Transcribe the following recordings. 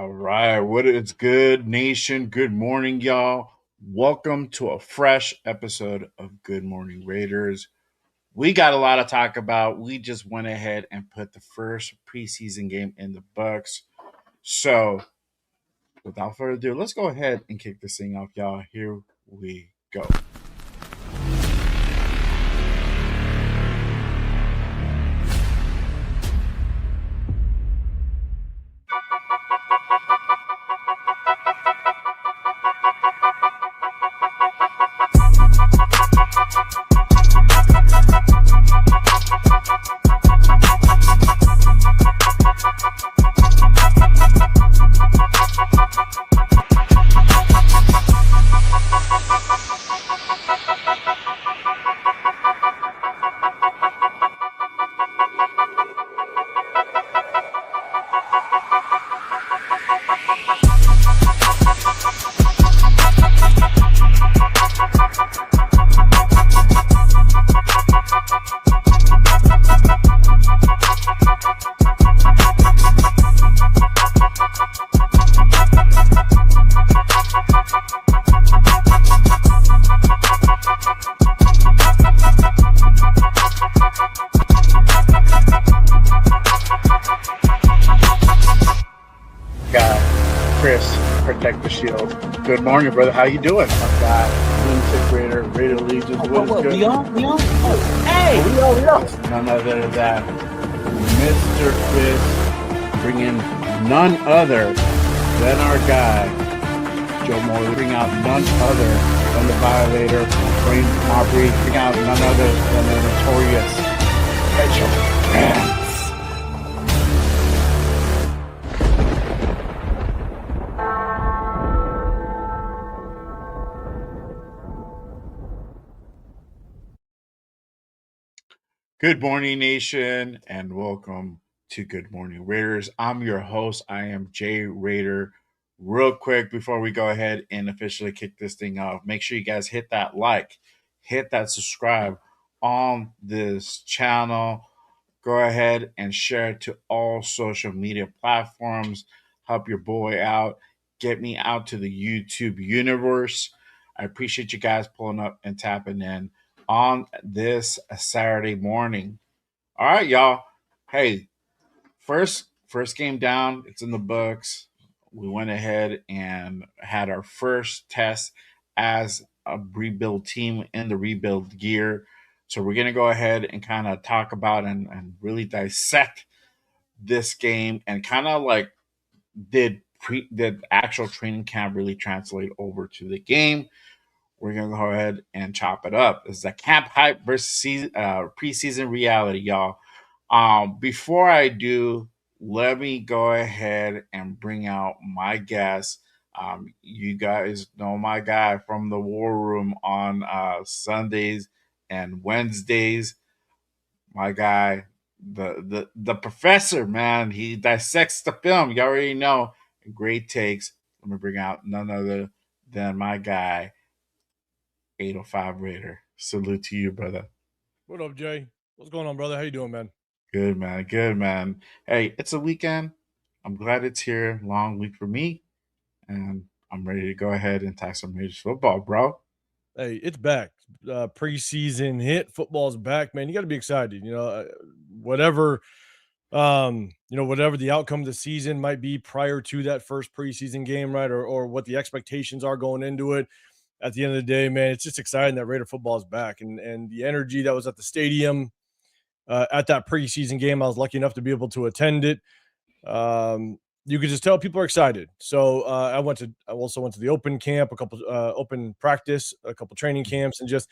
All right, what is good, nation? Good morning, y'all. Welcome to a fresh episode of Good Morning Raiders. We got a lot to talk about. We just went ahead and put the first preseason game in the books. So, without further ado, let's go ahead and kick this thing off, y'all. Here we go. Chris, protect the shield. Good morning, brother. How you doing? My guy, lunatic Raider Allegiance. What is good? We on? Hey! We on. None other than Mr. Chris, bringing none other than our guy, Joe Moore. Bring out none other than the Violator, Brain Aubrey. Bring out none other than the notorious Mitchell Vance. Good morning, nation, and welcome to Good Morning Raiders. I'm your host. I am Jay Raider. Real quick, before we go ahead and officially kick this thing off, make sure you guys hit that like, hit that subscribe on this channel. Go ahead and share it to all social media platforms. Help your boy out. Get me out to the YouTube universe. I appreciate you guys pulling up and tapping in on this Saturday morning. All right, y'all. Hey, first game down. It's in the books. We went ahead and had our first test as a rebuild team in the rebuild gear. So we're gonna go ahead and kind of talk about and really dissect this game and kind of like did actual training camp really translate over to the game. We're gonna go ahead and chop it up. This is a camp hype versus preseason reality, y'all. Before I do, let me go ahead and bring out my guest. You guys know my guy from the War Room on Sundays and Wednesdays. My guy, the professor, man. He dissects the film. You already know. Great takes. Let me bring out none other than my guy, 805 Raider. Salute to you, brother. What up, Jay? What's going on, brother? How you doing, man? Good, man. Good, man. Hey, it's a weekend. I'm glad it's here. Long week for me. And I'm ready to go ahead and talk some Raiders football, bro. Hey, it's back. Preseason hit. Football's back, man. You got to be excited. Whatever, whatever the outcome of the season might be prior to that first preseason game, right? Or what the expectations are going into it. At the end of the day, man, it's just exciting that Raider football is back, and the energy that was at the stadium at that preseason game. I was lucky enough to be able to attend it. You could just tell people are excited. So I also went to the open camp, a couple open practice, a couple training camps, and just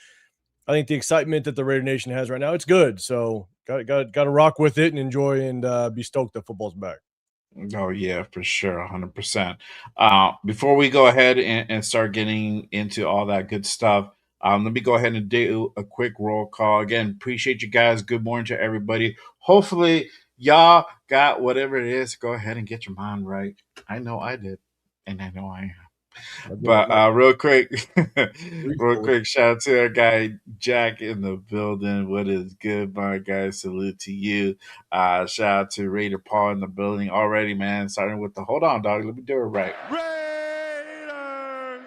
I think the excitement that the Raider Nation has right now, it's good. So got to rock with it and enjoy and be stoked that football's back. Oh yeah, for sure, 100%. Before we go ahead and start getting into all that good stuff, let me go ahead and do a quick roll call. Again, appreciate you guys. Good morning to everybody. Hopefully, y'all got whatever it is. Go ahead and get your mind right. I know I did, and I know I am. But real quick, real Refill. quick, shout out to our guy Jack in the building. What is good, my guy? Salute to you. Shout out to Raider Paul in the building already, man. Starting with the hold on, dog. Let me do it right. Raiders!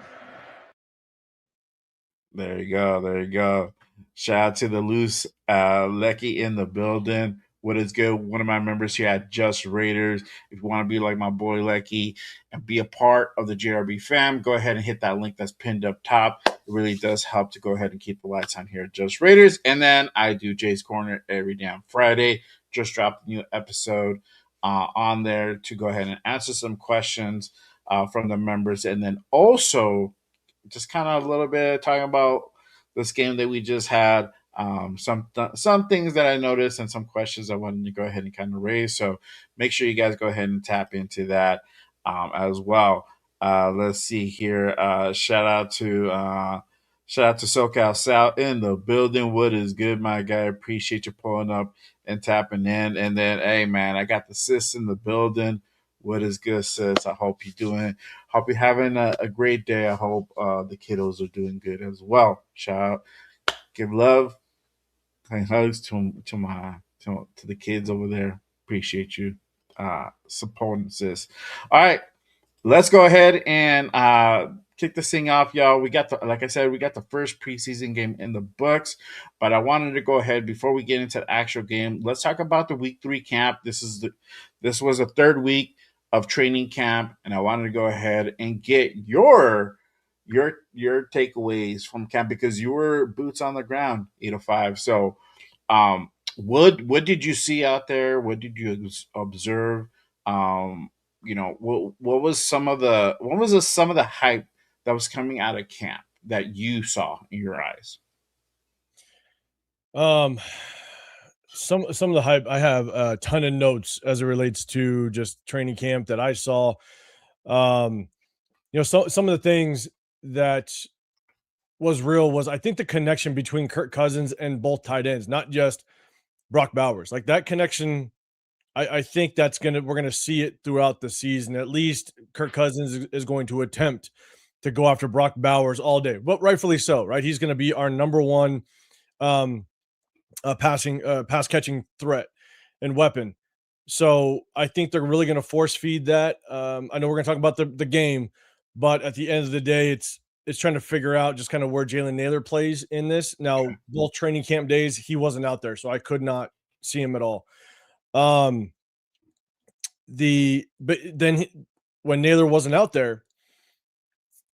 There you go. There you go. Shout out to the loose Lecky in the building. What is good? One of my members here at Just Raiders. If you want to be like my boy Lecky and be a part of the JRB fam, go ahead and hit that link that's pinned up top. It really does help to go ahead and keep the lights on here at Just Raiders. And then I do Jay's Corner every damn Friday. Just dropped a new episode on there to go ahead and answer some questions from the members. And then also just kind of a little bit talking about this game that we just had. Some things that I noticed and some questions I wanted to go ahead and kind of raise. So make sure you guys go ahead and tap into that as well. Let's see here. Shout out to SoCal South in the building. What is good, my guy? Appreciate you pulling up and tapping in. And then, hey man, I got the sis in the building. What is good, sis? I hope you're doing. Hope you're having a great day. I hope the kiddos are doing good as well. Shout out, give love and hugs to the kids over there. Appreciate you supporting sis. All right, let's go ahead and kick this thing off, y'all. We got the, like I said, we got the first preseason game in the books, but I wanted to go ahead before we get into the actual game. Let's talk about the week 3 camp. This was the third week of training camp, and I wanted to go ahead and get your takeaways from camp because you were boots on the ground, 805. So, what did you see out there? What did you observe? What was some of the hype that was coming out of camp that you saw in your eyes? Um, some of the hype, I have a ton of notes as it relates to just training camp that I saw. Um, some of the things that was real was I think the connection between Kirk Cousins and both tight ends, not just Brock Bowers. Like that connection, I think we're gonna see it throughout the season. At least Kirk Cousins is going to attempt to go after Brock Bowers all day, but rightfully so, right? He's going to be our number one um, pass catching threat and weapon. So I think they're really going to force feed that. I know we're going to talk about the game, but at the end of the day, it's trying to figure out just kind of where Jalen Naylor plays in this. Now, both training camp days, he wasn't out there, so I could not see him at all. Um, but then when Naylor wasn't out there,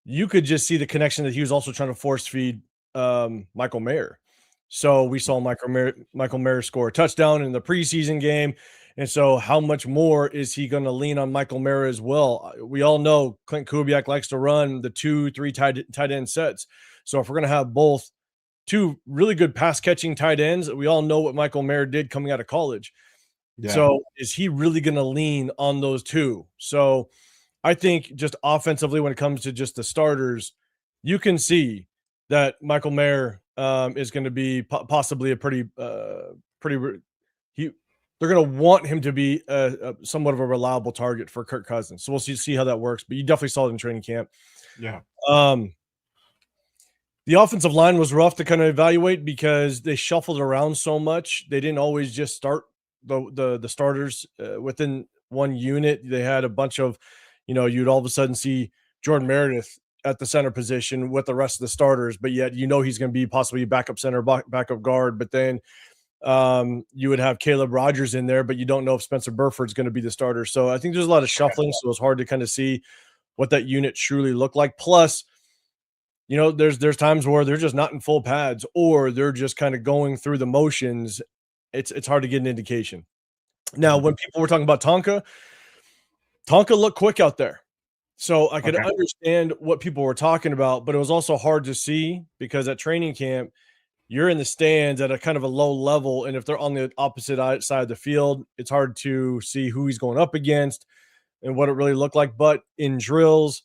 you could just see the connection that he was also trying to force feed Michael Mayer. So we saw Michael Mayer score a touchdown in the preseason game. And so how much more is he going to lean on Michael Mayer as well? We all know Clint Kubiak likes to run the 2-3 tight end sets. So if we're going to have both two really good pass catching tight ends, we all know what Michael Mayer did coming out of college. Yeah. So is he really going to lean on those two? So I think just offensively, when it comes to just the starters, you can see that Michael Mayer is going to be possibly a pretty. They're going to want him to be a somewhat of a reliable target for Kirk Cousins. So we'll see how that works. But you definitely saw it in training camp. Yeah. The offensive line was rough to kind of evaluate because they shuffled around so much. They didn't always just start the starters within one unit. They had a bunch of, you'd all of a sudden see Jordan Meredith at the center position with the rest of the starters, but yet he's going to be possibly backup center, backup guard. But then you would have Caleb Rogers in there, but you don't know if Spencer Burford's going to be the starter. So I think there's a lot of shuffling, so it's hard to kind of see what that unit truly looked like. Plus, there's times where they're just not in full pads or they're just kind of going through the motions. It's hard to get an indication. Now, when people were talking about Tonka looked quick out there. So I could understand what people were talking about, but it was also hard to see because at training camp, you're in the stands at a kind of a low level. And if they're on the opposite side of the field, it's hard to see who he's going up against and what it really looked like. But in drills,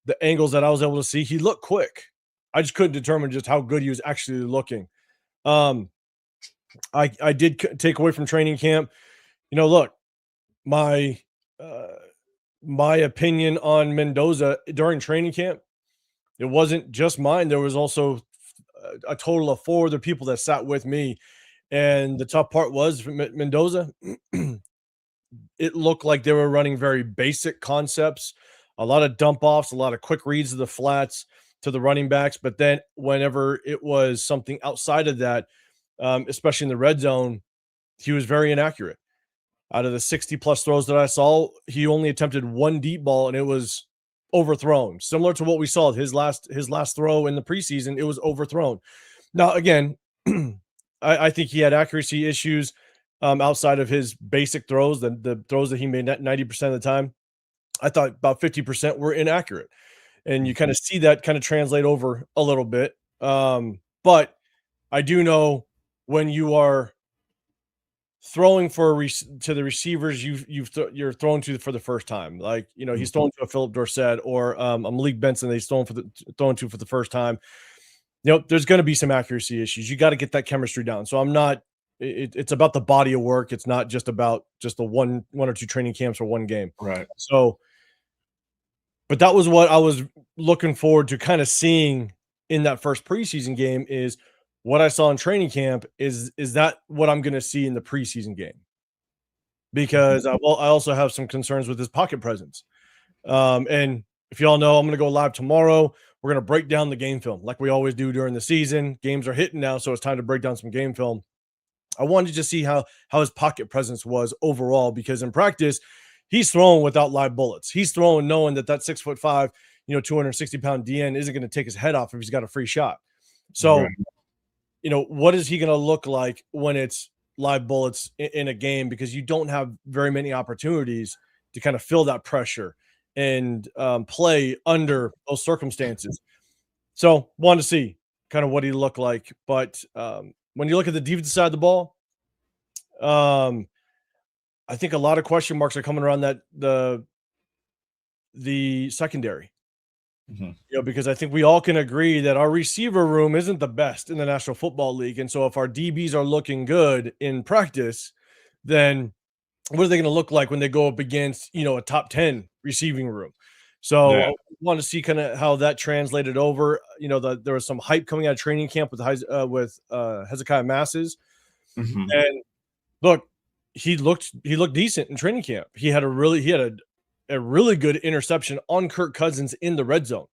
the angles that I was able to see, he looked quick. I just couldn't determine just how good he was actually looking. I did take away from training camp. Look, my my opinion on Mendoza during training camp, it wasn't just mine. There was also a total of 4 other people that sat with me. And the tough part was for Mendoza, it looked like they were running very basic concepts, a lot of dump offs, a lot of quick reads of the flats to the running backs. But then whenever it was something outside of that, especially in the red zone, he was very inaccurate. Out of the 60 plus throws that I saw, he only attempted 1 deep ball and it was overthrown. Similar to what we saw his last throw in the preseason, it was overthrown. Now, again, I think he had accuracy issues outside of his basic throws, the throws that he made 90% of the time. I thought about 50% were inaccurate. And you kind of see that kind of translate over a little bit. But I do know when you are throwing to the receivers you're throwing to for the first time, like he's throwing to a Philip Dorsett or a Malik Benson that he's throwing to for the first time. There's going to be some accuracy issues. You got to get that chemistry down. So I'm not. It's about the body of work. It's not just about just the one or two training camps or one game. Right. So, but that was what I was looking forward to kind of seeing in that first preseason game. Is what I saw in training camp is that what I'm going to see in the preseason game? Because I also have some concerns with his pocket presence. And if y'all know, I'm going to go live tomorrow. We're going to break down the game film like we always do during the season. Games are hitting now, so it's time to break down some game film. I wanted to just see how his pocket presence was overall, because in practice, he's throwing without live bullets. He's throwing knowing that 6'5", 260-pound DN isn't going to take his head off if he's got a free shot. So, right. What is he going to look like when it's live bullets in a game? Because you don't have very many opportunities to kind of feel that pressure and play under those circumstances. So wanted to see kind of what he looked like. But when you look at the defensive side of the ball, I think a lot of question marks are coming around the secondary. Because I think we all can agree that our receiver room isn't the best in the National Football League. And so if our DBs are looking good in practice, then what are they going to look like when they go up against, a top 10 receiving room? So I want to see kind of how that translated over. There was some hype coming out of training camp with Hezekiah Masses. And look, he looked decent in training camp. He had a really good interception on Kirk Cousins in the red zone.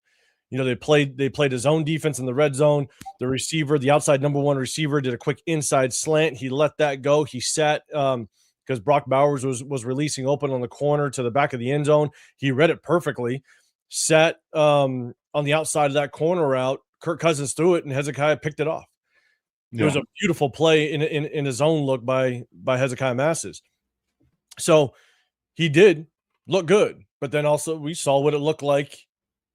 They played his own defense in the red zone. The receiver, the outside number 1 receiver, did a quick inside slant. He let that go. He sat because Brock Bowers was releasing open on the corner to the back of the end zone. He read it perfectly. Sat on the outside of that corner route. Kirk Cousins threw it, and Hezekiah picked it off. It was a beautiful play in his own look by Hezekiah Masses. So he did look good, but then also we saw what it looked like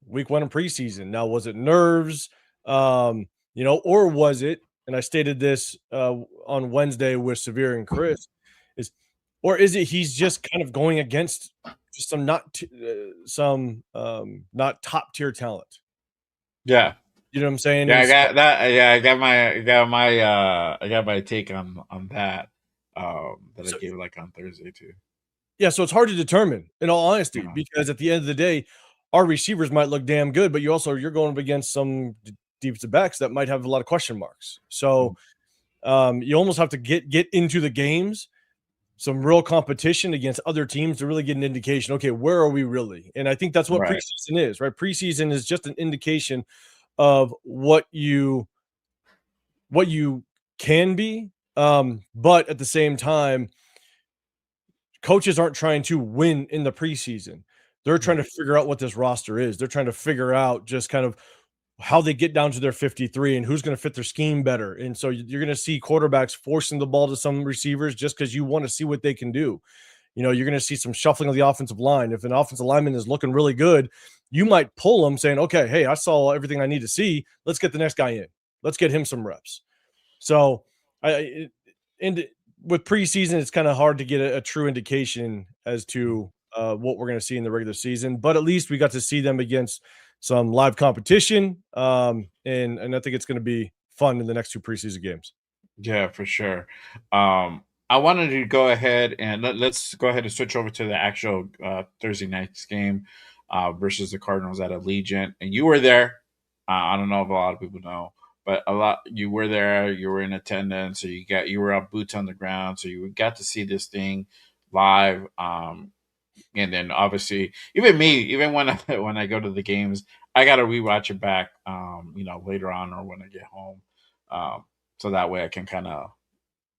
week 1 in preseason. Now, was it nerves, or was it, and I stated this on Wednesday with Severe and Chris, or is it he's just kind of going against just some not top tier talent? Yeah. You know what I'm saying? Yeah, I got that. Yeah, I got my take on that. That I gave like on Thursday too. Yeah, so it's hard to determine, in all honesty, because at the end of the day, our receivers might look damn good, but you're going up against some defensive backs that might have a lot of question marks. So you almost have to get into the games, some real competition against other teams to really get an indication. Okay, where are we really? And I think that's what preseason is, right? Preseason is just an indication of what you can be, but at the same time, coaches aren't trying to win in the preseason. They're trying to figure out what this roster is. They're trying to figure out just kind of how they get down to their 53 and who's going to fit their scheme better. And so you're going to see quarterbacks forcing the ball to some receivers just because you want to see what they can do. You're going to see some shuffling of the offensive line. If an offensive lineman is looking really good, you might pull them saying, okay, hey, I saw everything I need to see. Let's get the next guy in. Let's get him some reps. So with preseason, it's kind of hard to get a true indication as to what we're going to see in the regular season, but at least we got to see them against some live competition. And I think it's going to be fun in the next 2 preseason games. Yeah, for sure. I wanted to go ahead and let's go ahead and switch over to the actual Thursday night's game versus the Cardinals at Allegiant. And you were there. I don't know if a lot of people know, but a lot you were there. You were in attendance, so you were out boots on the ground, so you got to see this thing live. And then obviously, even me, even when when I go to the games, I got to rewatch it back. Later on or when I get home, so that way I can kind of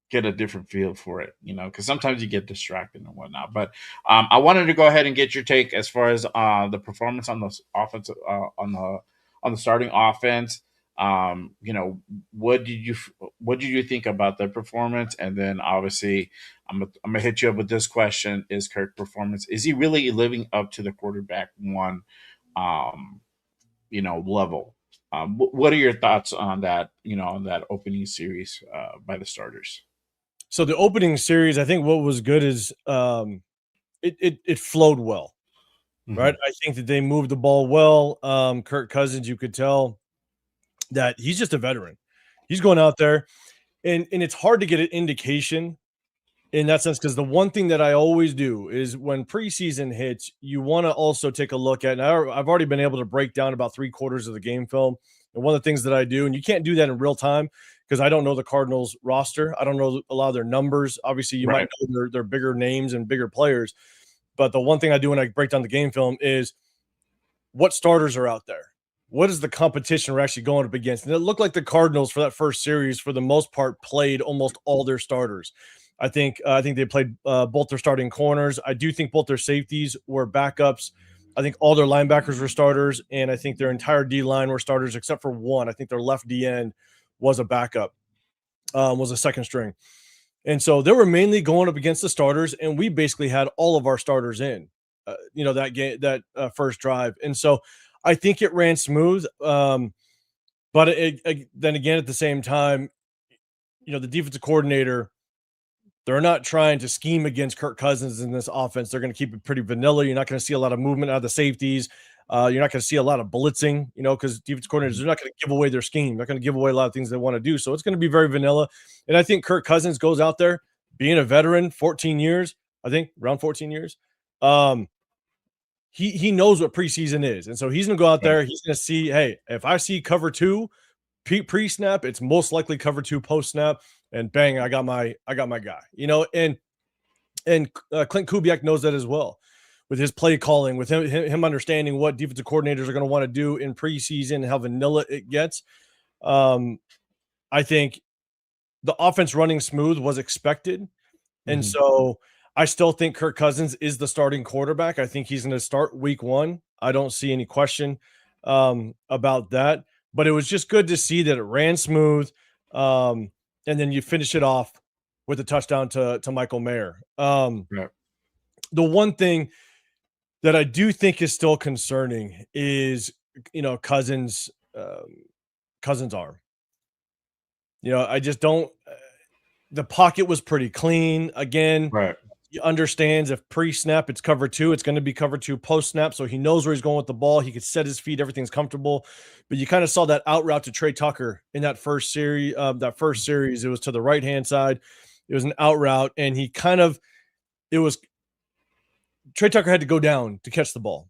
get a different feel for it, because sometimes you get distracted and whatnot. But I wanted to go ahead and get your take as far as the performance on the offense, on the starting offense. What did you think about their performance? And then obviously, I'm gonna hit you up with this question: Is Kirk performance? Is he really living up to the quarterback one? Um, level. What are your thoughts on that? On that opening series by the starters. So the opening series, I think what was good is it flowed well, right? Mhm. I think that they moved the ball well. Kirk Cousins, you could tell that he's just a veteran. He's going out there, and it's hard to get an indication in that sense, because the one thing that I always do is when preseason hits, you want to also take a look at. And I've already been able to break down about 3/4 of the game film. And one of the things that I do, and you can't do that in real time because I don't know the Cardinals roster. I don't know a lot of their numbers. Obviously, you might Right. know their bigger names and bigger players. But the one thing I do when I break down the game film is what starters are out there. What is the competition we're actually going up against? And it looked like the Cardinals for that first series, for the most part, played almost all their starters. I think they played both their starting corners. I do think both their safeties were backups. I think all their linebackers were starters, and I think their entire D line were starters except for one. I think their left D end was a backup, was a second string. And so they were mainly going up against the starters, and we basically had all of our starters in, that game, that first drive. And so I think it ran smooth. But then again, at the same time, the defensive coordinator, they're not trying to scheme against Kirk Cousins in this offense. They're going to keep it pretty vanilla. You're not going to see a lot of movement out of the safeties. You're not going to see a lot of blitzing, because defense coordinators are not going to give away their scheme. They're not going to give away a lot of things they want to do. So it's going to be very vanilla. And I think Kirk Cousins goes out there being a veteran, 14 years, I think around 14 years. He knows what preseason is. And so he's going to go out Right. there. He's going to see, hey, if I see cover two pre-snap, it's most likely cover two post-snap, and bang, I got my guy. And Clint Kubiak knows that as well, with his play calling, with him understanding what defensive coordinators are going to want to do in preseason, how vanilla it gets. I think the offense running smooth was expected, and Mhm. so I still think Kirk Cousins is the starting quarterback. I think he's going to start week one. I don't see any question about that. But it was just good to see that it ran smooth. Um, and then you finish it off with a touchdown to Michael Mayer. Right. The one thing that I do think is still concerning is, Cousins' arm. I just don't. The pocket was pretty clean. Again, Right. he understands if pre-snap it's cover two, it's going to be cover two post-snap, so he knows where he's going with the ball. He could set his feet, everything's comfortable. But you kind of saw that out route to Trey Tucker in that first series. It was to the right-hand side. It was an out route, and it was Trey Tucker had to go down to catch the ball,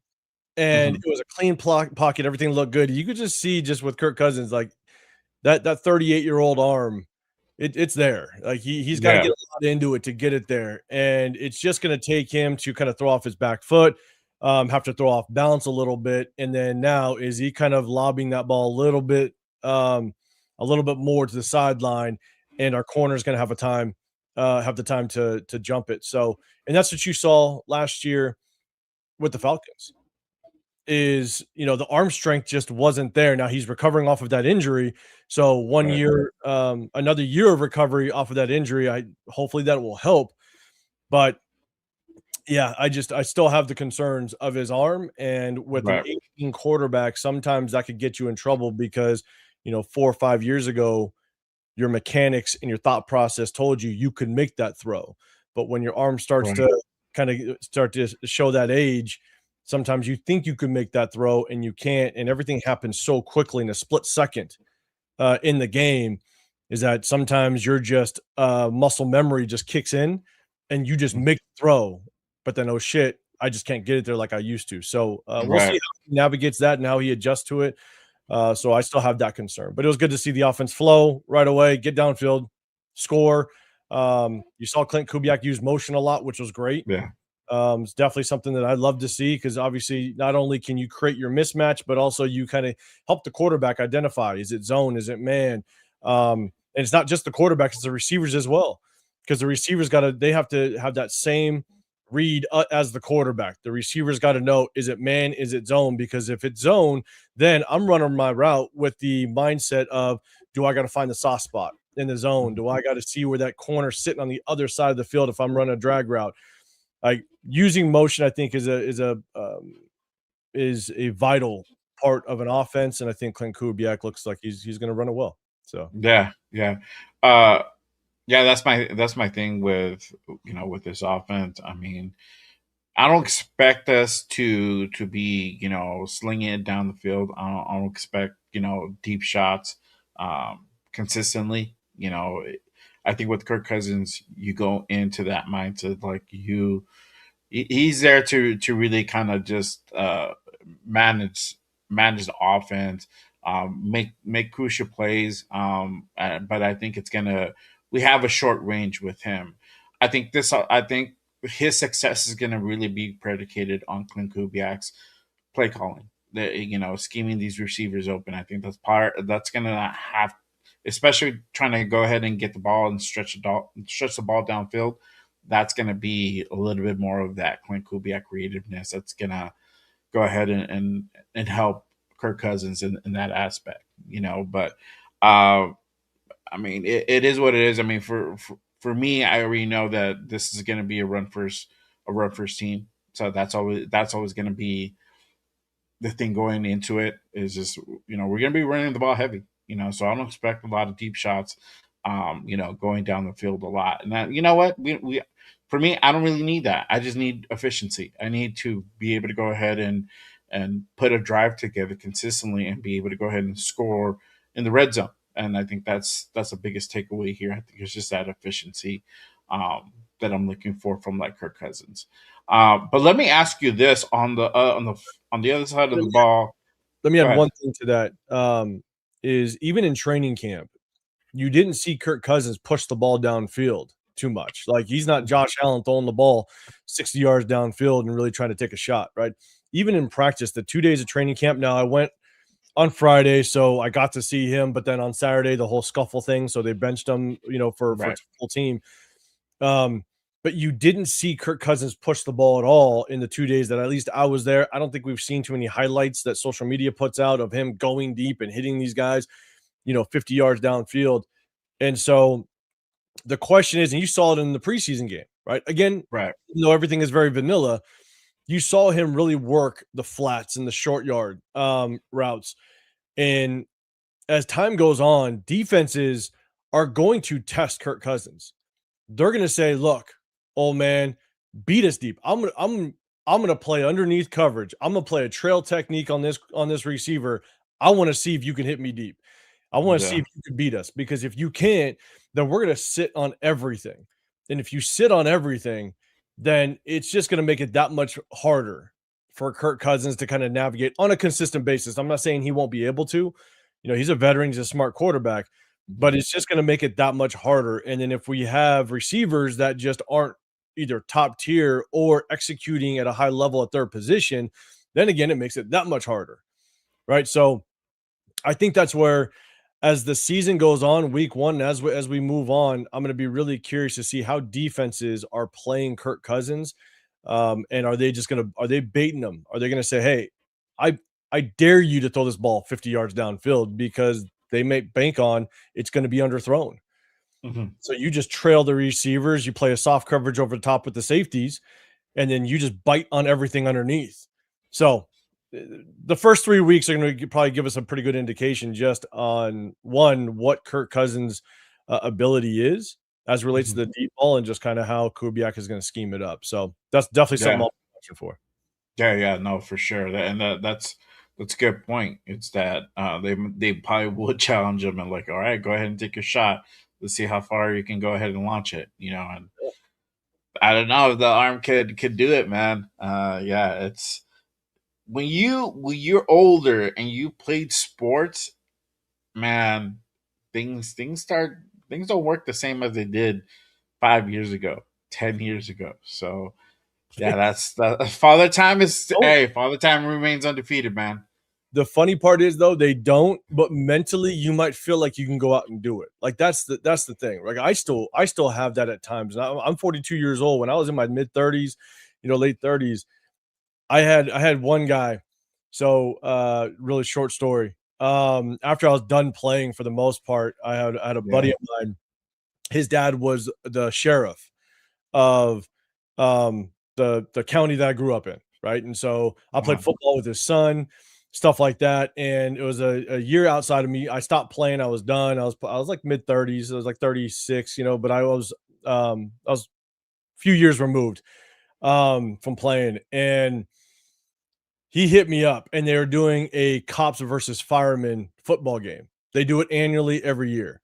and Mhm. it was a clean pocket. Everything looked good. You could just see, just with Kirk Cousins, like that 38-year-old arm, it's there. Like he's got to Yeah. get a lot into it to get it there, and it's just going to take him to kind of throw off his back foot, have to throw off balance a little bit, and then now is he kind of lobbing that ball a little bit more to the sideline, and our corner is going to have the time to jump it. So, and that's what you saw last year with the Falcons. Is, the arm strength just wasn't there. Now he's recovering off of that injury. So one Right. year, another year of recovery off of that injury. Hopefully that will help. But yeah, I still have the concerns of his arm. And with an Right. 18 quarterback, sometimes that could get you in trouble because, 4 or 5 years ago, your mechanics and your thought process told you could make that throw. But when your arm starts Right. to kind of start to show that age, sometimes you think you can make that throw and you can't, and everything happens so quickly in a split second in the game is that sometimes you're just muscle memory just kicks in and you just Mm. make the throw, but then, oh shit, I just can't get it there like I used to. So we'll see Right. how he navigates that and how he adjusts to it. So I still have that concern, but it was good to see the offense flow right away, get downfield, score. You saw Clint Kubiak use motion a lot, which was great. Yeah. It's definitely something that I'd love to see because obviously not only can you create your mismatch, but also you kind of help the quarterback identify, is it zone, is it man? And it's not just the quarterback, it's the receivers as well. Because the receivers they have to have that same read as the quarterback. The receivers got to know, is it man, is it zone? Because if it's zone, then I'm running my route with the mindset of, do I got to find the soft spot in the zone? Mhm. Do I got to see where that corner's sitting on the other side of the field if I'm running a drag route? Like using motion, I think is a vital part of an offense, and I think Clint Kubiak looks like he's going to run it well. So Yeah. Yeah. Uh, yeah. That's my thing with with this offense. I mean, I don't expect us to be slinging it down the field. I don't expect deep shots consistently. I think with Kirk Cousins, you go into that mindset like he's there to really kind of just manage manage the offense, make crucial plays. But I think it's gonna we have a short range with him. I think his success is gonna really be predicated on Clint Kubiak's play calling. Scheming these receivers open. I think that's gonna have, especially trying to go ahead and get the ball and stretch the ball downfield. That's gonna be a little bit more of that Clint Kubiak creativeness. That's gonna go ahead and help Kirk Cousins in that aspect. But I mean, it is what it is. I mean, for me, I already know that this is going to be a run first team. So that's always going to be the thing going into it. Is just we're going to be running the ball heavy. So I don't expect a lot of deep shots. Going down the field a lot, and that what we for me, I don't really need that. I just need efficiency. I need to be able to go ahead and put a drive together consistently and be able to go ahead and score in the red zone. And I think that's the biggest takeaway here. I think it's just that efficiency that I'm looking for from like Kirk Cousins. But let me ask you this on the other side of the ball. let me Go add ahead. one thing to that. Is even in training camp, you didn't see Kirk Cousins push the ball downfield too much. Like he's not Josh Allen throwing the ball 60 yards downfield and really trying to take a shot, right? Even in practice, the 2 days of training camp. Now I went on Friday, so I got to see him, but then on Saturday, the whole scuffle thing. So they benched him, for Right. full team. Um, but you didn't see Kirk Cousins push the ball at all in the 2 days that at least I was there. I don't think we've seen too many highlights that social media puts out of him going deep and hitting these guys, 50 yards downfield. And so the question is, and you saw it in the preseason game, right? Again, Right. even though everything is very vanilla, you saw him really work the flats and the short yard routes. And as time goes on, defenses are going to test Kirk Cousins. They're going to say, "Look, old man, beat us deep. I'm gonna play underneath coverage. I'm gonna play a trail technique on this receiver. I want to see if you can hit me deep. I want to see Yeah. if you can beat us because if you can't, then we're gonna sit on everything. And if you sit on everything, then it's just gonna make it that much harder for Kirk Cousins to kind of navigate on a consistent basis. I'm not saying he won't be able to. He's a veteran, he's a smart quarterback, but it's just going to make it that much harder. And then if we have receivers that just aren't either top tier or executing at a high level at their position, then again, it makes it that much harder. Right. So I think that's where, as the season goes on, week one, as we move on, I'm going to be really curious to see how defenses are playing Kirk Cousins. And are they baiting them? Are they going to say, hey, I, I dare you to throw this ball 50 yards downfield because they make bank on it's going to be underthrown. Mhm. So you just trail the receivers, you play a soft coverage over the top with the safeties, and then you just bite on everything underneath. So uh, the first 3 weeks are going to probably give us a pretty good indication just on one, what Kirk Cousins' ability is as relates to Mhm. the deep ball and just kind of how Kubiak is going to scheme it up. So that's definitely something Yeah. I'll be watching for. Yeah, yeah, no, for sure. That's That's a good point. It's that they probably would challenge him and like, all right, go ahead and take your shot. Let's see how far you can go ahead and launch it. And I don't know if the arm could do it, man. Yeah, it's when you're older and you played sports, man. Things don't work the same as they did 5 years ago, 10 years ago. So yeah, that's that. Father Time is Oh, hey, Father Time remains undefeated, man. the funny part is though they don't, but mentally you might feel like you can go out and do it. Like that's the thing. Like I still have that at times. And I'm 42 years old. When I was in my mid 30s, late 30s, I had one guy. So really short story. After I was done playing for the most part, I had a buddy Yeah. of mine. His dad was the sheriff of the county that I grew up in, right? And so I played Uh-huh. football with his son, stuff like that. And it was a year outside of me. I stopped playing. I was done. I was like mid 30s. I was like 36, but I was a few years removed from playing. And he hit me up and they were doing a cops versus firemen football game. They do it annually every year.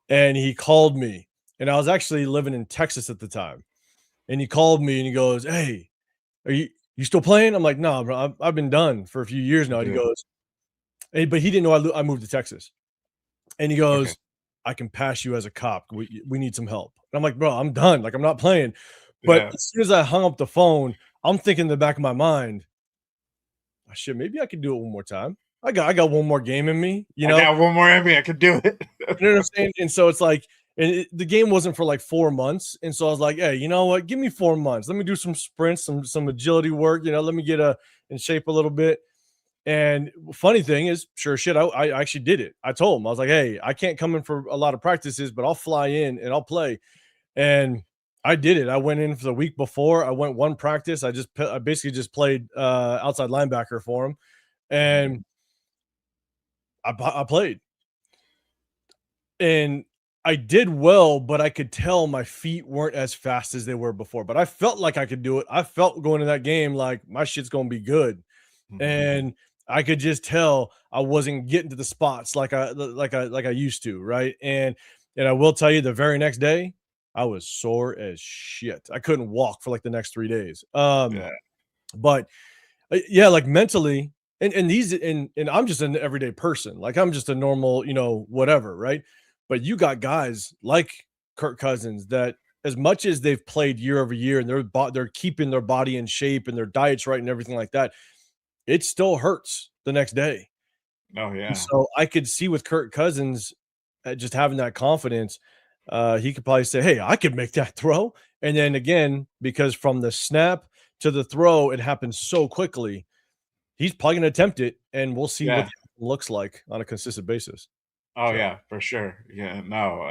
And he called me. And I was actually living in Texas at the time. And he called me and he goes, "Hey, are you still playing?" I'm like, "No, bro. I've been done for a few years now." And he Yeah. goes, but he didn't know I moved to Texas. And he Okay. goes, "I can pass you as a cop. We need some help." And I'm like, "Bro, I'm done. Like I'm not playing." But Yeah. as soon as I hung up the phone, I'm thinking in the back of my mind, "Oh, shit, maybe I could do it one more time. I got one more game in me, you I know." got one more in me. I could do it. You know what I'm saying? And so it's like, the game wasn't for like 4 months, and so I was like, "Hey, you know what? Give me 4 months. Let me do some sprints, some agility work. Let me get in shape a little bit." And funny thing is, sure shit, I actually did it. I told him I was like, "Hey, I can't come in for a lot of practices, but I'll fly in and I'll play." And I did it. I went in for the week before. I went one practice. I basically just played outside linebacker for him, Mhm. and I played. And I did well, but I could tell my feet weren't as fast as they were before. But I felt like I could do it. I felt going to that game like my shit's gonna be good. Mhm. And I could just tell I wasn't getting to the spots like I used to, right? And I will tell you the very next day, I was sore as shit. I couldn't walk for like the next 3 days. Yeah. But yeah, like mentally, and I'm just an everyday person. Like I'm just a normal, whatever, right? But you got guys like Kirk Cousins that as much as they've played year over year and they're keeping their body in shape and their diets right and everything like that, it still hurts the next day. Oh And yeah. so I could see with Kirk Cousins just having that confidence, he could probably say, "Hey, I could make that throw." And then again, because from the snap to the throw, it happens so quickly, he's probably gonna attempt it, and we'll see what Yeah. the outcome looks like on a consistent basis. Oh So, yeah, for sure. Yeah. No,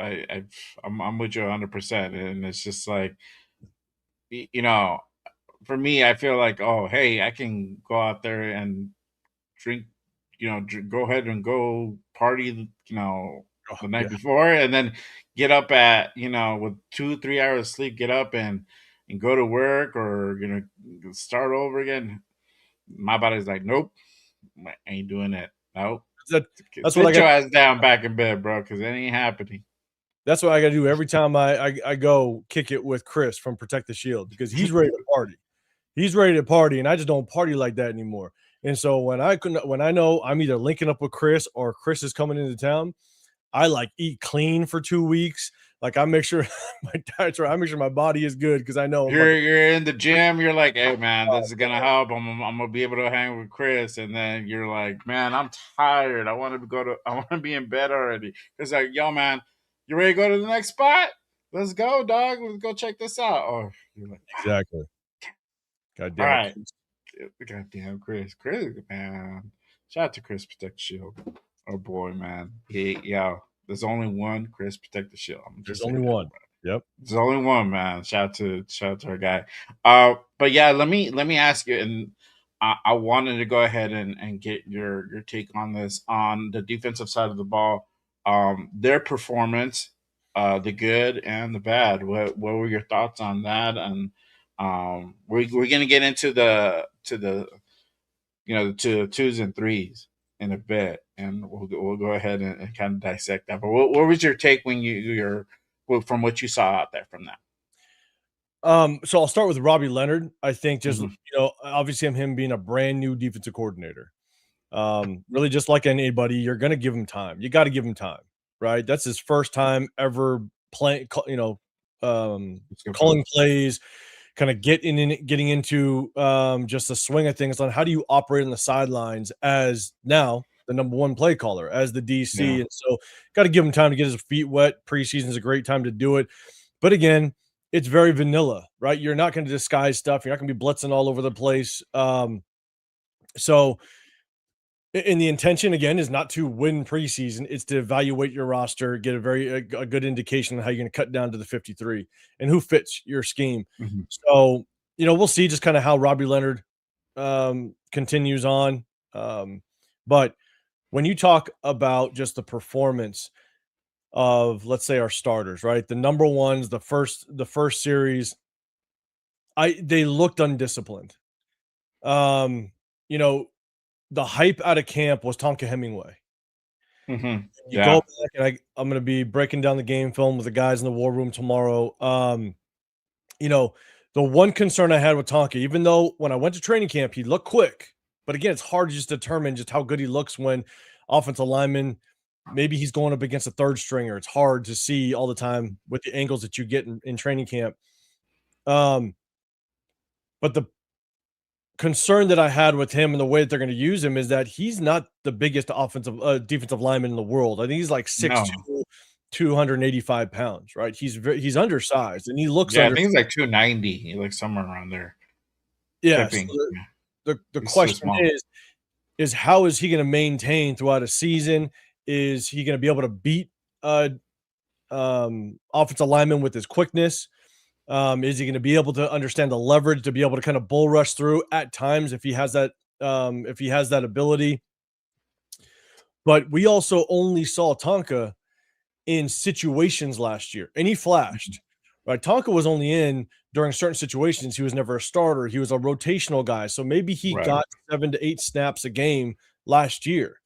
I'm with you 100%. And it's just like y- you know, for me, I feel like, oh, hey, I can go out there and drink, go ahead and go party, oh, the night yeah, before, and then get up at, with 2 3 hours of sleep, get up and go to work, or start over again. My body's like, nope, I ain't doing that. Nope. that that's what I Sit got your ass down back in bed, bro, because it ain't happening. that's what I gotta do every time I go kick it with Chris from Protect the Shield because he's ready to party. He's ready to party, and I just don't party like that anymore. And so when I know I'm either linking up with Chris or Chris is coming into town, I like eat clean for 2 weeks. Like I make sure my diet's right. I make sure my body is good because I know I'm about to. You're in the gym. You're like, hey man, this is gonna help. I'm gonna be able to hang with Chris, and then you're like, man, I'm tired. I want to be in bed already. It's like, yo man, you ready to go to the next spot? Let's go, dog. Let's go check this out. Oh, you're like, Exactly. all Goddamn it, right. Chris. Goddamn Chris, man. Shout out to Chris Protect the Shield. Oh boy, man. Yo, there's only one Chris Protect the Shield. I'm There's just saying only that. one. Yep. There's only one, man. Shout out to our guy. But yeah, let me ask you, and I wanted to go ahead and get your take on this on the defensive side of the ball. Their performance, the good and the bad. What were your thoughts on that? And we're gonna get into the to twos and threes in a bit, and we'll go ahead and kind of dissect that. But what was your take when from what you saw out there from that? So I'll start with Robbie Leonard. I think just Mhm. obviously him being a brand new defensive coordinator. Really just like anybody, you're gonna give him time. You got to give him time, right? That's his first time ever playing, Let's go for it. calling plays, kind of getting into just the swing of things on how do you operate on the sidelines as now the number one play caller, as the DC. Yeah. And so got to give him time to get his feet wet. Preseason is a great time to do it. But again, it's very vanilla, right? You're not going to disguise stuff. You're not going to be blitzing all over the place. So and the intention again is not to win preseason; it's to evaluate your roster, get a good indication of how you're going to cut down to the 53 and who fits your scheme. Mhm. So we'll see just kind of how Robbie Leonard continues on. But when you talk about just the performance of, let's say, our starters, right, the number ones, the first series, they looked undisciplined. Um, you know, the hype out of camp was Tonka Hemingway. You go Yeah. back and I'm gonna be breaking down the game film with the guys in the war room tomorrow. You know, the one concern I had with Tonka, even though when I went to training camp, he looked quick, but again, it's hard to just determine just how good he looks when offensive lineman, maybe he's going up against a third stringer. It's hard to see all the time with the angles that you get in training camp. Um, but the concern that I had with him and the way that they're going to use him is that he's not the biggest defensive lineman in the world. I think he's like No. 6'2", 285 pounds, right? He's undersized and he looks Yeah, I under. think it's like 290, like somewhere around there. Yeah. So Tipping. Yeah. the He's too question small. is how is he going to maintain throughout a season? Is he going to be able to beat offensive lineman with his quickness? Is he going to be able to understand the leverage to be able to kind of bull rush through at times if he has that ability? But we also only saw Tonka in situations last year, and he Mhm. flashed. Right, Tonka was only in during certain situations. He was never a starter. He was a rotational guy, so maybe he Right. got 7 to 8 snaps a game last year.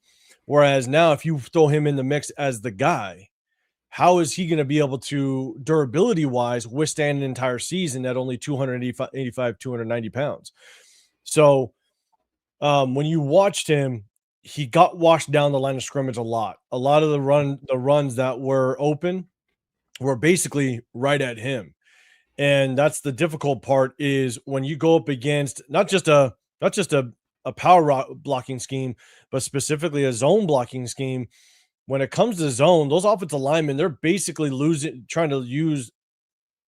Whereas now, if you throw him in the mix as the guy, how is he going to be able to, durability wise, withstand an entire season at only 285, 290 pounds? So when you watched him, he got washed down the line of scrimmage a lot. A lot of the runs that were open were basically right at him. And that's the difficult part is when you go up against not just a blocking scheme, but specifically a zone blocking scheme. When it comes to zone, those offensive linemen, they're basically trying to use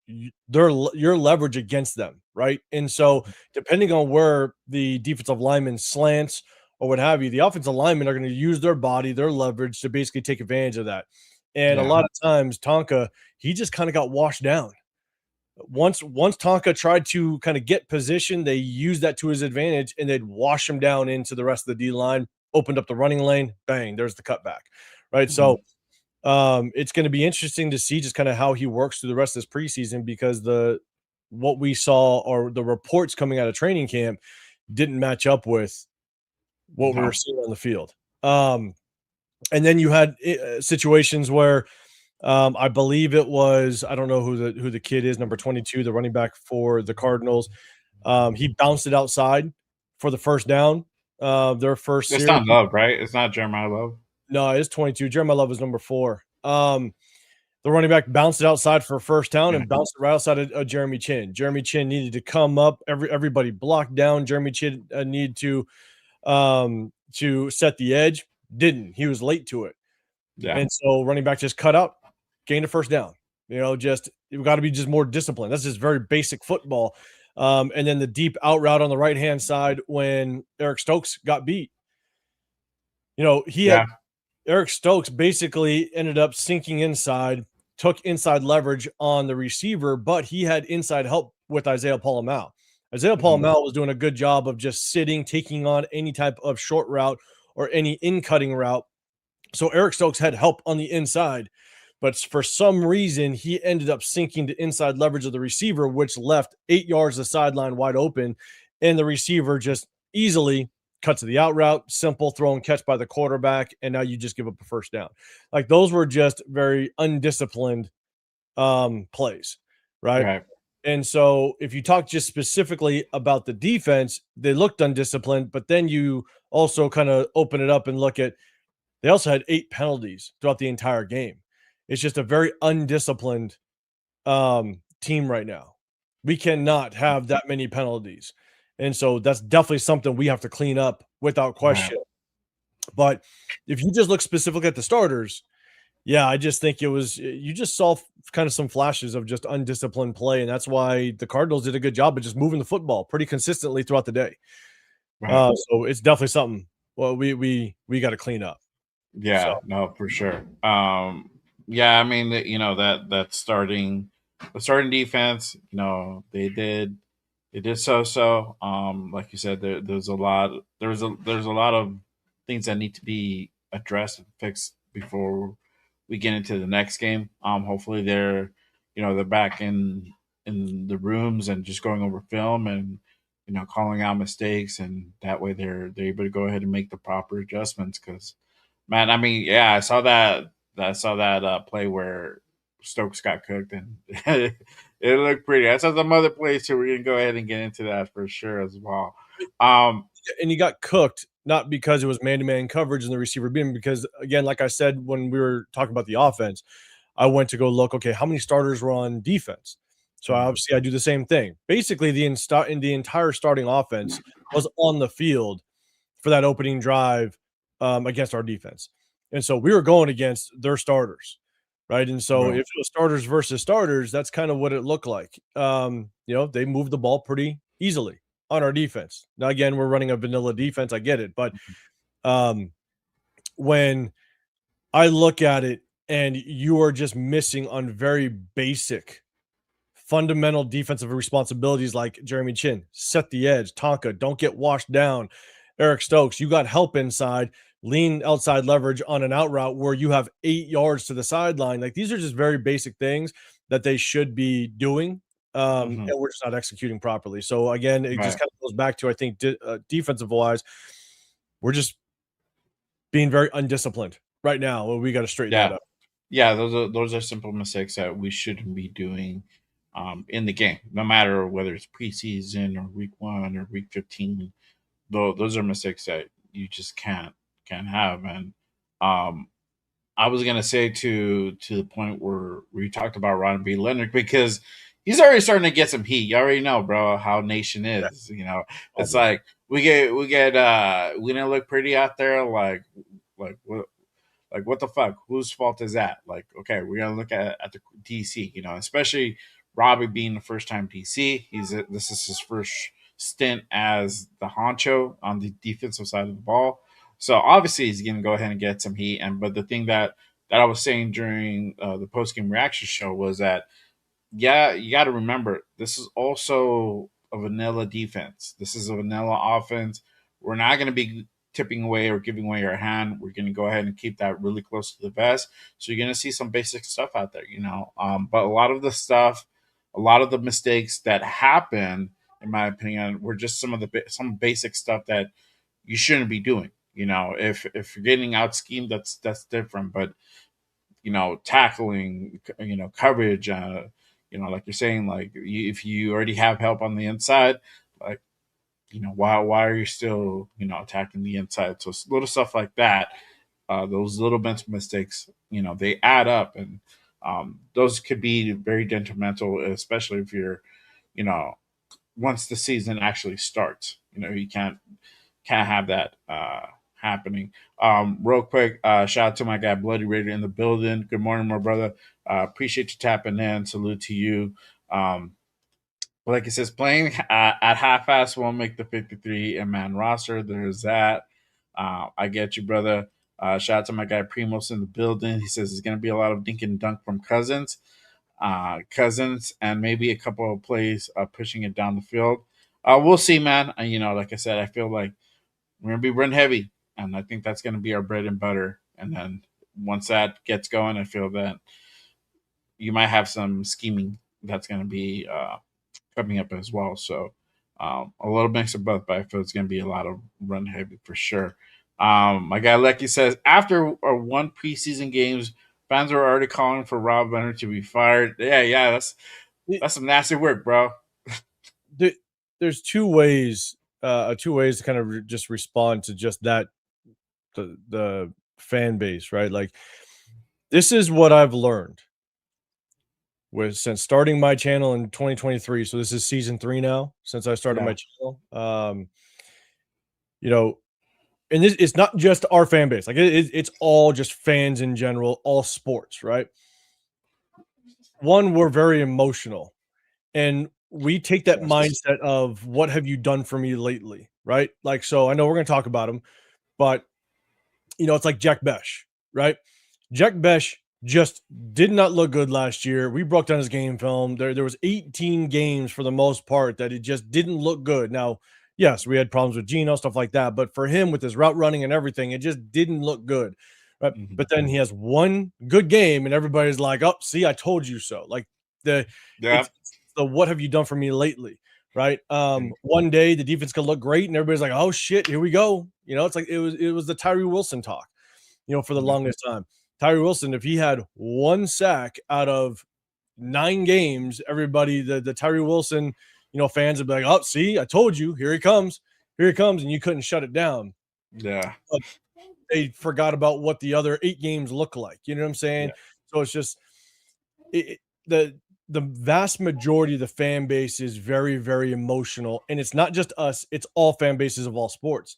your leverage against them, right? And so, depending on where the defensive lineman slants or what have you, the offensive linemen are going to use their body, their leverage to basically take advantage of that. And a Yeah. lot of times, Tonka, he just kind of got washed down. Once Tonka tried to kind of get position, they used that to his advantage, and they'd wash him down into the rest of the D line, opened up the running lane, bang, there's the cutback, right? Mhm. So it's going to be interesting to see just kind of how he works through the rest of this preseason because what we saw or the reports coming out of training camp didn't match up with what we were No. seeing on the field. And then you had situations where I believe it was I don't know who the kid is, number 22, the running back for the Cardinals. He bounced it outside for the first down. Their first It's series. not Love, right? It's not Jeremiah Love. No, it's 22. Jeremiah Love was number 4. The running back bounced it outside for a first down Yeah. and bounced it right outside of Jeremy Chin. Jeremy Chin needed to come up. Everybody blocked down. Jeremy Chin needed to set the edge. Didn't. He was late to it. Yeah. And so running back just cut out, gained a first down. Just you've got to be just more disciplined. That's just very basic football. And then the deep out route on the right hand side when Eric Stokes got beat. He Yeah. had Eric Stokes basically ended up sinking inside, took inside leverage on the receiver, but he had inside help with Isaiah Paul-Amal. Isaiah Mhm. Paul-Amal was doing a good job of just sitting, taking on any type of short route or any in-cutting route. So Eric Stokes had help on the inside, but for some reason, he ended up sinking to inside leverage of the receiver, which left 8 yards of the sideline wide open, and the receiver just easily cut to the out route, simple throw and catch by the quarterback, and now you just give up a first down. Like those were just very undisciplined plays, right? Right. And so if you talk just specifically about the defense, they looked undisciplined, but then you also kind of open it up and look at they also had 8 penalties throughout the entire game. It's just a very undisciplined team right now. We cannot have that many penalties. And so that's definitely something we have to clean up without Right. question. But if you just look specifically at the starters, yeah, I just think it was you just saw kind of some flashes of just undisciplined play, and that's why the Cardinals did a good job of just moving the football pretty consistently throughout the day. Right. So it's definitely something. Well, we got to clean up. So Yeah, no, for sure. Yeah, I mean, that the starting defense, they did so. Like you said, there's a lot of things that need to be addressed and fixed before we get into the next game. Hopefully they're back in the rooms and just going over film and calling out mistakes, and that way they're able to go ahead and make the proper adjustments. Because man, I mean, yeah, I saw that play where Stokes got cooked, and it looked pretty. I saw some other plays too. We're gonna go ahead and get into that for sure as well. Um, and he got cooked not because it was man-to-man coverage and the receiver being because again, like I said when we were talking about the offense, I went to go look, okay, how many starters were on defense? So obviously I do the same thing. Basically, the entire starting offense was on the field for that opening drive against our defense. And so we were going against their starters, right? And so if right, it was starters versus starters, that's kind of what it looked like. They moved the ball pretty easily on our defense. Now, again, we're running a vanilla defense. I get it. But um, when I look at it and you are just missing on very basic fundamental defensive responsibilities like Jeremy Chin, set the edge, Tonka, don't get washed down. Eric Stokes, you got help inside, lean outside leverage on an out route where you have 8 yards to the sideline. Like these are just very basic things that they should be doing. mhm, And we're just not executing properly. So again, it just right, kind of goes back to I think defensive wise, we're just being very undisciplined right now. We got to straighten that yeah, up. yeah. Those are simple mistakes that we shouldn't be doing in the game, no matter whether it's preseason or week 1 or week 15. Though those are mistakes that you just can't have. And um, I was gonna say to the point where we talked about Ron B. Leonard, because he's already starting to get some heat. You already know, bro, how Nation Yeah, is. all It's day. like we didn't look pretty out there. What the fuck? Whose fault is that? Like, okay, we're gonna look at the DC, especially Robbie being the first time DC. This is his first stint as the honcho on the defensive side of the ball. So obviously he's gonna go ahead and get some heat. But the thing that I was saying during the post game reaction show was that, yeah, you got to remember this is also a vanilla defense. This is a vanilla offense. We're not going to be tipping away or giving away our hand. We're going to go ahead and keep that really close to the vest. So you're going to see some basic stuff out there. But a lot of the stuff, a lot of the mistakes that happen, in my opinion, were just some basic stuff that you shouldn't be doing. If you're getting out schemed, that's different. But tackling, coverage, like you're saying, like if you already have help on the inside, like, why are you still, attacking the inside? So little stuff like that, those little mental mistakes, they add up, and those could be very detrimental, especially if you're, you know, once the season actually starts. You can't have that happening. Real quick, shout out to my guy Bloody Raider in the building. Good morning, my brother. Appreciate you tapping in. Salute to you. Like it says, playing at half-ass won't make the 53 and man roster. There's that. I get you, brother. Shout out to my guy Primos in the building. He says there's going to be a lot of dink and dunk from Cousins, and maybe a couple of plays pushing it down the field. We'll see, man. Like I said, I feel like we're gonna be run heavy, and I think that's gonna be our bread and butter. And then once that gets going, I feel that you might have some scheming that's gonna be coming up as well. So A little mix of both, but I feel it's going to be a lot of run heavy for sure. My guy Lecky says after our one preseason games, fans are already calling for Rob Leonard to be fired. Yeah, that's some nasty work, bro. There's two ways to kind of just respond to just that the fan base, right? Like this is what I've learned with since starting my channel in 2023. So this is season 3 now since I started Yeah. my channel. You know, and this it's not just our fan base. Like it's all just fans in general, all sports, right? One, we're very emotional, and we take that Yes. mindset of what have you done for me lately, right? Like, so I know we're going to talk about him, but it's like Jack Besh, right? Jack Besh just did not look good last year. We broke down his game film. There was 18 games for the most part that it just didn't look good. Now, yes, we had problems with Geno, stuff like that, but for him with his route running and everything, it just didn't look good. Right. Mhm. But then he has one good game, and everybody's like, "Oh, see, I told you so." Like the Yeah. it's the what have you done for me lately? Right. One day the defense could look great, and everybody's like, "Oh shit, here we go." It's like it was the Tyree Wilson talk, for the Yeah. longest time. Tyree Wilson, if he had one sack out of 9 games, everybody, the Tyree Wilson, fans would be like, "Oh, see, I told you, here he comes," and you couldn't shut it down. Yeah. But they forgot about what the other 8 games look like. You know what I'm saying? Yeah. So it's just it, the vast majority of the fan base is very, very emotional, and it's not just us; it's all fan bases of all sports.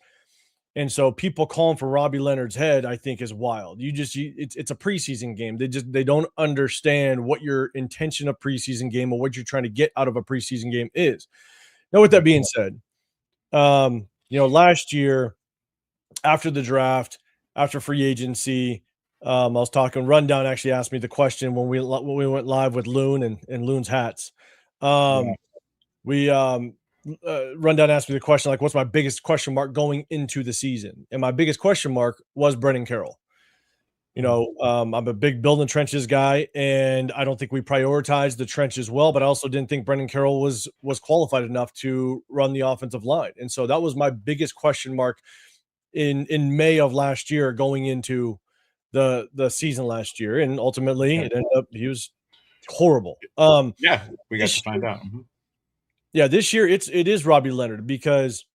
And so people calling for Robbie Leonard's head, I think, is wild. It's a preseason game. They don't understand what your intention of preseason game or what you're trying to get out of a preseason game is. Now, with that being said, last year after the draft, after free agency, I was talking. Rundown actually asked me the question when we went live with Loon and Loon's hats. Yeah. Um, we Rundown asked me the question like, "What's my biggest question mark going into the season?" And my biggest question mark was Brennan Carroll. I'm a big building trenches guy, and I don't think we prioritized the trenches well. But I also didn't think Brennan Carroll was qualified enough to run the offensive line, and so that was my biggest question mark in May of last year, going into the season last year, and ultimately Okay. it ended up he was horrible. Yeah. We got to This find out. Mhm. Yeah, this year it is Robbie Leonard because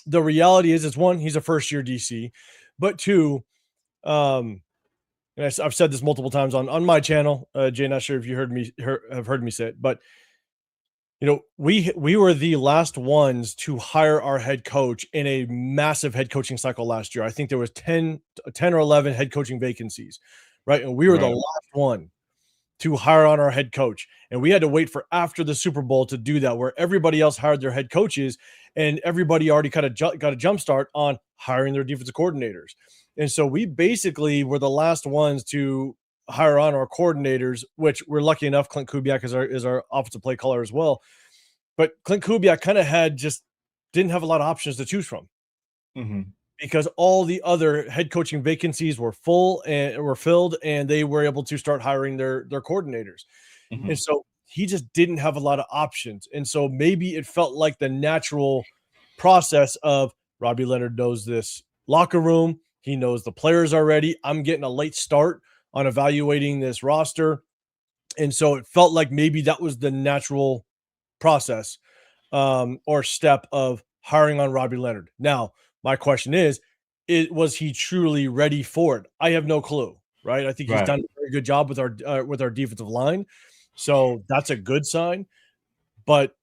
the reality is one, he's a first year DC, but two, um, and I've said this multiple times on my channel. Jay, not sure if you have heard me say it, but we were the last ones to hire our head coach in a massive head coaching cycle last year. I think there was 10 or 11 head coaching vacancies, right? And we were the Right. last one to hire on our head coach. And we had to wait for after the Super Bowl to do that, where everybody else hired their head coaches and everybody already kind of got a jump start on hiring their defensive coordinators. And so we basically were the last ones to hire on our coordinators, which we're lucky enough. Clint Kubiak is our offensive play caller as well. But Clint Kubiak kind of didn't have a lot of options to choose from Mhm. because all the other head coaching vacancies were full and were filled, and they were able to start hiring their coordinators. And Mhm. so he just didn't have a lot of options. And so maybe it felt like the natural process of Robbie Leonard knows this locker room. He knows the players already. I'm getting a late start on evaluating this roster. And so it felt like maybe that was the natural process or step of hiring on Robbie Leonard. Now, my question is, was he truly ready for it? I have no clue, right? I think he's Right. done a very good job with our defensive line, so that's a good sign. But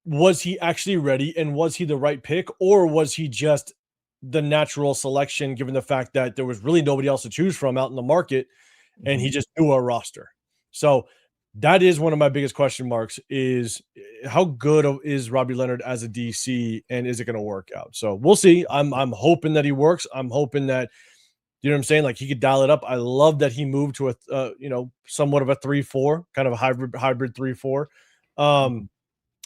was he actually ready, and was he the right pick, or was he just the natural selection, given the fact that there was really nobody else to choose from out in the market, and he Mhm. just knew our roster? So that is one of my biggest question marks is how good is Robbie Leonard as a DC, and is it going to work out? So we'll see. I'm hoping that he works. I'm hoping that you know what I'm saying, like he could dial it up. I love that he moved to a somewhat of a 3-4, kind of a hybrid 3-4. Um, Mhm.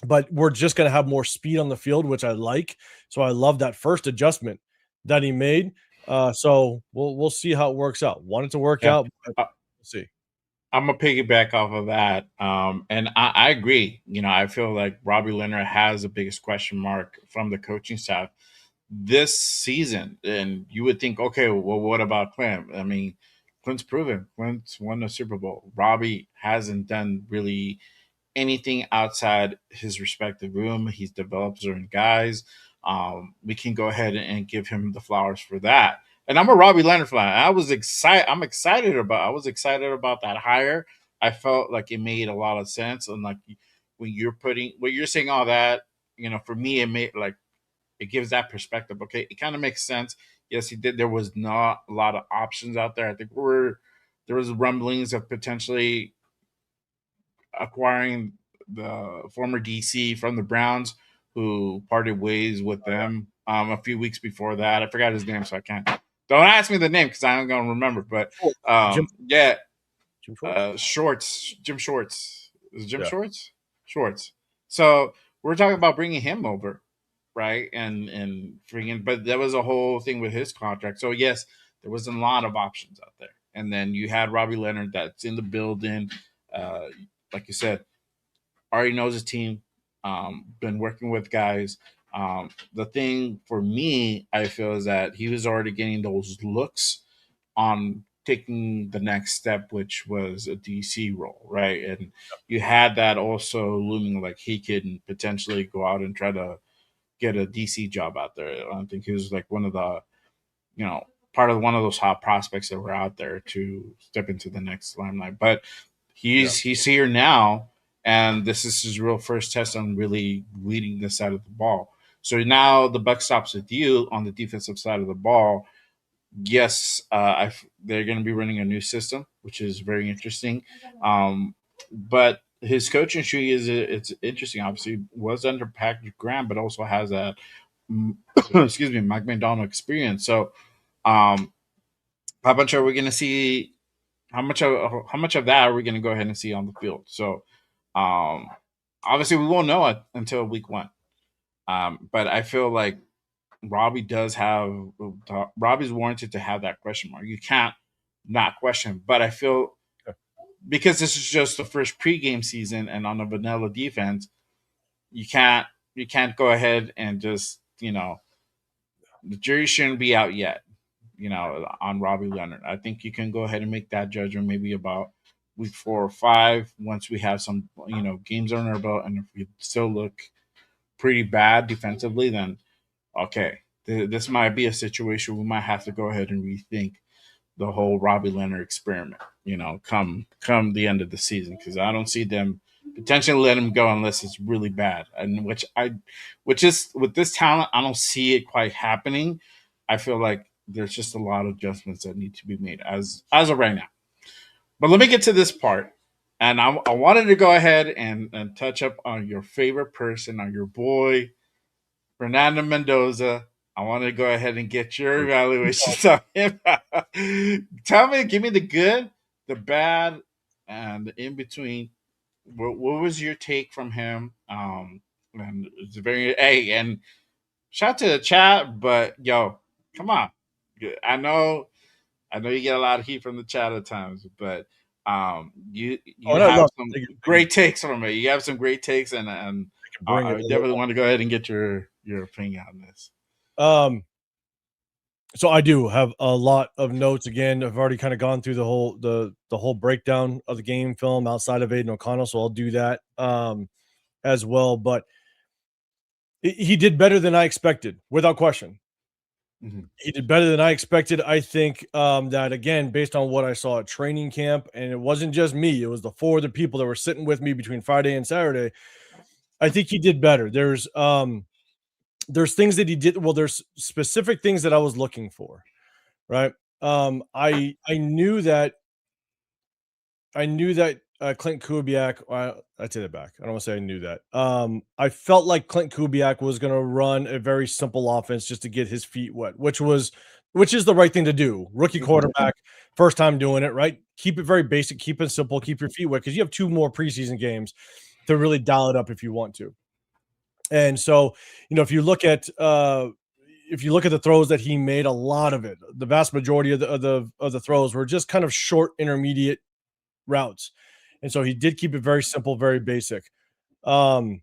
but we're just going to have more speed on the field, which I like. So I love that first adjustment that he made. So we'll see how it works out. Want it to work Yeah. out, but Uh, we'll see. I'm gonna piggyback off of that, and I agree. I feel like Robbie Leonard has the biggest question mark from the coaching staff this season. And you would think, okay, well, what about Clint? I mean, Clint's proven. Clint's won a Super Bowl. Robbie hasn't done really anything outside his respective room. He's developed certain guys. We can go ahead and give him the flowers for that. And I'm a Robbie Leonard fan. I was excited. I was excited about that hire. I felt like it made a lot of sense. And like when you're saying all that, for me, it made like it gives that perspective. Okay, it kind of makes sense. Yes, he did. There was not a lot of options out there. I think there was rumblings of potentially acquiring the former DC from the Browns, who parted ways with them a few weeks before that. I forgot his name, so I can't. Don't ask me the name because I'm going to remember. But Oh, Jim yeah, Jim Schwartz? Shorts, Jim Shorts. Is it Jim Yeah. Shorts? Shorts. So we're talking about bringing him over, right? And freaking, but there was a whole thing with his contract. So yes, there was a lot of options out there. And then you had Robbie Leonard that's in the building. Uh, like you said, already knows his team. Been working with guys. The thing for me, I feel, is that he was already getting those looks on taking the next step, which was a DC role, right? And you had that also looming, like he could potentially go out and try to get a DC job out there. I think he was like one of the, you know, part of one of those hot prospects that were out there to step into the next limelight. But Yeah. he's here now, and this is his real first test on really leading this side of the ball. So now the buck stops with you on the defensive side of the ball. Yes, they're going to be running a new system, which is very interesting. But his coaching tree it's interesting. Obviously, was under Patrick Graham, but also has that excuse me, Mike McDonald experience. So, um, how much are we going to see? How much of that are we going to go ahead and see on the field? So, um, obviously, we won't know it until week one. But I feel like Robbie's warranted to have that question mark. You can't not question. But I feel because this is just the first pregame season and on a vanilla defense, you can't go ahead and just the jury shouldn't be out yet. On Robbie Leonard. I think you can go ahead and make that judgment maybe about week 4 or 5 once we have some games on our belt, and if we still look pretty bad defensively, then okay, this might be a situation we might have to go ahead and rethink the whole Robbie Leonard experiment. Come the end of the season, because I don't see them potentially let him go unless it's really bad, and which is with this talent, I don't see it quite happening. I feel like there's just a lot of adjustments that need to be made as of right now. But let me get to this part, and I wanted to go ahead and touch up on your favorite person, on your boy Fernando Mendoza. I want to go ahead and get your evaluations on him. Tell me, give me the good, the bad, and the in between. What was your take from him? And it's very and shout out to the chat, but yo, come on. I know you get a lot of heat from the chat at times, but Oh, you no, have no. some They can great takes from it. You have some great takes, and bring I it. definitely want to go ahead and get your opinion on this. So I do have a lot of notes. Again, I've already kind of gone through the whole breakdown of the game film outside of Aiden O'Connell, so I'll do that as well. But he did better than I expected, without question. Mm-hmm. He did better than I expected. I think that, again, based on what I saw at training camp, and it wasn't just me, it was the 4 other people that were sitting with me between Friday and Saturday. I think he did better. There's things that he did. Well, there's specific things that I was looking for, right? I knew that Clint Kubiak. I take that back. I don't want to say I knew that. I felt like Clint Kubiak was going to run a very simple offense just to get his feet wet, which is the right thing to do. Rookie quarterback, first time doing it, right? Keep it very basic, keep it simple, keep your feet wet, because you have 2 more preseason games to really dial it up if you want to. And so, if you look at the throws that he made, a lot of it, the vast majority of the throws were just kind of short, intermediate routes. And so he did keep it very simple, very basic. There's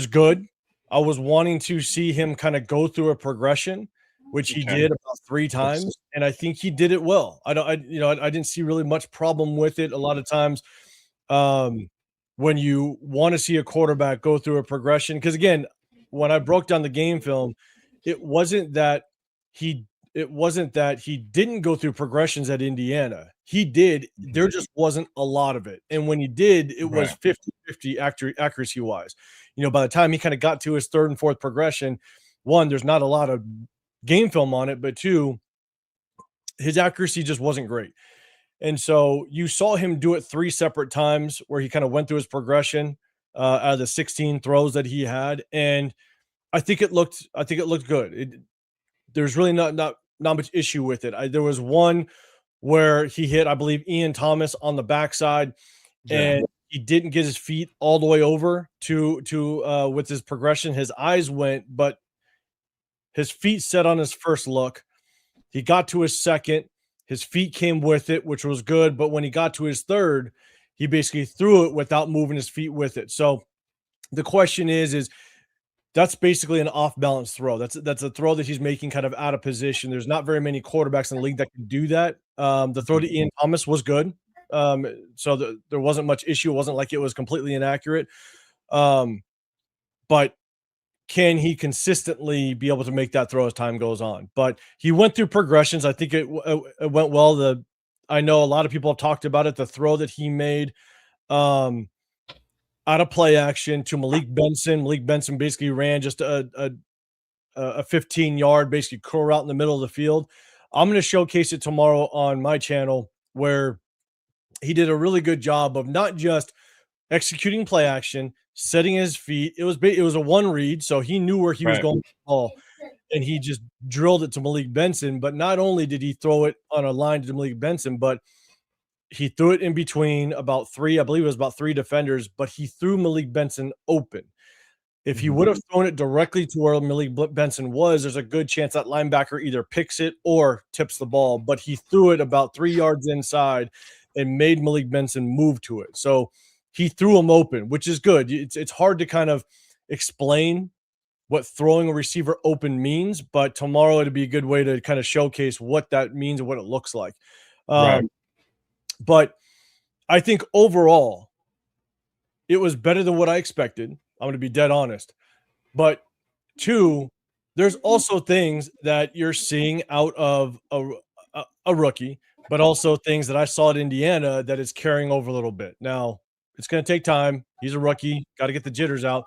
good. I was wanting to see him kind of go through a progression, which he Okay. did about 3 times, and I think he did it well. I didn't see really much problem with it. A lot of times, when you wanna see a quarterback go through a progression, because again, when I broke down the game film, it wasn't that he it wasn't that he didn't go through progressions at Indiana. He did, there just wasn't a lot of it, and when he did, it was Right. 50-50 accuracy-wise. By the time he kinda got to his 3rd and 4th progression, 1, there's not a lot of game film on it, but 2, his accuracy just wasn't great. And so you saw him do it 3 separate times where he kind of went through his progression out of the 16 throws that he had, and I think it looked good. There's really not much issue with it. There was one where he hit, I believe, Ian Thomas on the backside, Yeah. and he didn't get his feet all the way over to with his progression. His eyes went, but his feet set on his first look. He got to his second, his feet came with it, which was good, but when he got to his third, he basically threw it without moving his feet with it. So the question is that's basically an off balance throw. That's a throw that he's making kind of out of position. There's not very many quarterbacks in the league that can do that. The throw to Ian Thomas was good. There wasn't much issue. It wasn't like it was completely inaccurate. But can he consistently be able to make that throw as time goes on? But he went through progressions. I think it went well. I know a lot of people have talked about it. The throw that he made out of play action to Malik Benson. Malik Benson basically ran just a 15-yard basically curl route in the middle of the field. I'm going to showcase it tomorrow on my channel where he did a really good job of not just executing play action, setting his feet. It was a one read, so he knew where he was Right. going with the ball, and he just drilled it to Malik Benson. But not only did he throw it on a line to Malik Benson, but he threw it in between about 3, I believe it was about 3 defenders, but he threw Malik Benson open. If he would have thrown it directly to where Malik Benson was, there's a good chance that linebacker either picks it or tips the ball, but he threw it about 3 yards inside and made Malik Benson move to it. So he threw him open, which is good. It's hard to kind of explain what throwing a receiver open means, but tomorrow it'd be a good way to kind of showcase what that means and what it looks like. Right. But I think overall, it was better than what I expected. I'm going to be dead honest. But 2, there's also things that you're seeing out of a rookie, but also things that I saw at Indiana that is carrying over a little bit. Now, it's going to take time. He's a rookie. Got to get the jitters out.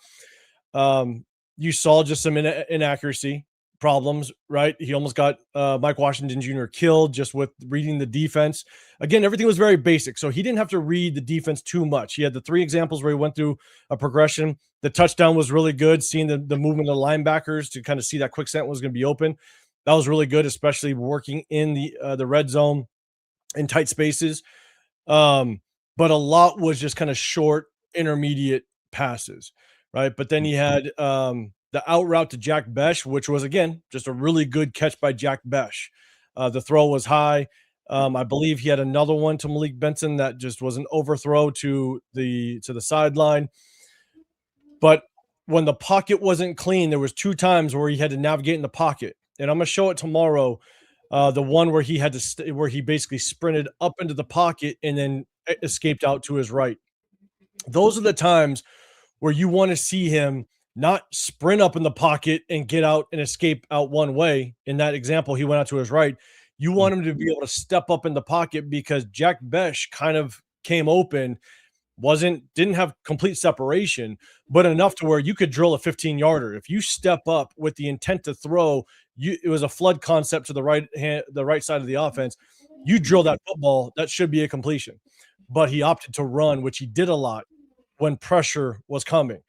You saw just some inaccuracy problems, right? He almost got Mike Washington Jr. killed just with reading the defense. Again, everything was very basic, so he didn't have to read the defense too much. He had the 3 examples where he went through a progression. The touchdown was really good, seeing the movement of the linebackers to kind of see that quicksand was going to be open. That was really good, especially working in the red zone in tight spaces. But a lot was just kind of short, intermediate passes, right? But then he had the out route to Jack Besh, which was, again, just a really good catch by Jack Besh. The throw was high. I believe he had another one to Malik Benson that just was an overthrow to the sideline. But when the pocket wasn't clean, there was 2 times where he had to navigate in the pocket. And I'm going to show it tomorrow. The one where he had to where he basically sprinted up into the pocket and then escaped out to his right. Those are the times where you want to see him not sprint up in the pocket and get out and escape out one way. In that example, he went out to his right. You want him to be able to step up in the pocket because Jack Besh kind of came open, didn't have complete separation, but enough to where you could drill a 15-yarder. If you step up with the intent to throw, it was a flood concept to the right side of the offense. You drill that football, that should be a completion. But he opted to run, which he did a lot when pressure was coming.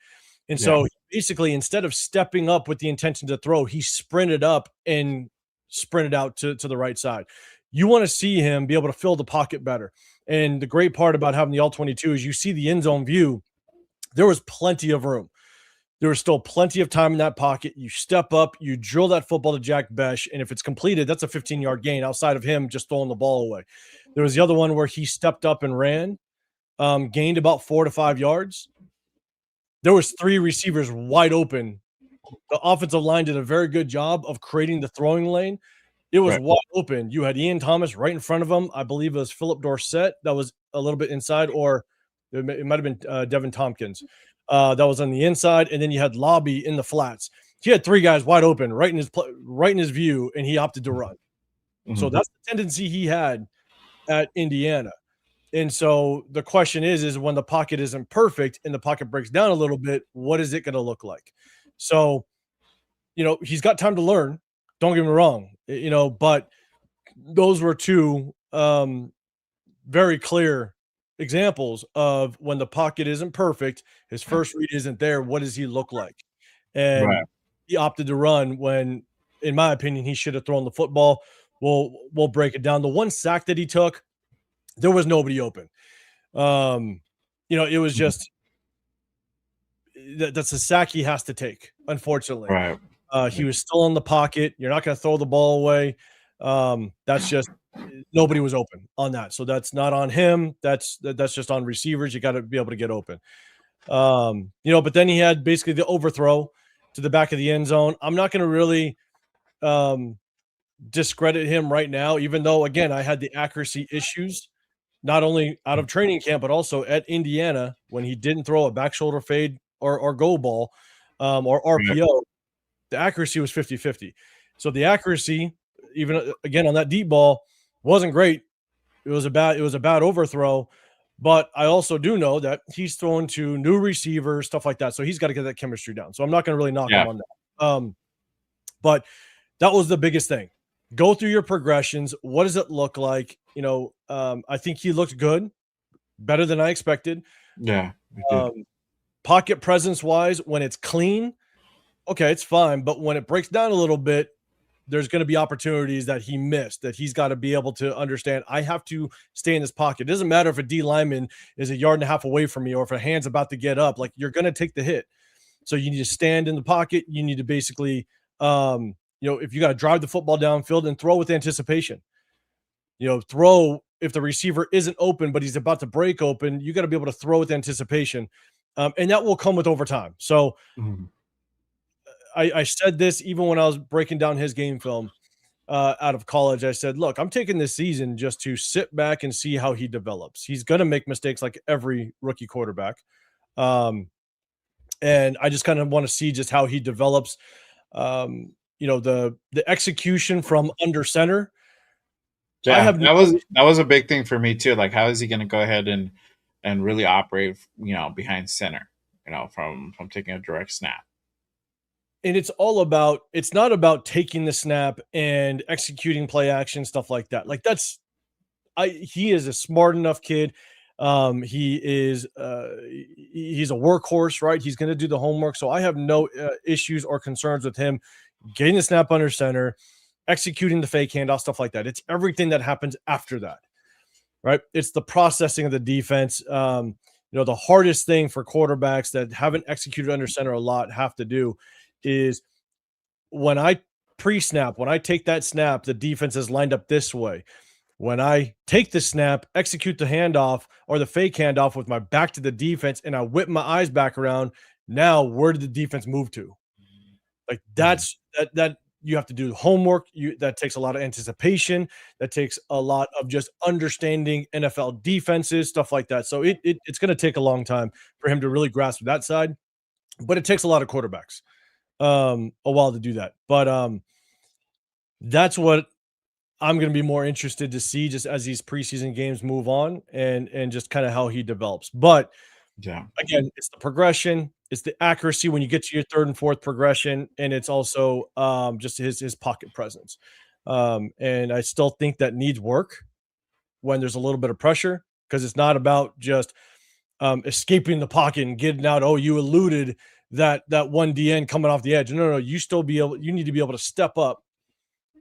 And so basically, instead of stepping up with the intention to throw, he sprinted up and sprinted out to the right side. You want to see him be able to fill the pocket better. And the great part about having the all-22 is you see the end zone view. There was plenty of room. There was still plenty of time in that pocket. You step up, you drill that football to Jack Besh, and if it's completed, that's a 15-yard gain outside of him just throwing the ball away. There was the other one where he stepped up and ran, gained about 4 to 5 yards. There was 3 receivers wide open. The offensive line did a very good job of creating the throwing lane. It was Right. wide open. You had Ian Thomas right in front of him. I believe it was Philip Dorsett that was a little bit inside, or it might have been Devin Tompkins that was on the inside, and then you had Lobby in the flats. He had 3 guys wide open right in his view, and he opted to run. So Mhm. that's the tendency he had at Indiana. And so the question is when the pocket isn't perfect and the pocket breaks down a little bit, what is it going to look like? So, he's got time to learn. Don't get me wrong, but those were 2 very clear examples of when the pocket isn't perfect, his first read isn't there. What does he look like? Right. And he opted to run when, in my opinion, he should have thrown the football. We'll break it down. The one sack that he took, there was nobody open. It was Mhm. just that's a sack he has to take, unfortunately. Right. He was still in the pocket. You're not going to throw the ball away. That's just nobody was open on that. So that's not on him. That's just on receivers. You got to be able to get open. But then he had basically the overthrow to the back of the end zone. I'm not going to really discredit him right now, even though, again, I had the accuracy issues, not only out of training camp, but also at Indiana when he didn't throw a back shoulder fade or go ball or Right. RPO. The accuracy was 50-50. So the accuracy, even again on that deep ball, wasn't great. It was a bad overthrow. But I also do know that he's thrown to new receivers, stuff like that. So he's got to get that chemistry down. So I'm not going to really knock him Yeah. on that. But that was the biggest thing. Go through your progressions. What does it look like? I think he looked good, better than I expected. Yeah. We did. Pocket presence wise, when it's clean, okay, it's fine. But when it breaks down a little bit, there's going to be opportunities that he missed that he's got to be able to understand. I have to stay in this pocket. It doesn't matter if a D lineman is a yard and a half away from me or if a hand's about to get up. Like, you're going to take the hit. So you need to stand in the pocket. You need to basically, if you got to drive the football downfield and throw with anticipation, throw if the receiver isn't open, but he's about to break open, you got to be able to throw with anticipation. And that will come with overtime. So Mhm. I said this even when I was breaking down his game film out of college. I said, look, I'm taking this season just to sit back and see how he develops. He's going to make mistakes like every rookie quarterback. And I just kind of want to see just how he develops. The execution from under center. I Yeah, have no that was a big thing for me too. Like, how is he going to go ahead and really operate, behind center, from taking a direct snap? and it's not about taking the snap and executing play action, stuff like that. Like he is a smart enough kid. He's a workhorse, right? He's going to do the homework. So I have no issues or concerns with him getting the snap under center, executing the fake handoff, stuff like that. It's everything that happens after that, right? It's the processing of the defense. The hardest thing for quarterbacks that haven't executed under center a lot have to do is when I pre-snap, when I take that snap, the defense is lined up this way. When I take the snap, execute the handoff or the fake handoff with my back to the defense, and I whip my eyes back around, now where did the defense move to? Like Mhm. that you have to do homework. That takes a lot of anticipation. That takes a lot of just understanding NFL defenses, stuff like that. So it's going to take a long time for him to really grasp that side, but it takes a lot of quarterbacks a while to do that. But that's what I'm going to be more interested to see just as these preseason games move on and just kind of how he develops. But Yeah. again, it's the progression, it's the accuracy when you get to your third and fourth progression, and it's also just his pocket presence. And I still think that needs work when there's a little bit of pressure because it's not about just escaping the pocket and getting out. Oh, you eluded that one DN coming off the edge. No, you need to be able to step up,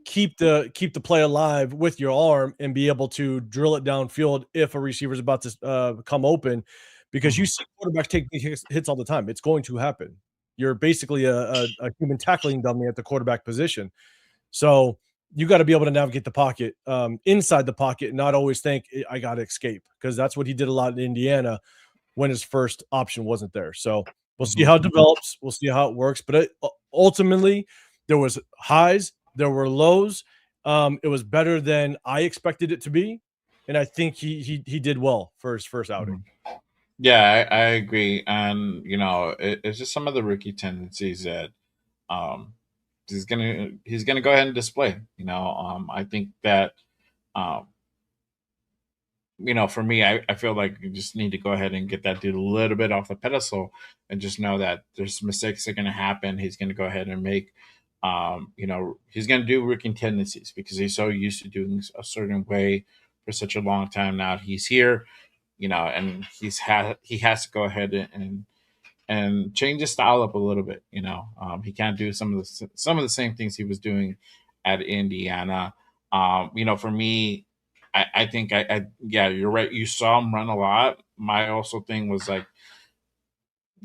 keep the play alive with your arm and be able to drill it downfield if a receiver is about to come open because you Mhm. see quarterbacks take hits all the time. It's going to happen. You're basically a human tackling dummy at the quarterback position. So you got to be able to navigate the pocket, inside the pocket, and not always think I got to escape, because that's what he did a lot in Indiana when his first option wasn't there. So we'll see Mhm. how it develops. We'll see how it works. But ultimately, there was highs, there were lows. It was better than I expected it to be, and I think he did well for his first outing. Mhm. Yeah, I agree. And it's just some of the rookie tendencies that um, he's gonna go ahead and display. I think that um, for me, I feel like you just need to go ahead and get that dude a little bit off the pedestal and just know that there's mistakes that are going to happen. He's going to go ahead and make, he's going to do rookie tendencies because he's so used to doing a certain way for such a long time now. He's here, and he has to go ahead and change his style up a little bit. He can't do some of the same things he was doing at Indiana. For me, I think yeah, you're right. You saw him run a lot. My also thing was like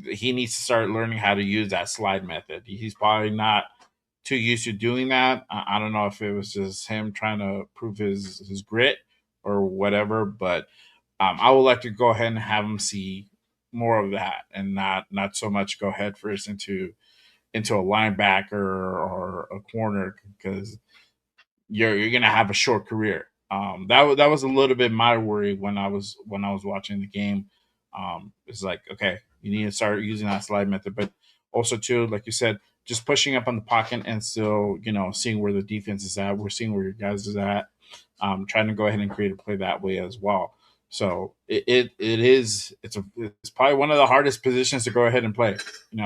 he needs to start learning how to use that slide method. He's probably not too used to doing that. I don't know if it was just him trying to prove his grit or whatever, but I would like to go ahead and have him see more of that and not so much go head first into a linebacker or a corner because you're gonna have a short career. That was a little bit my worry when I was watching the game. It's like okay, you need to start using that slide method, but also too, like you said, just pushing up on the pocket and still seeing where the defense is at. We're seeing where your guys is at. Trying to go ahead and create a play that way as well. So it's probably one of the hardest positions to go ahead and play,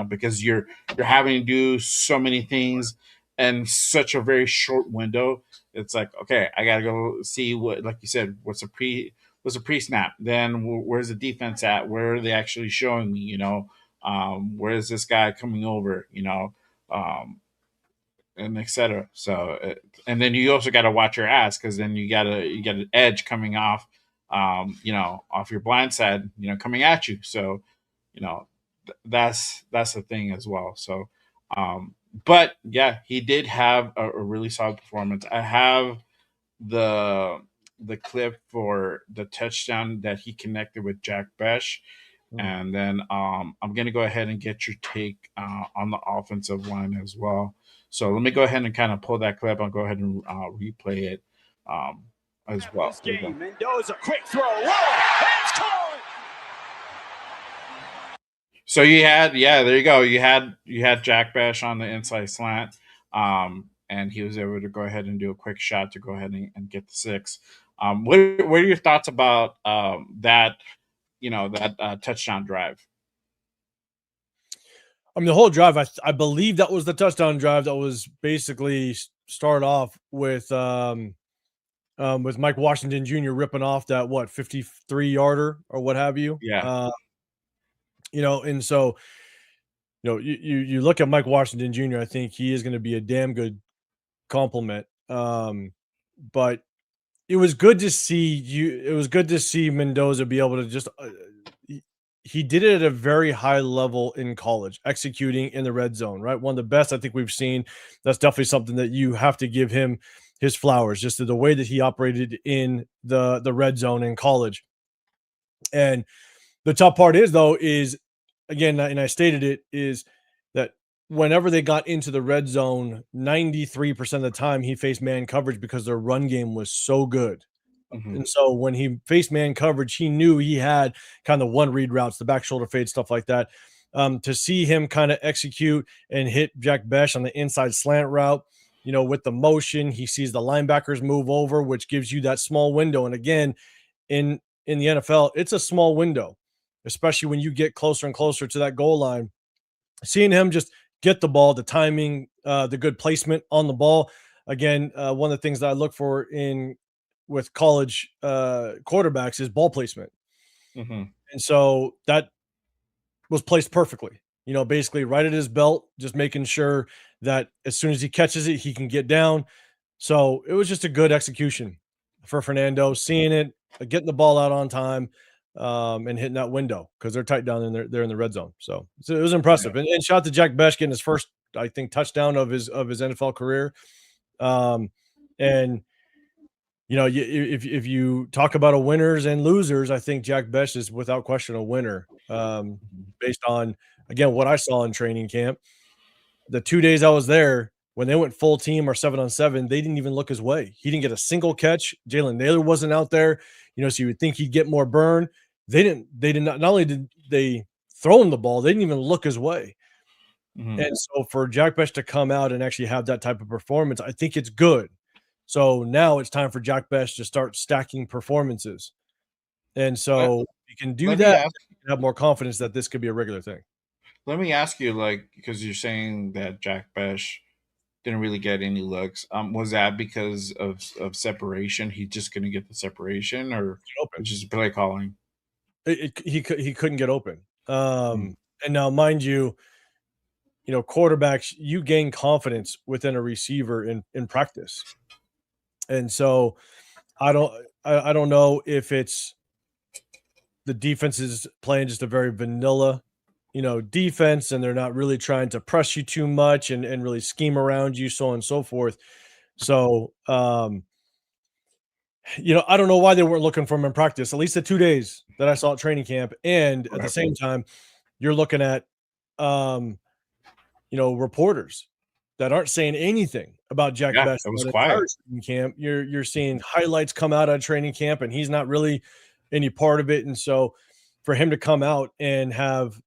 because you're having to do so many things in such a very short window. It's like okay, I gotta go see what, like you said, what's a pre snap. Then where's the defense at? Where are they actually showing me? Where is this guy coming over? Um, and etc. So, and then you also got to watch your ass because then you got an edge coming off, off your blind side, coming at you. So, that's the thing as well. So, but yeah, he did have a really solid performance. I have the the clip for the touchdown that he connected with Jack Besh. Mm. And then I'm going to go ahead and get your take on the offensive line as well. So let me go ahead and kind of pull that clip. I'll go ahead and replay it um, as well. This game, Mendoza, quick throw. Whoa! It's caught! So there you go. You had Jack Bash on the inside slant, and he was able to go ahead and do a quick shot to go ahead and get the six. What are your thoughts about that? That touchdown drive. I mean, the whole drive, I believe that was the touchdown drive that was basically start off with Mike Washington Jr. ripping off that 53 yarder or what have you. Yeah. And so you look at Mike Washington Jr. I think he is going to be a damn good compliment. But it was good to see you. It was good to see Mendoza be able to just. He did it at a very high level in college, executing in the red zone. Right, one of the best I think we've seen. That's definitely something that you have to give him his flowers, just the way that he operated in the red zone in college. And the tough part is again, and I stated it, is that whenever they got into the red zone, 93% of the time he faced man coverage because their run game was so good. Hmm. And so when he faced man coverage, he knew he had kind of one read routes, the back shoulder fade, stuff like that. To see him kind of execute and hit Jack Besh on the inside slant route, with the motion, he sees the linebackers move over, which gives you that small window. And again, in the NFL, it's a small window, especially when you get closer and closer to that goal line. Seeing him just get the ball, the timing, the good placement on the ball. Again, one of the things that I look for in with college quarterbacks is ball placement. Hmm. And so that was placed perfectly, basically right at his belt, just making sure that as soon as he catches it, he can get down. So it was just a good execution for Fernando, seeing it, getting the ball out on time, and hitting that window because they're tight down in there in the red zone. So it was Yeah. impressive. And shout out to Jack Besh getting his first, I think, touchdown of his NFL career. Um, And if you talk about a winners and losers, I think Jack Bech is without question a winner. Based on, again, what I saw in training camp, the 2 days I was there, when they went full team or 7-on-7, they didn't even look his way. He didn't get a single catch. Jalen Naylor wasn't out there, so you would think he'd get more burn. They did not only did they throw him the ball, they didn't even look his way. Mhm. And so for Jack Bech to come out and actually have that type of performance, I think it's good. So now it's time for Jack Bech to start stacking performances. And Let, so you can do let me that, ask. you can have more confidence that this could be a regular thing. Let me ask you, like, because you're saying that Jack Bech didn't really get any looks. Was that because of separation? He just couldn't get the separation, or Open. just play calling? He couldn't get open. Mm. And now, mind you, quarterbacks, you gain confidence within a receiver in practice. And so I don't know if it's the defense is playing just a very vanilla, defense, and they're not really trying to press you too much and really scheme around you, so on and so forth. So, I don't know why they weren't looking for him in practice, at least the 2 days that I saw at training camp. And at the Right. same time, you're looking at, um, reporters that aren't saying anything about Jack Yeah, Bech it was that entire quiet. training camp. You're seeing highlights come out of training camp, and he's not really any part of it. And so for him to come out and have,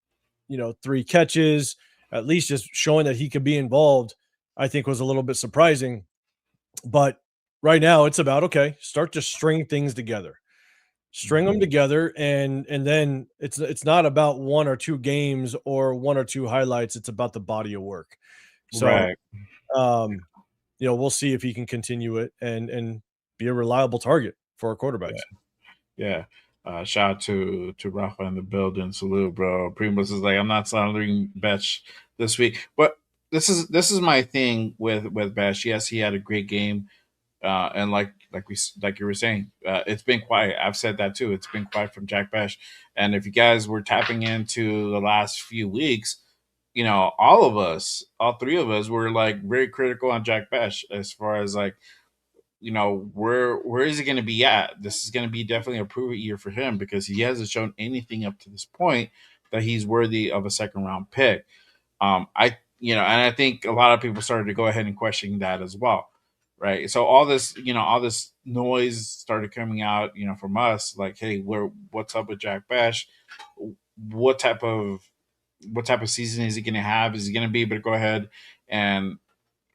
3 catches, at least just showing that he could be involved, I think was a little bit surprising. But right now it's about, okay, start to string things together. String them together, and then it's not about 1 or 2 games or 1 or 2 highlights, it's about the body of work. So, Right. um, we'll see if he can continue it and be a reliable target for our Yeah. quarterbacks. Yeah. Shout out to Rafa in the building. Salute, bro. Primus is like, I'm not slandering Betch this week, but this is my thing with Betch. Yes, he had a great game, and like you were saying, it's been quiet. I've said that too. It's been quiet from Jack Bech, and if you guys were tapping into the last few weeks, all of us, all three of us, were like very critical on Jack Bech as far as like, where is he going to be at? This is going to be definitely a prove it year for him because he hasn't shown anything up to this point that he's worthy of a second round pick. And I think a lot of people started to go ahead and question that as well, right? So all this noise started coming out, from us, like, hey, what's up with Jack Bech? What type of what type of season is he going to have? Is he going to be able to go ahead and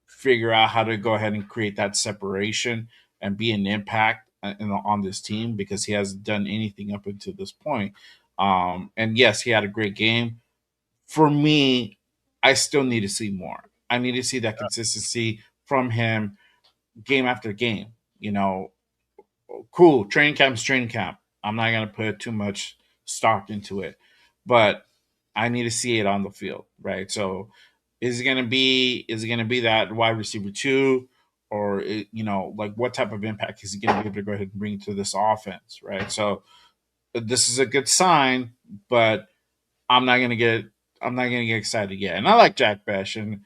figure out how to go ahead and create that separation and be an impact on this team because he hasn't done anything up until this point. And yes, he had a great game. For me, I still need to see more. I need to see that consistency from him game after game. Cool. Training camp is training camp. I'm not going to put too much stock into it, but I need to see it on the field, right? So, is it gonna be that wide receiver two, or like what type of impact is he gonna be able to go ahead and bring to this offense, right? So this is a good sign, but I'm not gonna get I'm not gonna get excited yet. And I like Jack Bech, and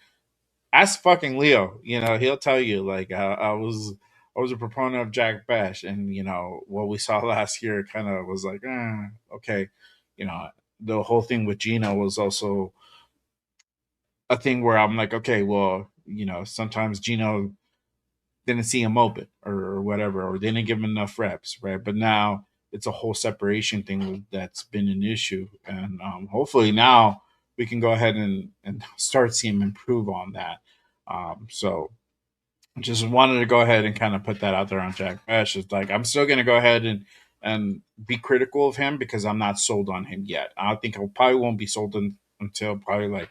ask fucking Leo. He'll tell you like I was a proponent of Jack Bech, and what we saw last year kind of was like, okay, you know, the whole thing with Gino was also a thing where I'm like, okay, well, sometimes Gino didn't see him open or whatever, or didn't give him enough reps, right? But now it's a whole separation thing that's been an issue, and hopefully now we can go ahead and start seeing him improve on that. So just wanted to go ahead and kind of put that out there on Jack Bech. It's like I'm still going to go ahead and be critical of him because I'm not sold on him yet. I think I probably won't be sold until probably like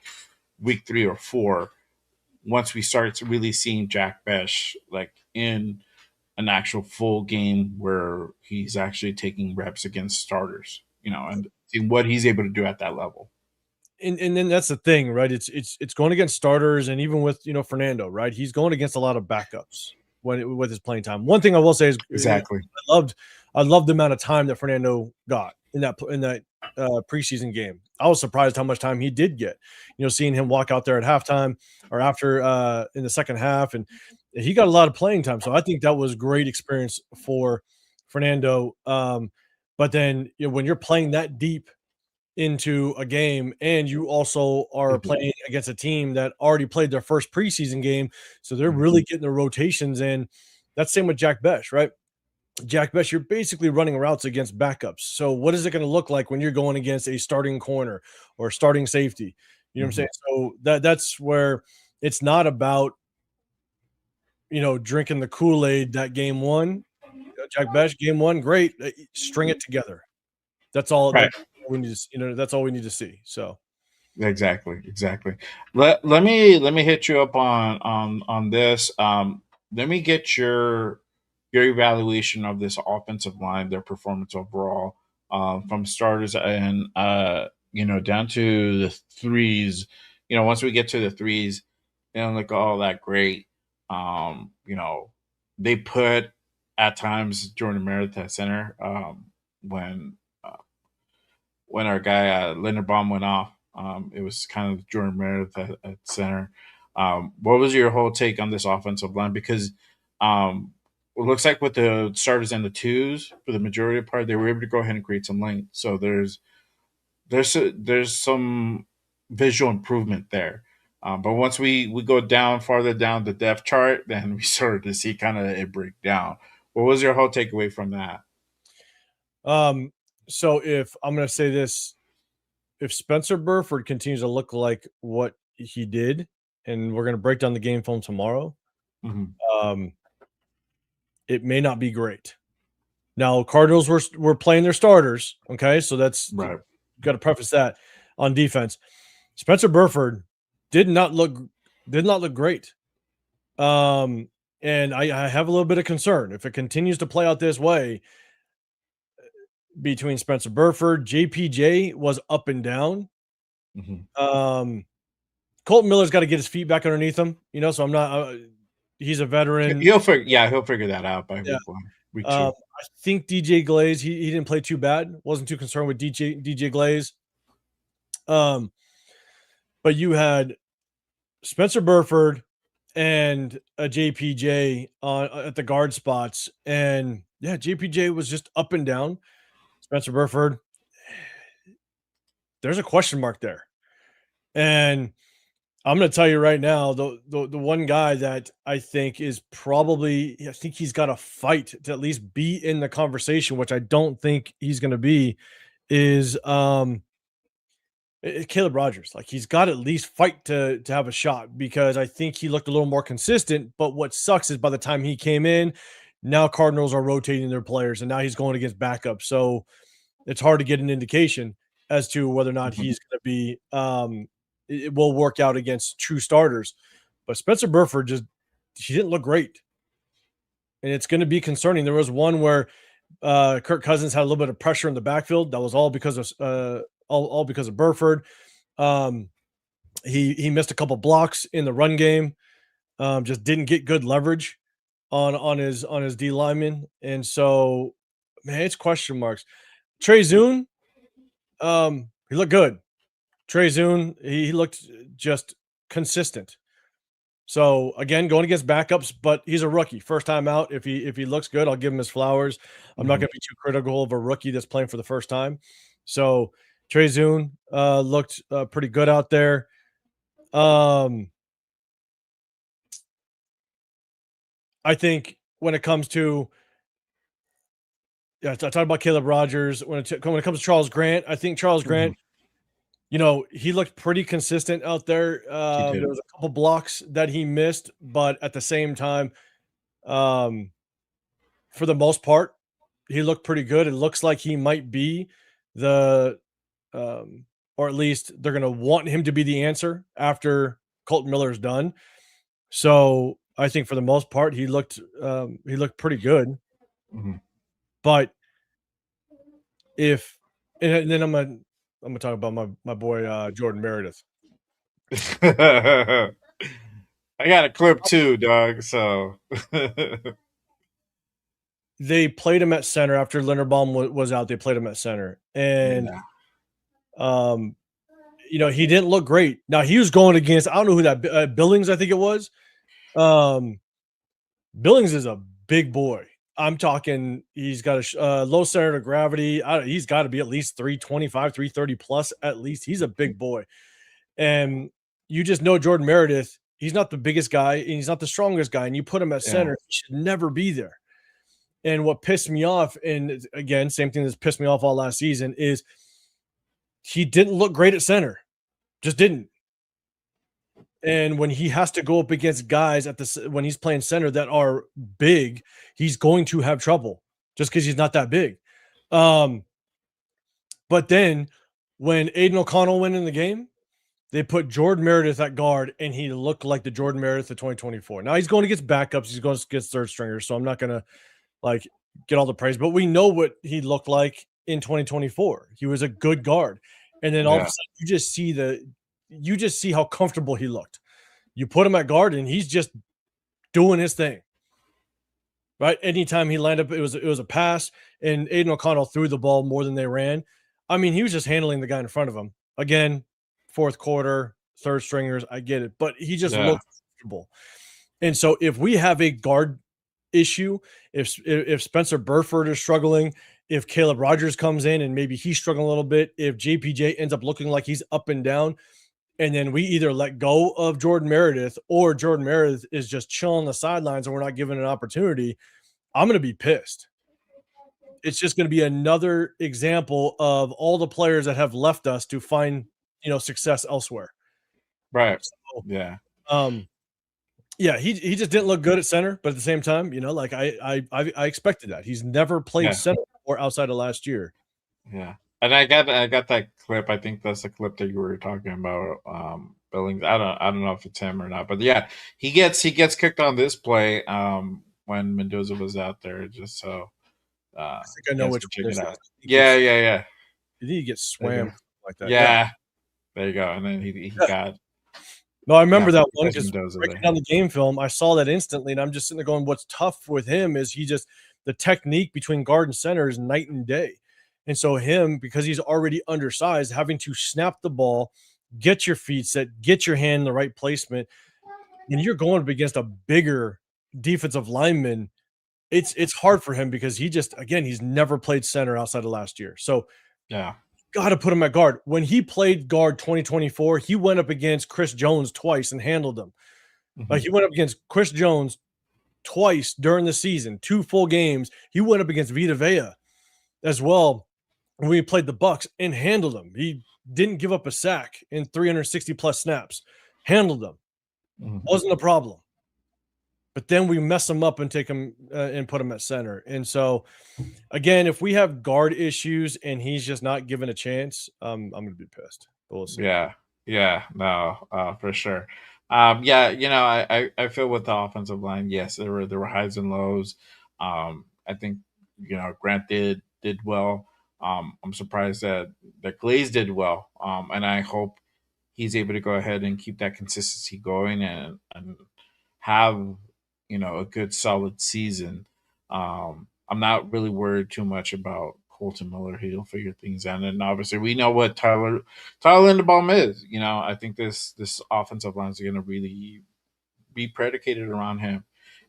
week 3 or 4 once we start really seeing Jack Bech like in an actual full game where he's actually taking reps against starters, and see what he's able to do at that level. And then that's the thing, right? It's going against starters, and even with Fernando, right? He's going against a lot of backups with his playing time. One thing I will say is Exactly. I loved the amount of time that Fernando got in that preseason game. I was surprised how much time he did get. Seeing him walk out there at halftime or after in the second half, and he got a lot of playing time. So I think that was great experience for Fernando. But then when you're playing that deep into a game and you also are Mhm, playing against a team that already played their first preseason game, so they're mhm, really getting their rotations in. That's same with Jack Besh, right? Jack Besh, you're basically running routes against backups. So what is it going to look like when you're going against a starting corner or starting safety? You know what I'm mhm. saying? So that's where it's not about drinking the Kool-Aid that game one. Jack Besh, game one, great. String it together. That's all. Right. That's all we need to, that's all we need to see. So, Exactly, exactly. Let me hit you up on this. Let me get your evaluation of this offensive line, their performance overall, from starters and down to the threes. Once we get to the threes, they don't look all that great. They put at times Jordan Meredith at center when uh, when our guy Linderbaum went off. It was kind of Jordan Meredith at center. What was your whole take on this offensive line? Because it looks like with the starters and the twos for the majority of the part, they were able to go ahead and create some length. So there's some visual improvement there. But once we go down farther down the depth chart, then we started to see kind of it break down. What was your whole takeaway from that? um, so if I'm going to say this, if Spencer Burford continues to look like what he did, and we're going to break down the game film tomorrow, Hmm. um, it may not be great. Now, Cardinals were playing their starters, okay, so that's Right. got to preface that on defense. Spencer Burford did not look great. Um, and I have a little bit of concern if it continues to play out this way between Spencer Burford, JPJ was up and down. Hmm. Um, Colton Miller's got to get his feet back underneath him, so I'm not. He's a veteran. He'll figure that out by Yeah. week two. I think DJ Glaze, he didn't play too bad. Wasn't too concerned with DJ Glaze. Um, but you had Spencer Burford and a JPJ on at the guard spots, and yeah, JPJ was just up and down. Spencer Burford, there's a question mark there, and I'm going to tell you right now, the one guy that I think is probably, I think he's got a fight to at least be in the conversation, which I don't think he's going to be, is Caleb Rogers. Like he's got to at least fight to have a shot because I think he looked a little more consistent. But what sucks is by the time he came in, now Cardinals are rotating their players, and now he's going against backup. So it's hard to get an indication as to whether or not Mhm, he's going to be it will work out against true starters. But Spencer Burford he didn't look great, and it's going to be concerning. There was one where Kirk Cousins had a little bit of pressure in the backfield. That was all because of all because of Burford. Um, he missed a couple blocks in the run game. Just didn't get good leverage on his D lineman, and so man, it's question marks. Trey Zune, he looked good. Trey Zune, he looked just consistent. So again, going against backups, but he's a rookie, first time out. If he looks good, I'll give him his flowers. I'm not mhm, going to be too critical of a rookie that's playing for the first time. So Trey Zune looked pretty good out there. Um, I think when it comes to I talked about Caleb Rogers. When it comes to Charles Grant, I think Charles mhm. Grant, he looked pretty consistent out there. He There did. was a couple blocks that he missed, but at the same time, um, for the most part, he looked pretty good. It looks like he might be the, um, or at least they're going to want him to be the answer after Colton Miller's done. So I think for the most part, he looked pretty good. Mhm. But if and then I'm gonna talk about my boy Jordan Meredith. I got a clip too, dog. So They played him at center after Linderbaum was out. They played him at center, and yeah. um, he didn't look great. Now he was going against I don't know who that Billings I think it was. Um, Billings is a big boy. I'm talking he's got a low center of gravity. He's got to be at least 325, 330 plus at least. He's a big boy. And you just know Jordan Meredith, he's not the biggest guy and he's not the strongest guy. And you put him at Yeah. center, he should never be there. And what pissed me off, and again, same thing that's pissed me off all last season, is he didn't look great at center. Just didn't. And when he has to go up against guys when he's playing center that are big, he's going to have trouble just because he's not that big. But then when Aiden O'Connell went in the game, they put Jordan Meredith at guard, and he looked like the Jordan Meredith of 2024. Now he's going against backups, he's going against third stringers, so I'm not gonna like get all the praise, but we know what he looked like in 2024. He was a good guard, and then all of a sudden you just see how comfortable he looked. You put him at guard, and he's just doing his thing. Right? Anytime he landed up, it was a pass, and Aiden O'Connell threw the ball more than they ran. I mean, he was just handling the guy in front of him. Again, fourth quarter, third stringers, I get it, but he just looked comfortable. And so if we have a guard issue, if Spencer Burford is struggling, if Caleb Rogers comes in and maybe he's struggling a little bit, if JPJ ends up looking like he's up and down, and then we either let go of Jordan Meredith or Jordan Meredith is just chilling on the sidelines and we're not given an opportunity, I'm going to be pissed. It's just going to be another example of all the players that have left us to find, success elsewhere. Right. So, yeah. Yeah, he just didn't look good at center, but at the same time, like I expected that. He's never played center or outside of last year. Yeah. And I got that clip. I think that's the clip that you were talking about. Billings. I don't know if it's him or not, but yeah, he gets kicked on this play when Mendoza was out there. Just so I think I know which check it out. Yeah. Did he get swam like that? Yeah. There you go. And then he got. No, I remember that one because Mendoza breaking down the game film, I saw that instantly, and I'm just sitting there going, "What's tough with him is the technique between guard and center is night and day." And so him, because he's already undersized, having to snap the ball, get your feet set, get your hand in the right placement. When you're going up against a bigger defensive lineman, it's hard for him because he's never played center outside of last year. So yeah, got to put him at guard. When he played guard 2024, he went up against Chris Jones twice and handled him. Mm-hmm. Like he went up against Chris Jones twice during the season, 2 full games. He went up against Vita Vea as well when we played the Bucks and handled him. He didn't give up a sack in 360 plus snaps. Handled them. Mm-hmm. Wasn't a problem. But then we mess him up and take him and put him at center. And so, again, if we have guard issues and he's just not given a chance, I'm going to be pissed. But we'll see. Yeah, no, for sure. I feel with the offensive line. Yes, there were highs and lows. I think Grant did well. I'm surprised that Glaze did well. And I hope he's able to go ahead and keep that consistency going and have a good solid season. I'm not really worried too much about Colton Miller. He'll figure things out, and obviously we know what Tyler Linderbaum is. I think this offensive line is going to really be predicated around him.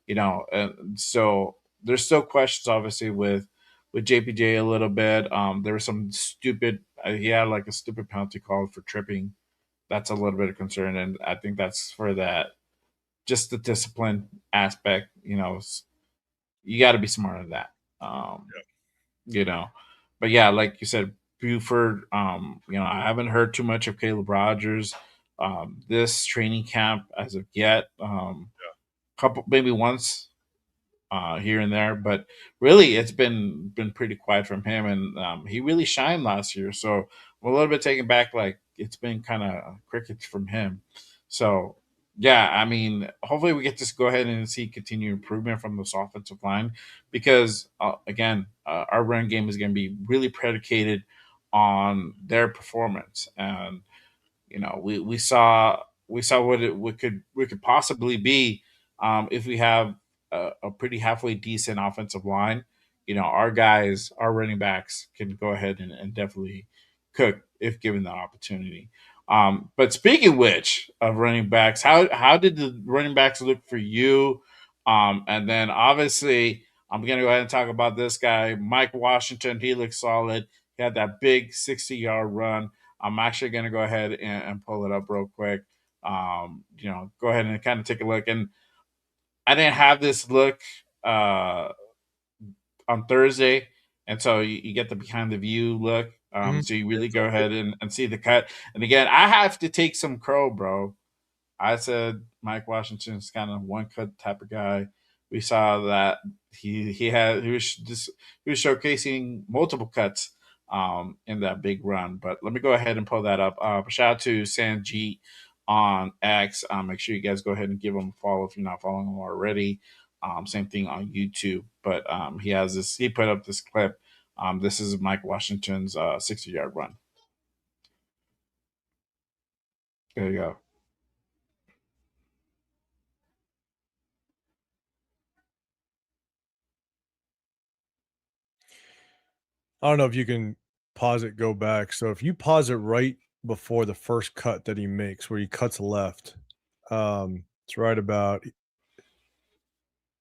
And so there's still questions, obviously, with JPJ a little bit. There was some stupid. He had like a stupid penalty call for tripping. That's a little bit of concern, and I think that's for that. Just the discipline aspect, you got to be smart on that. But yeah, like you said, Buford. I haven't heard too much of Caleb Rogers this training camp as of yet. Couple maybe once here and there, but really it's been pretty quiet from him, and he really shined last year. So I'm a little bit taken back. Like it's been kind of crickets from him. So yeah, I mean, hopefully we get to go ahead and see continued improvement from this offensive line because, again, our run game is going to be really predicated on their performance. And, we saw what it could possibly be if we have a pretty halfway decent offensive line. Our guys, our running backs can go ahead and definitely cook if given the opportunity. But speaking of which, of running backs, how did the running backs look for you? And then obviously, I'm going to go ahead and talk about this guy, Mike Washington. He looks solid. He had that big 60-yard run. I'm actually going to go ahead and pull it up real quick. Go ahead and kind of take a look. And I didn't have this look uh, on Thursday. And so you get the behind the view look. So you really go ahead and see the cut. And again, I have to take some crow, bro. I said Mike Washington's kind of one cut type of guy. We saw that he was showcasing multiple cuts in that big run. But let me go ahead and pull that up. Shout out to Sanjeet on X. Make sure you guys go ahead and give him a follow if you're not following him already. Same thing on YouTube. But he has this. He put up this clip. This is Mike Washington's 60-yard run. There you go. I don't know if you can pause it, go back. So if you pause it right before the first cut that he makes, where he cuts left, it's right about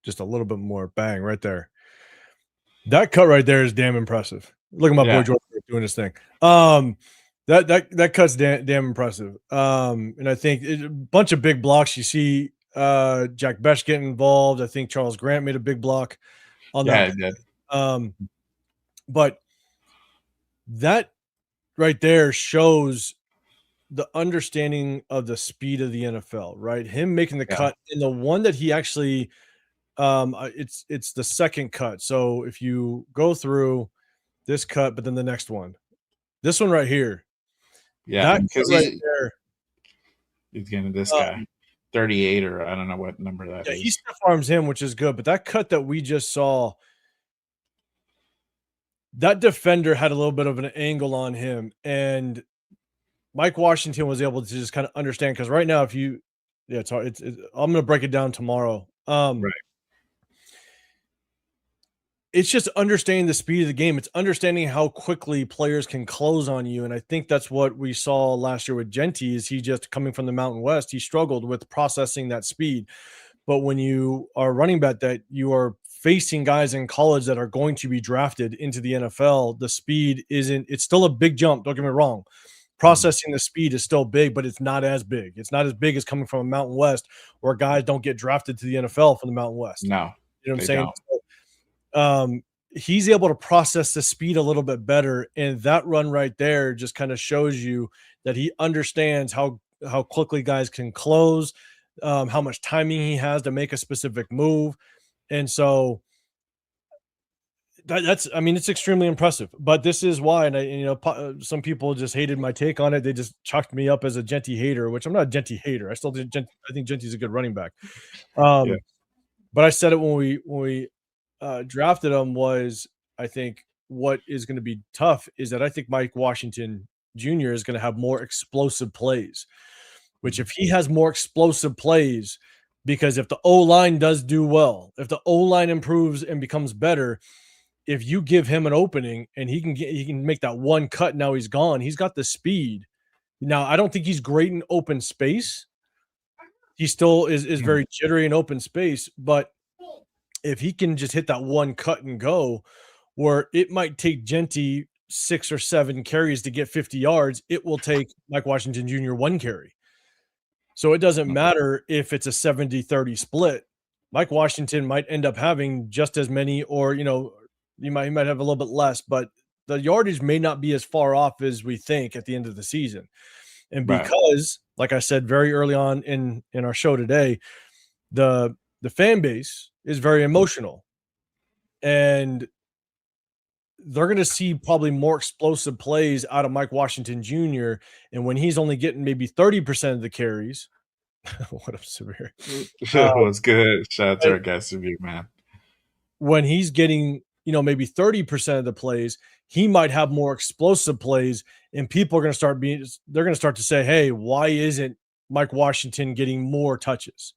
just a little bit more. Bang, right there. That cut right there is damn impressive. Look at my boy George doing his thing. That cut's damn impressive. And I think a bunch of big blocks. You see Jack Besh getting involved. I think Charles Grant made a big block on that. Yeah, But that right there shows the understanding of the speed of the NFL, right? Him making the cut, and the one that he actually it's the second cut. So if you go through this cut, but then the next one, this one right here, that because cut right there, he's getting this guy 38, or I don't know what number that is. He stiff arms him, which is good. But that cut that we just saw, that defender had a little bit of an angle on him, and Mike Washington was able to just kind of understand, because right now, if you, it's hard. It's I'm going to break it down tomorrow. Right. It's just understanding the speed of the game. It's understanding how quickly players can close on you, and I think that's what we saw last year with Genty. Is he just coming from the Mountain West? He struggled with processing that speed. But when you are running back, that you are facing guys in college that are going to be drafted into the NFL, the speed isn't. It's still a big jump. Don't get me wrong. Processing the speed is still big, but it's not as big. It's not as big as coming from a Mountain West, where guys don't get drafted to the NFL from the Mountain West. No, you know what I'm saying? So, he's able to process the speed a little bit better, and that run right there just kind of shows you that he understands how quickly guys can close, how much timing he has to make a specific move, and so that's, I mean, it's extremely impressive. But this is why, and some people just hated my take on it. They just chalked me up as a Genty hater, which I'm not a Genty hater. I still think I think Genty's a good running back. But I said it when we drafted him, was I think what is going to be tough is that I think Mike Washington Jr. is going to have more explosive plays, which if he has more explosive plays, because if the O-line does do well, if the O-line improves and becomes better, if you give him an opening and he can make that one cut, now he's gone. He's got the speed. Now, I don't think he's great in open space. He still is very jittery in open space, but if he can just hit that one cut and go, where it might take Genty 6 or 7 carries to get 50 yards, it will take Mike Washington Jr. 1 carry. So it doesn't matter if it's a 70-30 split. Mike Washington might end up having just as many, or he might have a little bit less, but the yardage may not be as far off as we think at the end of the season. And because, like I said very early on in our show today, the fan base is very emotional, and they're going to see probably more explosive plays out of Mike Washington Jr. And when he's only getting maybe 30% of the carries, what up, Severe? What's good? Shout out to our guy, Severe, man. When he's getting, maybe 30% of the plays, he might have more explosive plays, and people are going to they're going to start to say, hey, why isn't Mike Washington getting more touches?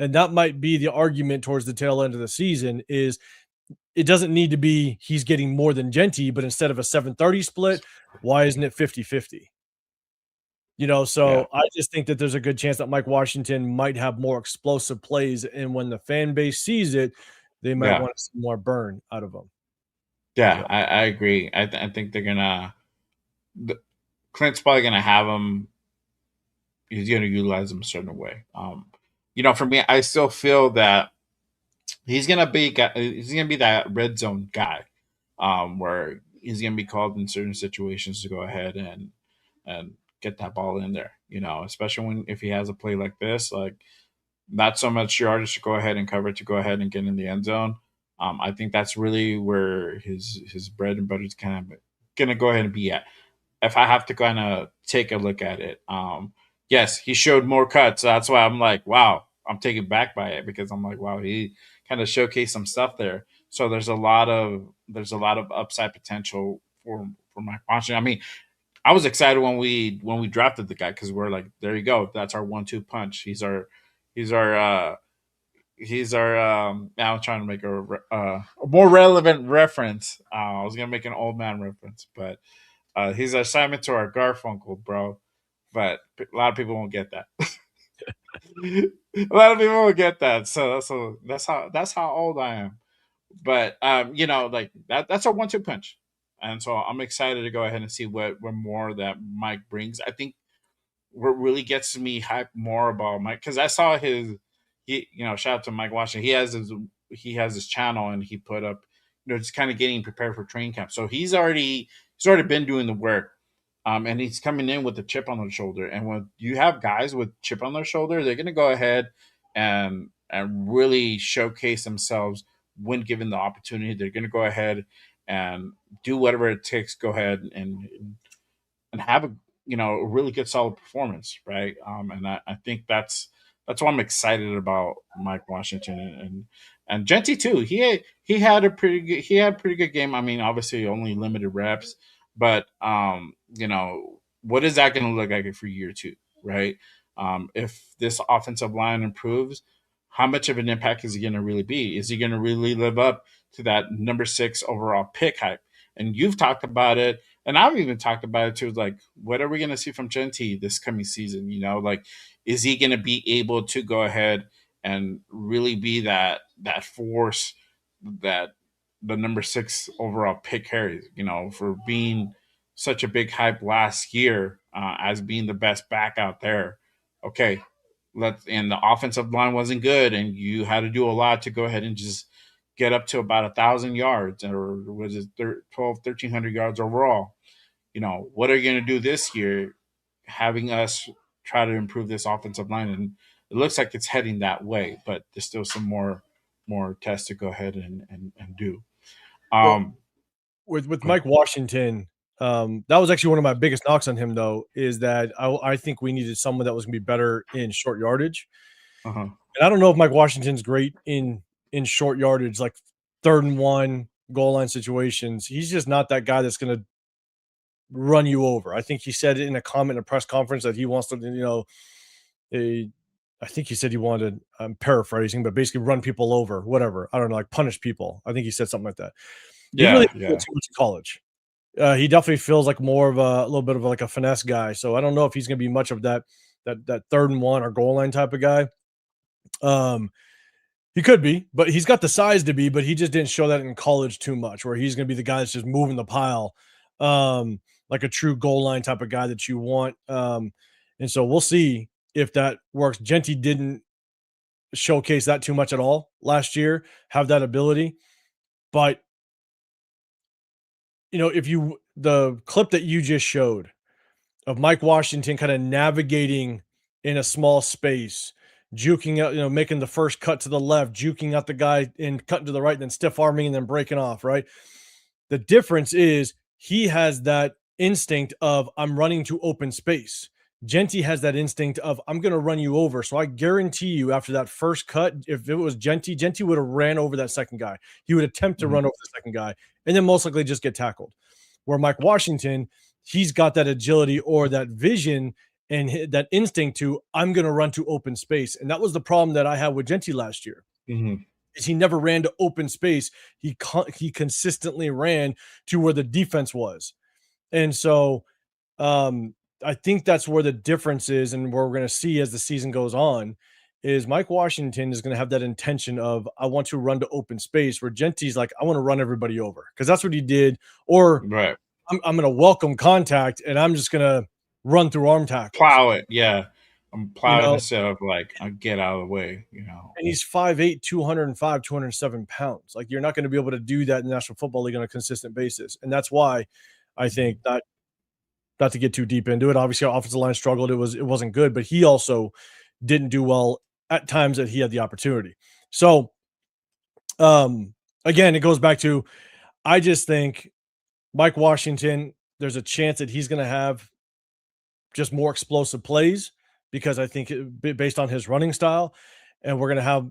And that might be the argument towards the tail end of the season. Is it doesn't need to be he's getting more than Genty, but instead of a 7-30 split, why isn't it 50-50? So I just think that there's a good chance that Mike Washington might have more explosive plays, and when the fan base sees it, they might Yeah. want to see more burn out of him. Yeah, So I agree. I think they're gonna. Clint's probably gonna have him. He's gonna utilize him a certain way. For me, I still feel that he's gonna be that red zone guy, where he's gonna be called in certain situations to go ahead and get that ball in there. Especially if he has a play like this, like not so much yardage to go ahead and cover to go ahead and get in the end zone. I think that's really where his bread and butter is kind of gonna go ahead and be at. If I have to kind of take a look at it, yes, he showed more cuts. So that's why I'm like, wow, I'm taken back by it because I'm like, wow, he kind of showcased some stuff there. So there's a lot of upside potential for Mike Washington. I mean, I was excited when we drafted the guy because we're like, there you go, that's our 1-2 punch. He's our now I'm trying to make a more relevant reference. I was gonna make an old man reference, but he's our Simon to our Garfunkel, bro. But a lot of people won't get that. A lot of people won't get that. So that's how old I am. But like that's a 1-2 punch. And so I'm excited to go ahead and see what more that Mike brings. I think what really gets me hyped more about Mike because I saw shout out to Mike Washington. He has his channel and he put up, just kind of getting prepared for training camp. So he's already been doing the work. And he's coming in with a chip on their shoulder. And when you have guys with chip on their shoulder, they're going to go ahead and really showcase themselves when given the opportunity. They're going to go ahead and do whatever it takes. Go ahead and have a really good solid performance, right? And I think that's why I'm excited about Mike Washington and Genty too. He had a pretty good game. I mean, obviously only limited reps, but what is that going to look like for year two, right? If this offensive line improves, how much of an impact is he going to really be? Is he going to really live up to that number 6 overall pick hype? And you've talked about it, and I've even talked about it too. Like, what are we going to see from Genty this coming season? Like, is he going to be able to go ahead and really be that force that the number 6 overall pick carries? For being such a big hype last year as being the best back out there. Okay, and the offensive line wasn't good, and you had to do a lot to go ahead and just get up to about 1,000 yards, or was it 1,300 yards overall? What are you going to do this year, having us try to improve this offensive line? And it looks like it's heading that way, but there's still some more tests to go ahead and do. well, Um, with go ahead. Mike Washington, that was actually one of my biggest knocks on him, though, is that I think we needed someone that was going to be better in short yardage. Uh-huh. And I don't know if Mike Washington's great in short yardage, like 3rd and 1 goal line situations. He's just not that guy that's going to run you over. I think he said in a comment in a press conference that he wants to, I think he said he wanted, I'm paraphrasing, but basically run people over, whatever. I don't know, like punish people. I think he said something like that. Didn't really Yeah, do it yeah. too much in college. He definitely feels like more of a little bit of like a finesse guy. So I don't know if he's going to be much of that 3rd and 1 or goal line type of guy. He could be, but he's got the size to be, but he just didn't show that in college too much, where he's going to be the guy that's just moving the pile, like a true goal line type of guy that you want. And so we'll see if that works. Genty didn't showcase that too much at all last year, have that ability. But, if the clip that you just showed of Mike Washington kind of navigating in a small space, juking out, making the first cut to the left, juking out the guy and cutting to the right, then stiff arming and then breaking off, right? The difference is he has that instinct of I'm running to open space. Genty has that instinct of I'm going to run you over. So I guarantee you after that first cut, if it was Genty would have ran over that second guy. He would attempt to Mhm. run over the second guy and then most likely just get tackled. Where Mike Washington, he's got that agility or that vision and that instinct to I'm going to run to open space. And that was the problem that I had with Genty last year. Mhm. Is he never ran to open space. He consistently ran to where the defense was. And so I think that's where the difference is, and where we're going to see as the season goes on, is Mike Washington is going to have that intention of I want to run to open space, where Genty's like I want to run everybody over because that's what he did, or Right. I'm going to welcome contact and I'm just going to run through arm tackles. Plow it. Yeah. I'm You plowing know, instead of like I get out of the way, you know. and he's 5'8", 205, 207 pounds. Like you're not going to be able to do that in the National Football League on a consistent basis, and that's why I think not to get too deep into it. Obviously, our offensive line struggled. It wasn't good, but he also didn't do well at times that he had the opportunity. So, again, it goes back to I just think Mike Washington. There's a chance that he's going to have just more explosive plays because I think based on his running style, and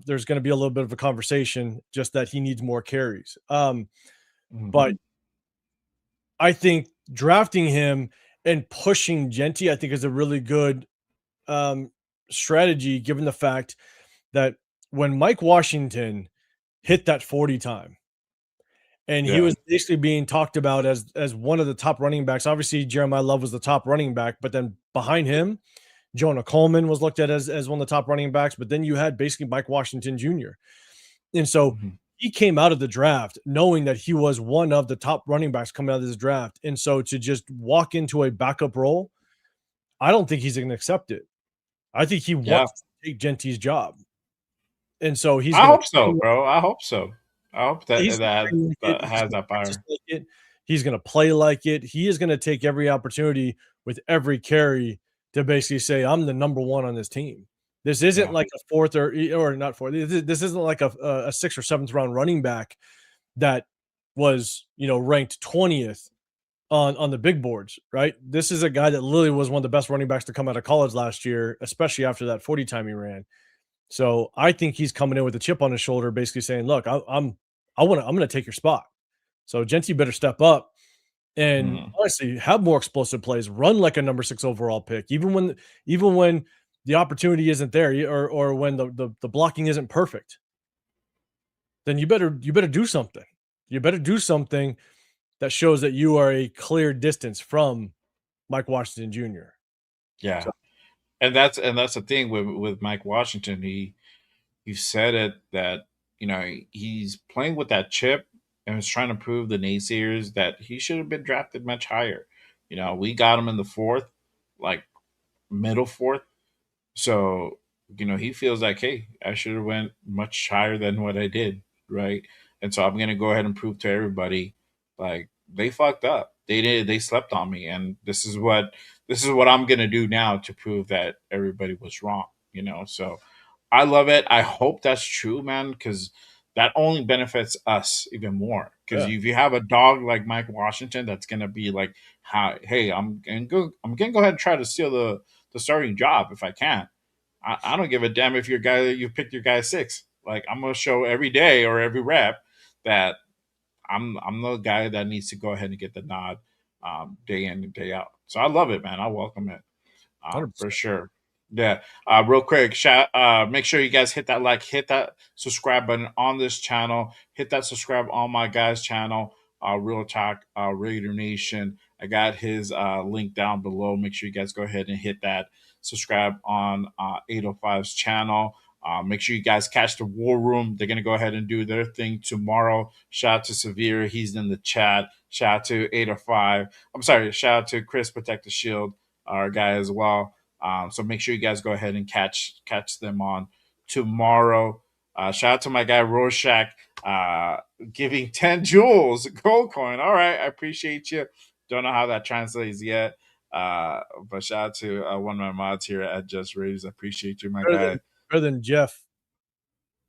there's going to be a little bit of a conversation just that he needs more carries. But Mhm. I think drafting him and pushing Genty, I think, is a really good um, strategy, given the fact that when Mike Washington hit that 40 time, and he Yeah. was basically being talked about as one of the top running backs. Obviously, Jeremiah Love was the top running back, but then behind him, Jonah Coleman was looked at as one of the top running backs. But then you had basically Mike Washington Jr. And so Mhm. he came out of the draft knowing that he was one of the top running backs coming out of this draft. And so to just walk into a backup role, I don't think he's going to accept it. I think he Yeah. wants to take Genty's job. And so he's I going to hope so, bro. I hope so. I hope he's gonna that train like it, that he's has gonna that practice fire. like it, he's gonna play like it. He is gonna take every opportunity with every carry to basically say, "I'm the number one on this team." This isn't Yeah. like a fourth or not fourth. This isn't like a sixth or seventh round running back that was ranked 20th on the big boards, right? This is a guy that literally was one of the best running backs to come out of college last year, especially after that 40 time he ran. So I think he's coming in with a chip on his shoulder, basically saying, "Look, I'm going to take your spot. So Genty better step up and Mhm. honestly have more explosive plays. Run like a number 6 overall pick, even when the opportunity isn't there, or when the blocking isn't perfect. Then you better do something. You better do something that shows that you are a clear distance from Mike Washington Jr." Yeah. So And that's the thing with Mike Washington. He said it that he's playing with that chip and is trying to prove the naysayers that he should have been drafted much higher. We got him in the fourth, like middle fourth. So, he feels like, hey, I should have went much higher than what I did, right? And so I'm gonna go ahead and prove to everybody, like they fucked up. They slept on me, and this is what I'm gonna do now to prove that everybody was wrong. So I love it. I hope that's true, man, because that only benefits us even more. Because yeah, if you have a dog like Mike Washington, that's gonna be like, how, hey, I'm gonna go ahead and try to steal the starting job if I can. I don't give a damn if you picked your guy six. Like I'm gonna show every day or every rep that I'm the guy that needs to go ahead and get the nod day in and day out. So I love it, man. I welcome it. 100%. For sure. Yeah. Real quick, make sure you guys hit that like, hit that subscribe button on this channel, hit that subscribe on my guy's channel, Real Talk, Raider Nation. I got his link down below. Make sure you guys go ahead and hit that subscribe on 805's channel. Make sure you guys catch the War Room. They're going to go ahead and do their thing tomorrow. Shout out to Severe. He's in the chat. Shout out to 805. I'm sorry. Shout out to Chris Protect the Shield, our guy as well. So make sure you guys go ahead and catch them on tomorrow. Shout out to my guy Rorschach, giving 10 jewels gold coin. All right, I appreciate you. Don't know how that translates yet. But shout out to one of my mods here at Just Raves. I appreciate you, my Better guy. than better than Jeff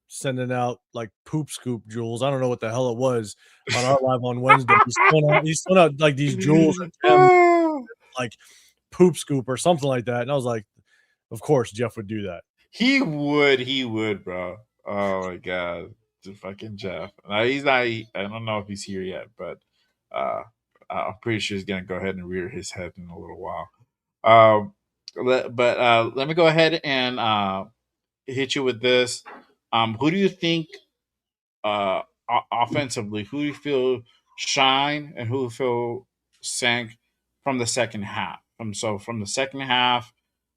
sending out like poop scoop jewels. I don't know what the hell it was on our live on Wednesday. He's throwing out like these jewels or gems like poop scoop or something like that. And I was like, of course Jeff would do that. He would, bro. Oh my god, the fucking Jeff. No, he's not. I don't know if he's here yet, but uh, I'm pretty sure he's gonna go ahead and rear his head in a little while. Um, let me go ahead and hit you with this. Who do you think offensively? Who do you feel shine and who feel sank from the second half? From the second half,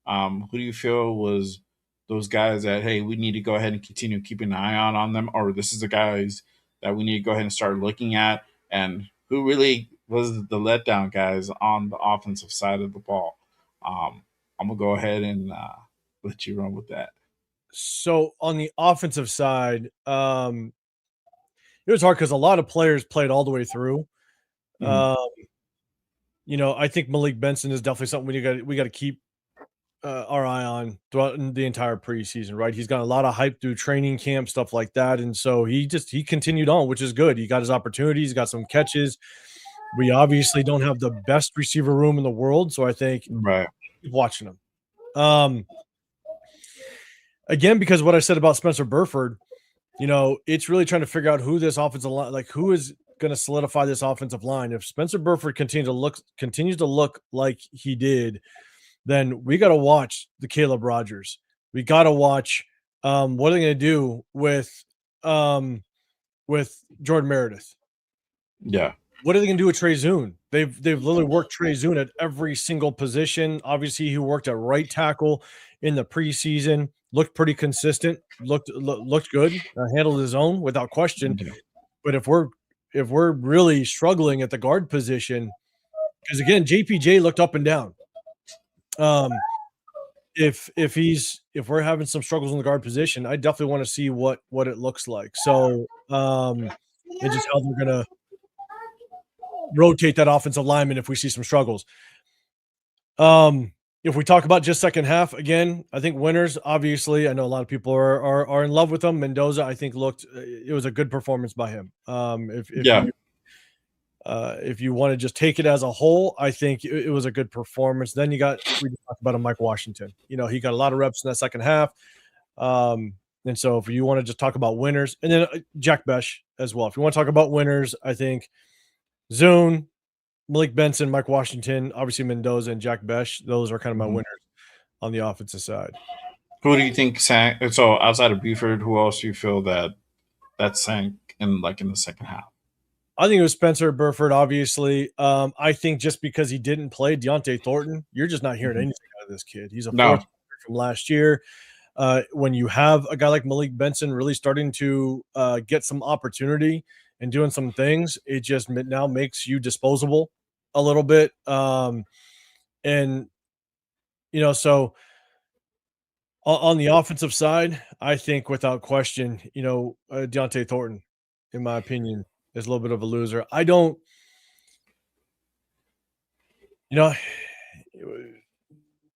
who do you feel was those guys that, hey, we need to go ahead and continue keeping an eye on them, or this is the guys that we need to go ahead and start looking at, and who really was the letdown guys on the offensive side of the ball? I'm gonna go ahead and let you run with that. So on the offensive side, it was hard because a lot of players played all the way through. Mhm. Um, I think Malik Benson is definitely something we got to keep our eye on throughout the entire preseason, right? He's got a lot of hype through training camp, stuff like that, and so he continued on, which is good. He got his opportunities, he's got some catches. We obviously don't have the best receiver room in the world, so I think Right. keep watching him. Um, Again, because what I said about Spencer Burford, it's really trying to figure out who this offensive line, like who is going to solidify this offensive line. If Spencer Burford continues to look like he did, then we got to watch the Caleb Rogers. We got to watch what are they going to do um, with Jordan Meredith. Yeah. What are they going to do with Trey Zune? They've literally worked Trey Zune at every single position. Obviously, he worked at right tackle in the preseason. Looked pretty consistent. Looked good. Handled his own without question. Yeah. But if we're really struggling at the guard position, because again, JPJ looked up and down. Um, if we're having some struggles in the guard position, I definitely want to see what it looks like. So and just how they're gonna rotate that offensive lineman if we see some struggles. If we talk about just second half again, I think winners. Obviously, I know a lot of people are in love with him. Mendoza, I think looked it was a good performance by him. Yeah. If you want to just take it as a whole, I think it was a good performance. Then we talked about a Mike Washington. He got a lot of reps in that second half. And so if you want to just talk about winners, and then Jack Besh as well. If you want to talk about winners, I think Zune, Malik Benson, Mike Washington, obviously Mendoza and Jack Besh. Those are kind of my Mhm. winners on the offensive side. Who do you think sank? So outside of Buford, who else do you feel that sank in the second half? I think it was Spencer Burford, obviously. I think just because he didn't play Deontay Thornton, you're just not hearing Mhm. anything out of this kid. He's a fourth No. from last year. When you have a guy like Malik Benson really starting to get some opportunity and doing some things, it just now makes you disposable a little bit. And so on the offensive side, I think without question, Deontay Thornton, in my opinion, is a little bit of a loser. I don't, you know,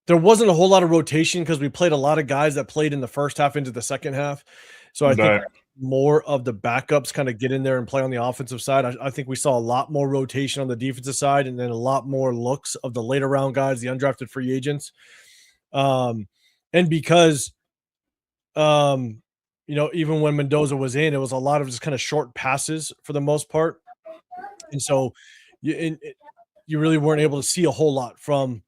there wasn't a whole lot of rotation because we played a lot of guys that played in the first half into the second half. So I think Right. more of the backups kind of get in there and play on the offensive side. I think we saw a lot more rotation on the defensive side and then a lot more looks of the later round guys, the undrafted free agents. And because even when Mendoza was in, it was a lot of just kind of short passes for the most part. And so you really weren't able to see a whole lot from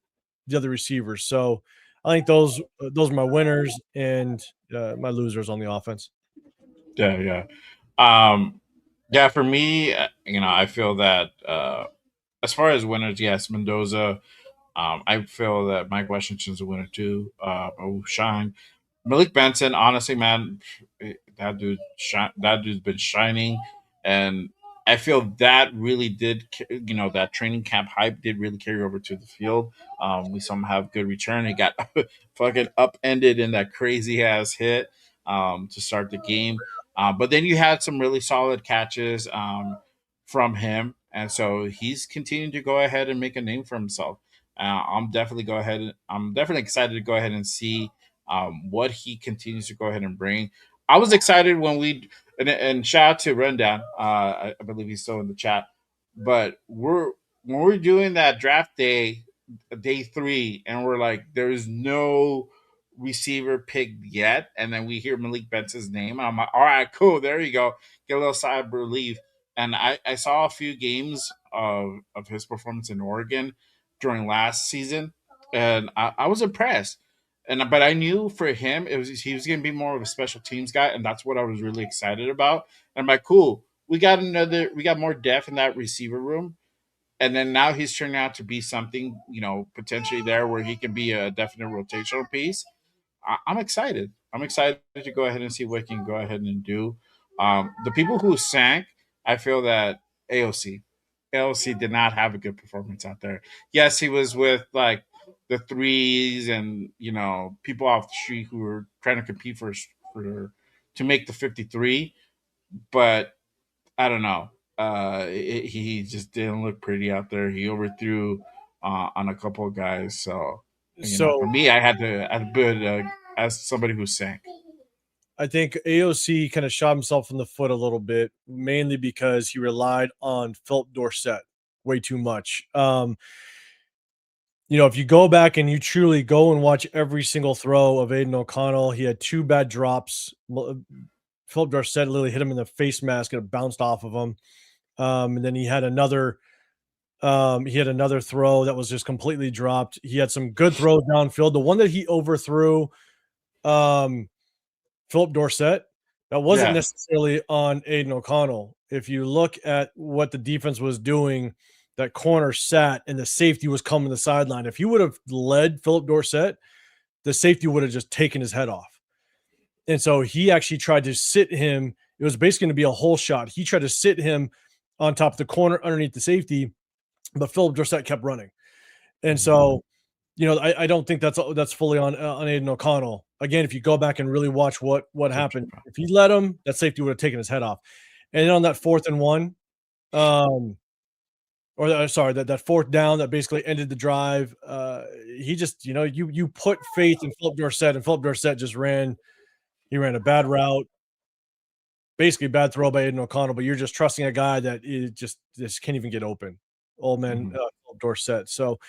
the other receivers. So I think those are my winners and my losers on the offense. Yeah. Yeah. Um, yeah. For me, I feel that as far as winners, yes, Mendoza. I feel that Mike Washington's a winner too. Shine. Malik Benson, honestly, man, that dude's been shining, and I feel that really that training camp hype did really carry over to the field. We saw him have good return. He got fucking upended in that crazy ass hit to start the game, but then you had some really solid catches from him, and so he's continuing to go ahead and make a name for himself. I'm definitely excited to go ahead and see what he continues to go ahead and bring. I was excited when and shout out to Rundown. I believe he's still in the chat, but when we're doing that draft day 3, and we're like, there's no receiver picked yet, and then we hear Malik Benson's name, and I'm like, all right, cool, there you go, get a little sigh of relief. And I saw a few games of his performance in Oregon during last season, and I was impressed. But I knew for him he was going to be more of a special teams guy, and that's what I was really excited about. And I'm like, cool, we got more depth in that receiver room. and then now he's turning out to be something, potentially there where he can be a definite rotational piece. I'm excited. I'm excited to go ahead and see what he can go ahead and do. The people who sank, I feel that AOC. AOC did not have a good performance out there. Yes, he was with like the threes and people off the street who were trying to compete for to make the 53, but I don't know. He just didn't look pretty out there. He overthrew on a couple of guys. So, for So me, I had to put as somebody who sank. I think AOC kind of shot himself in the foot a little bit, mainly because he relied on Philip Dorsett way too much. If you go back and you truly go and watch every single throw of Aiden O'Connell, he had two bad drops. Philip Dorsett literally hit him in the face mask and it bounced off of him. And then he had another throw that was just completely dropped. He had some good throws downfield. The one that he overthrew, Philip Dorsett, that wasn't Yeah, necessarily on Aiden O'Connell. If you look at what the defense was doing, that corner sat and the safety was coming the sideline. If he would have led Philip Dorsett, the safety would have just taken his head off. And so he actually tried to sit him. It was basically going to be a whole shot. He tried to sit him on top of the corner underneath the safety, but Philip Dorsett kept running. And so, I don't think that's fully on Aiden O'Connell. Again, if you go back and really watch what happened, if he let him, that safety would have taken his head off. And then on that 4th and 1, that fourth down that basically ended the drive, he just, you put faith in Philip Dorsett, and Philip Dorsett just ran a bad route, basically a bad throw by Aiden O'Connell, but you're just trusting a guy that is just can't even get open. Old man Philip Dorsett. So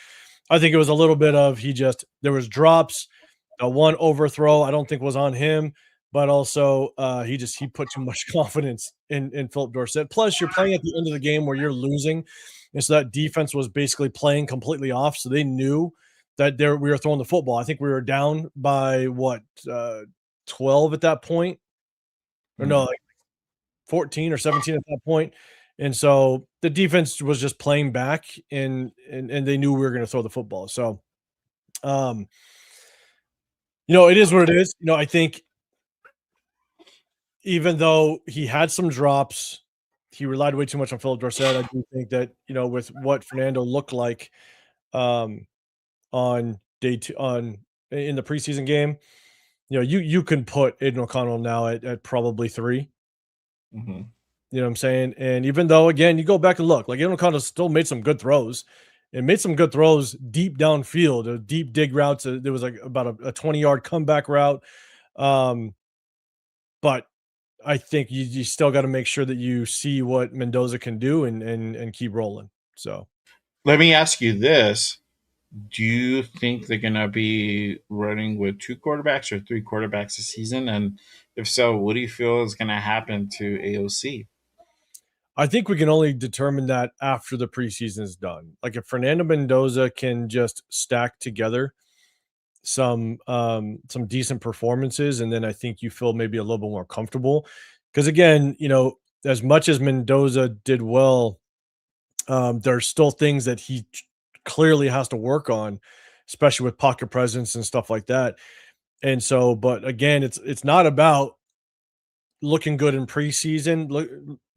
I think it was a little bit of there was drops. The one overthrow I don't think was on him, but also he put too much confidence in Philip Dorsett. Plus, you're playing at the end of the game where you're losing, and so that defense was basically playing completely off. So they knew that we were throwing the football. I think we were down by 12 at that point, or no, like 14 or 17 at that point. And so the defense was just playing back, and they knew we were going to throw the football. So, it is what it is. I think even though he had some drops, he relied way too much on Philip Dorsett. I do think that, with what Fernando looked like on day two in the preseason game, you can put Aiden O'Connell now at probably 3. Mm-hmm. You know what I'm saying? And even though, again, you go back and look, like Aiden O'Connell still made some good throws and made some good throws deep downfield, deep dig routes. There was like about a 20-yard comeback route. But I think you still got to make sure that you see what Mendoza can do and keep rolling. So Let me ask you this. Do you think they're going to be running with 2 quarterbacks or 3 quarterbacks this season? And if so, what do you feel is going to happen to AOC? I think we can only determine that after the preseason is done. Like if Fernando Mendoza can just stack together some decent performances, and then I think you feel maybe a little bit more comfortable. Because again, as much as Mendoza did well, there's still things that he clearly has to work on, especially with pocket presence and stuff like that. And so, but again, it's not about looking good in preseason. Look,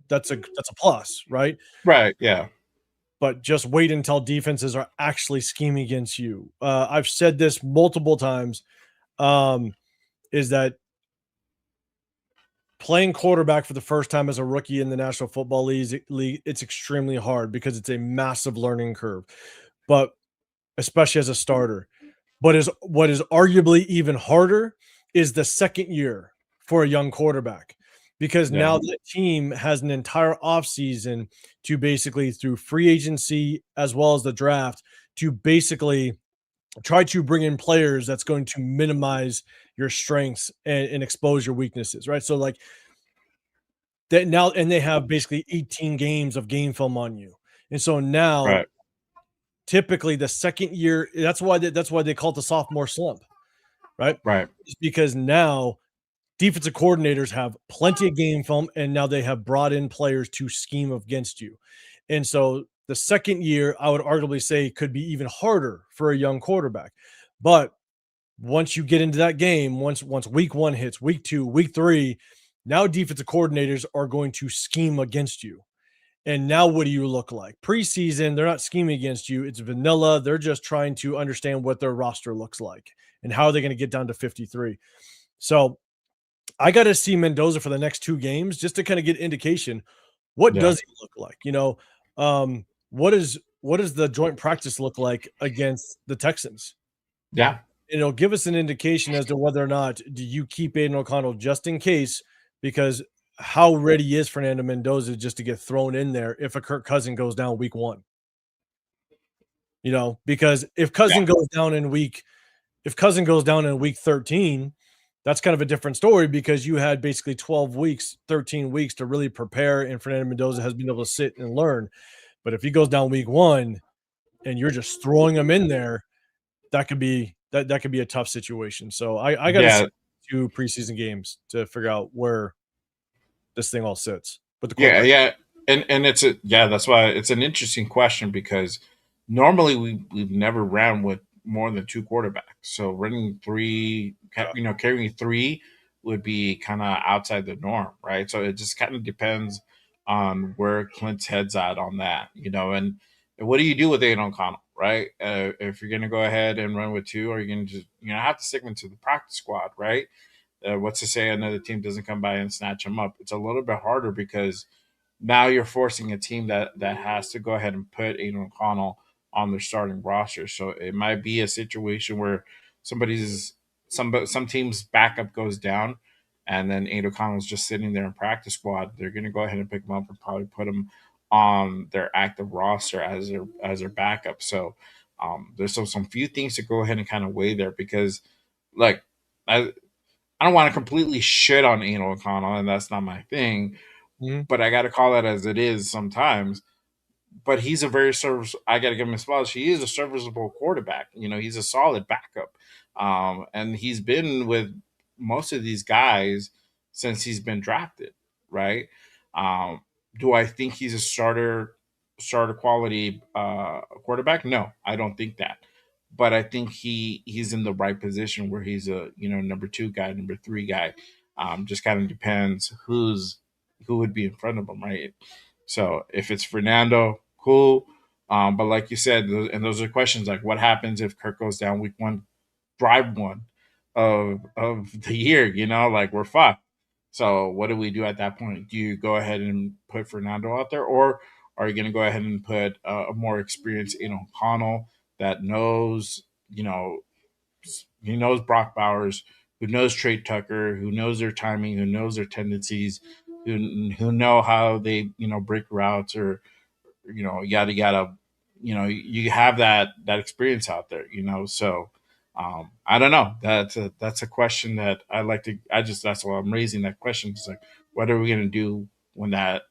that's a plus, right? Right. Yeah. But just wait until defenses are actually scheming against you. I've said this multiple times, is that playing quarterback for the first time as a rookie in the National Football League, it's extremely hard because it's a massive learning curve, but especially as a starter. But what is arguably even harder is the second year for a young quarterback, because Yeah. now the team has an entire offseason to basically, through free agency as well as the draft, to basically try to bring in players that's going to minimize your strengths and expose your weaknesses, right? So like that now, and they have basically 18 games of game film on you. And so now Right. typically the second year, that's why they call it the sophomore slump, right? Right. It's because now defensive coordinators have plenty of game film, and now they have brought in players to scheme against you. And so The second year, I would arguably say, could be even harder for a young quarterback. But once you get into that game, once week 1 hits, week 2, week 3, now defensive coordinators are going to scheme against you. And now what do you look like? Preseason, they're not scheming against you. It's vanilla. They're just trying to understand what their roster looks like and how are they going to get down to 53. So I got to see Mendoza for the next 2 games just to kind of get indication. What Yeah. does he look like? What does the joint practice look like against the Texans? Yeah. It'll give us an indication as to whether or not do you keep Aiden O'Connell just in case, because how ready is Fernando Mendoza just to get thrown in there if a Kirk Cousin goes down week 1? Because if Cousin goes down in week 13, that's kind of a different story because you had basically 12 weeks, 13 weeks to really prepare, and Fernando Mendoza has been able to sit and learn. But if he goes down week 1 and you're just throwing him in there, that could be a tough situation. So I got to see Yeah. 2 preseason games to figure out where this thing all sits. But the Yeah, quarterback, yeah, and that's why it's an interesting question because normally we've never ran with more than 2 quarterbacks. So running three, carrying three would be kind of outside the norm, right? So it just kind of depends on where Clint's head's at on that, and what do you do with Aiden O'Connell, right? If you're going to go ahead and run with 2, or you're going to just have to stick him to the practice squad, right? What's to say another team doesn't come by and snatch him up? It's a little bit harder because now you're forcing a team that has to go ahead and put Aiden O'Connell on their starting roster. So it might be a situation where some team's backup goes down, and then Aiden O'Connell's just sitting there in practice squad. They're going to go ahead and pick him up and probably put him on their active roster as their backup. So there's some few things to go ahead and kind of weigh there because, like, I don't want to completely shit on Aiden O'Connell, and that's not my thing. Mhm. But I got to call it as it is sometimes. But he's a very service. I got to give him his flowers. He is a serviceable quarterback. He's a solid backup, and he's been with most of these guys since he's been drafted. Right? Um, do I think he's a starter quality quarterback? No, I don't think that. But I think he's in the right position where he's a number 2 guy, number 3 guy. Just kind of depends who would be in front of him, right? So if it's Fernando, cool. But like you said, and those are questions like what happens if Kirk goes down week 1, drive 1 of the year? Like we're fucked. So what do we do at that point? Do you go ahead and put Fernando out there, or are you going to go ahead and put a more experienced O'Connell that knows, he knows Brock Bowers, who knows Trey Tucker, who knows their timing, who knows their tendencies, who know how they break routes or yada yada. You have that experience out there. So I don't know. That's a question that I like to. That's why I'm raising that question. It's like, what are we gonna do when that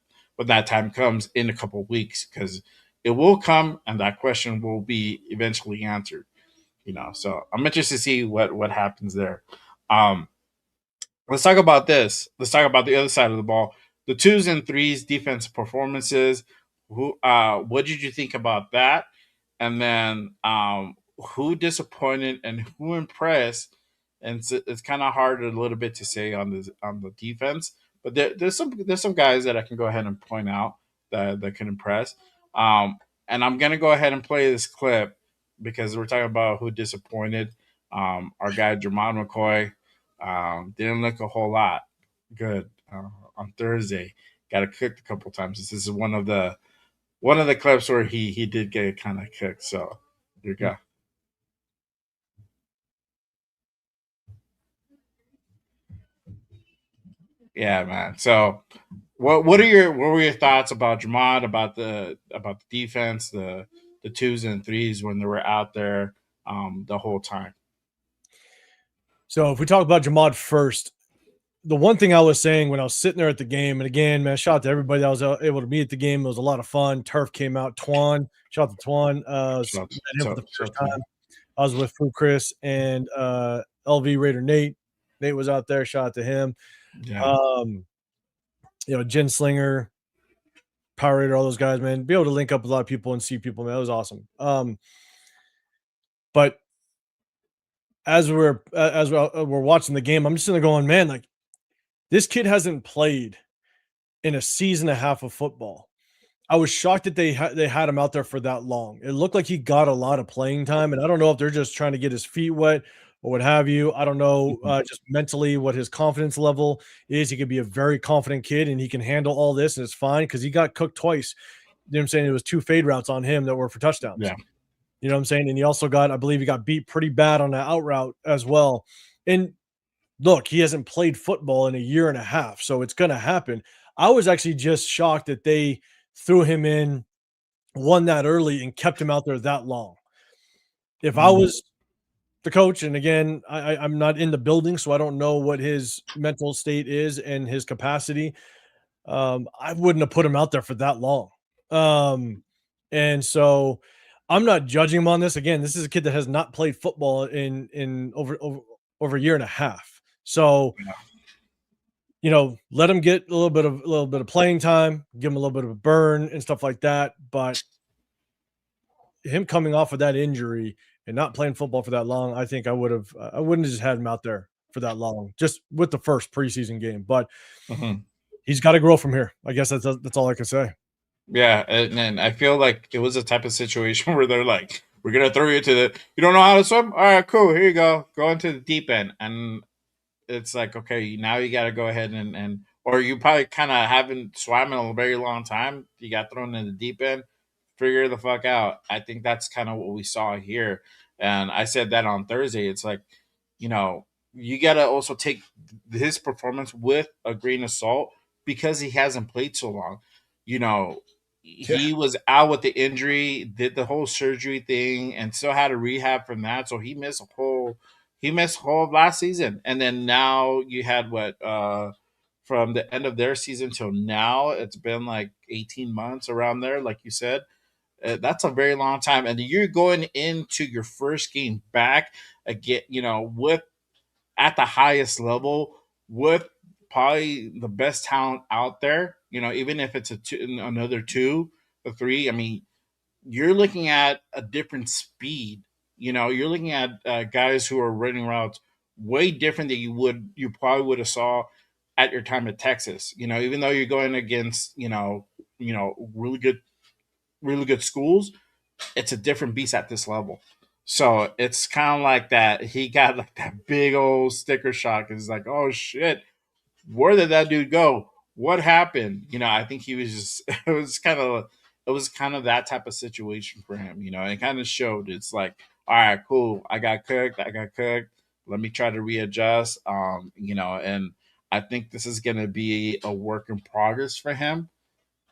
time comes in a couple of weeks? Because it will come, and that question will be eventually answered. So I'm interested to see what happens there. Um, let's talk about this. Let's talk about the other side of the ball. The 2s and 3s defensive performances. What did you think about that? And then who disappointed and who impressed? And it's kind of hard a little bit to say on the defense, but there's some guys that I can go ahead and point out that can impress. And I'm gonna go ahead and play this clip because we're talking about who disappointed. Our guy Jermon McCoy didn't look a whole lot good on Thursday. Got cooked a couple times. This is one of the clips where he did get kind of cooked. So here you go. Yeah, man. So what were your thoughts about Jamad, about the defense, the 2s and 3s when they were out there the whole time? So if we talk about Jamad first, the one thing I was saying when I was sitting there at the game, and again, man, shout out to everybody that was able to be at the game. It was a lot of fun. Turf came out. Twan, shout out to Twan. So Met him for so the so first time. I was with Fu Chris and LV Raider Nate. Nate was out there. Shout out to him. yeah, Jen Slinger. Powerade, all those guys, man. Be able to link up with a lot of people and see people, man. That was awesome. But as we're watching the game, I'm just sitting there going, man, like this kid hasn't played in a season and a half of football. I was shocked that they had him out there for that long. It looked like he got a lot of playing time, and I don't know if they're just trying to get his feet wet or what have you. I don't know, Mhm. just mentally what his confidence level is. He could be a very confident kid, and he can handle all this, and it's fine because he got cooked twice. You know what I'm saying? It was 2 fade routes on him that were for touchdowns. Yeah. You know what I'm saying? And he also I believe he got beat pretty bad on that out route as well. And look, he hasn't played football in a year and a half, so it's gonna happen. I was actually just shocked that they threw him in, won that early, and kept him out there that long. If I Mhm. was the coach, and again, I'm not in the building, so I don't know what his mental state is and his capacity. I wouldn't have put him out there for that long. Um, and so I'm not judging him on this. Again, this is a kid that has not played football in over a year and a half. So let him get a little bit of playing time, give him a little bit of a burn and stuff like that. But him coming off of that injury and not playing football for that long, I think I wouldn't have just had him out there for that long, just with the first preseason game. But Mhm. he's got to grow from here. I guess that's all I can say. Yeah, and I feel like it was a type of situation where they're like, "We're gonna throw you to the. You don't know how to swim? All right, cool. Here you go. Go into the deep end." And it's like, okay, now you got to go ahead and or you probably kind of haven't swam in a very long time. You got thrown in the deep end. Figure the fuck out. I think that's kind of what we saw here, and I said that on Thursday. It's like, you know, you got to also take his performance with a grain of salt because he hasn't played so long. You know, Yeah. he was out with the injury, did the whole surgery thing, and still had a rehab from that. So he missed whole of last season, and then now you had what from the end of their season till now, it's been like 18 months around there, like you said. That's a very long time, and you're going into your first game back again. With at the highest level with probably the best talent out there. Even if it's another two or three. I mean, you're looking at a different speed. You're looking at guys who are running routes way different than you probably would have saw at your time at Texas. Even though you're going against really good schools, it's a different beast at this level. So it's kind of like that. He got like that big old sticker shock. It's like, oh shit, where did that dude go? What happened? I think he was just it was kind of that type of situation for him. It kind of showed. It's like, all right, cool. I got cooked. Let me try to readjust. And I think this is gonna be a work in progress for him.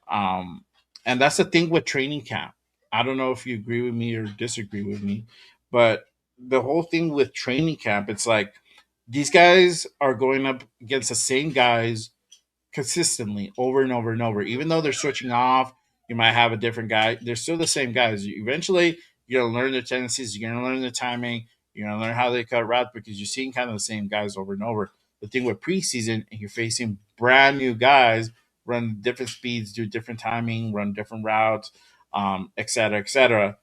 Um, and that's the thing with training camp. I don't know if you agree with me or disagree with me, but the whole thing with training camp, it's like these guys are going up against the same guys consistently over and over and over. Even though they're switching off, you might have a different guy. They're still the same guys. Eventually, you're gonna learn their tendencies. You're gonna learn the timing. You're gonna learn how they cut routes because you're seeing kind of the same guys over and over. The thing with preseason, you're facing brand new guys, run different speeds, do different timing, run different routes, et cetera, et cetera.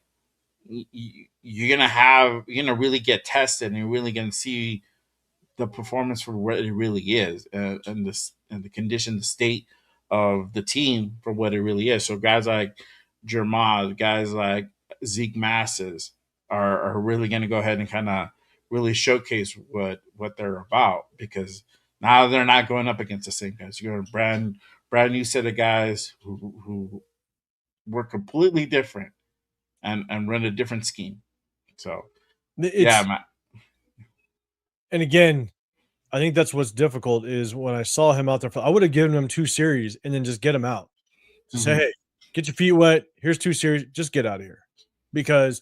You're gonna really get tested, and you're really gonna see the performance for what it really is, and the condition, the state of the team for what it really is. So guys like Jermaz, guys like Zeke Masses are really going to go ahead and kind of really showcase what they're about because now they're not going up against the same guys. You're going brand new set of guys who were completely different and run a different scheme. So yeah, It's and again, I think that's what's difficult is when I saw him out there, I would have given him 2 series and then just get him out. To say, mhm, "Hey, get your feet wet. Here's 2 series. Just get out of here." Because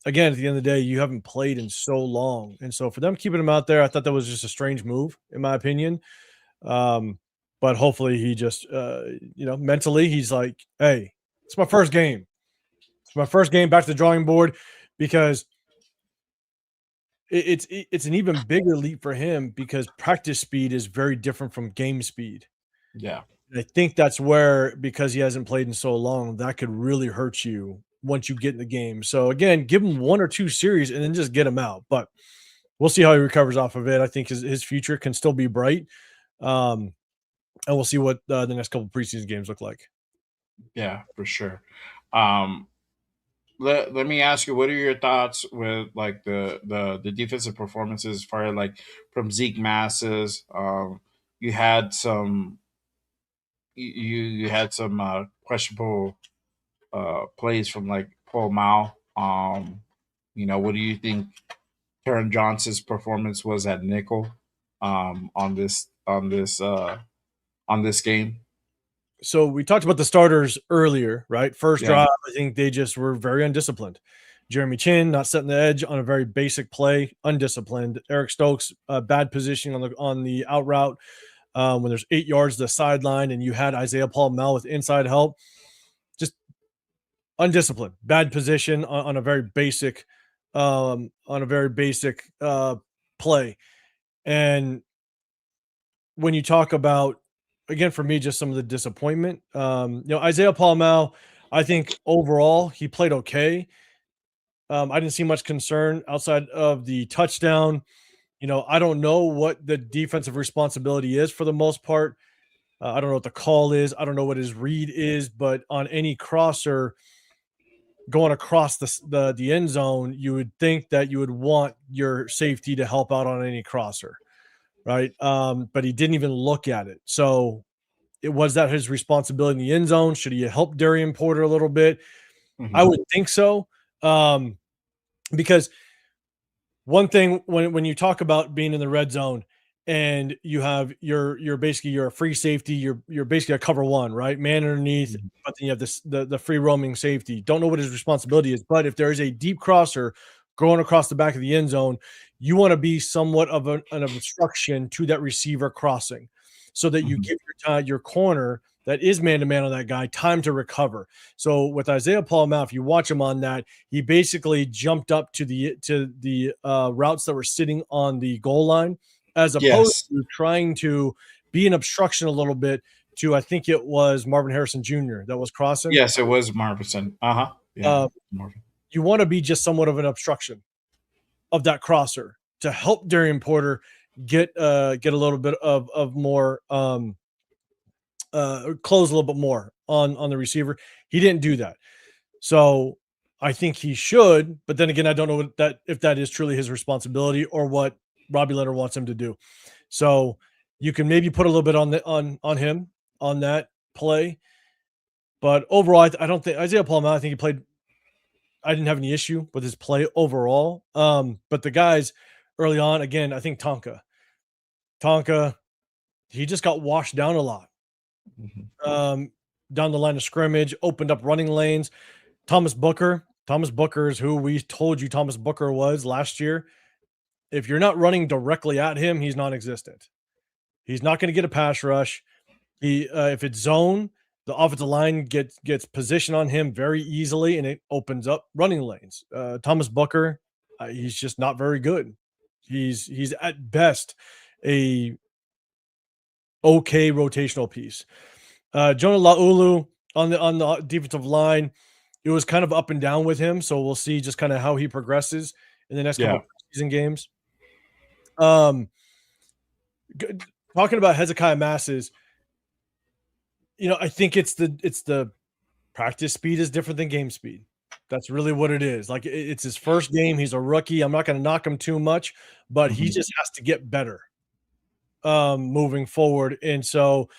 again, at the end of the day, you haven't played in so long, and so for them keeping him out there, I thought that was just a strange move, in my opinion. Um, but hopefully he just, mentally, he's like, "Hey, it's my first game. It's my first game back to the drawing board," because it's an even bigger leap for him because practice speed is very different from game speed. yeah, I think that's where, because he hasn't played in so long, that could really hurt you once you get in the game. So again, give him 1 or 2 series and then just get him out. But we'll see how he recovers off of it. I think his future can still be bright. Um, and we'll see what the next couple preseason games look like. Yeah, for sure. Um, let me ask you, what are your thoughts with like the defensive performances as far as like from Zeke Masses? You had some you had some questionable plays from like Paul Mao. What do you think Taron Johnson's performance was at nickel on this game? So we talked about the starters earlier, right? First Yeah. drive, I think they just were very undisciplined. Jeremy Chin not setting the edge on a very basic play, undisciplined. Eric Stokes, bad positioning on the out route when there's 8 yards to the sideline, and you had Isaiah Paul Mel with inside help, just undisciplined, bad position on a very basic, play. And when you talk about, again, for me, just some of the disappointment, Isaiah Paul Mel, I think overall he played okay. I didn't see much concern outside of the touchdown. I don't know what the defensive responsibility is for the most part. I don't know what the call is. I don't know what his read is, but on any crosser going across the end zone, you would think that you would want your safety to help out on any crosser, right? But he didn't even look at it. So it was that his responsibility in the end zone. Should he help Darian Porter a little bit? I Mhm. would think so. Because one thing when you talk about being in the red zone and you have you're basically you're a free safety, you're basically a cover one, right? Man underneath, Mhm. but then you have the free roaming safety. Don't know what his responsibility is, but if there is a deep crosser going across the back of the end zone, you want to be somewhat of an obstruction to that receiver crossing, so that you Mhm. give your corner that is man to man on that guy time to recover. So with Isaiah Paul Mount, if you watch him on that, he basically jumped up to the routes that were sitting on the goal line, as opposed Yes. to trying to be an obstruction a little bit to, I think it was Marvin Harrison Jr. that was crossing. Yes, it was Marvin. Uh-huh. Yeah. Uh, Marvin. you want to be just somewhat of an obstruction of that crosser to help Darian Porter get a little bit of more close a little bit more on the receiver. He didn't do that. So I think he should, but then again, I don't know if that is truly his responsibility or what Robbie Leonard wants him to do. So you can maybe put a little bit on him on that play, but overall, I don't think Isaiah Paul. I think he played. I didn't have any issue with his play overall. But the guys early on, again, I think Tonka, he just got washed down a lot. Mhm. Um, Down the line of scrimmage, opened up running lanes. Thomas Booker. Thomas Booker is who we told you Thomas Booker was last year. If you're not running directly at him, he's non-existent. He's not going to get a pass rush. If it's zone, the offensive line gets position on him very easily, and it opens up running lanes. Thomas Booker, he's just not very good. He's at best a okay rotational piece. Jonah Laulu on the defensive line, it was kind of up and down with him. So we'll see just kind of how he progresses in the next couple Yeah. of season games. Um, Talking about Hezekiah Masses, I think it's the practice speed is different than game speed. That's really what it is. Like it's his first game. He's a rookie. I'm not going to knock him too much, but he Mhm. just has to get better moving forward. And so,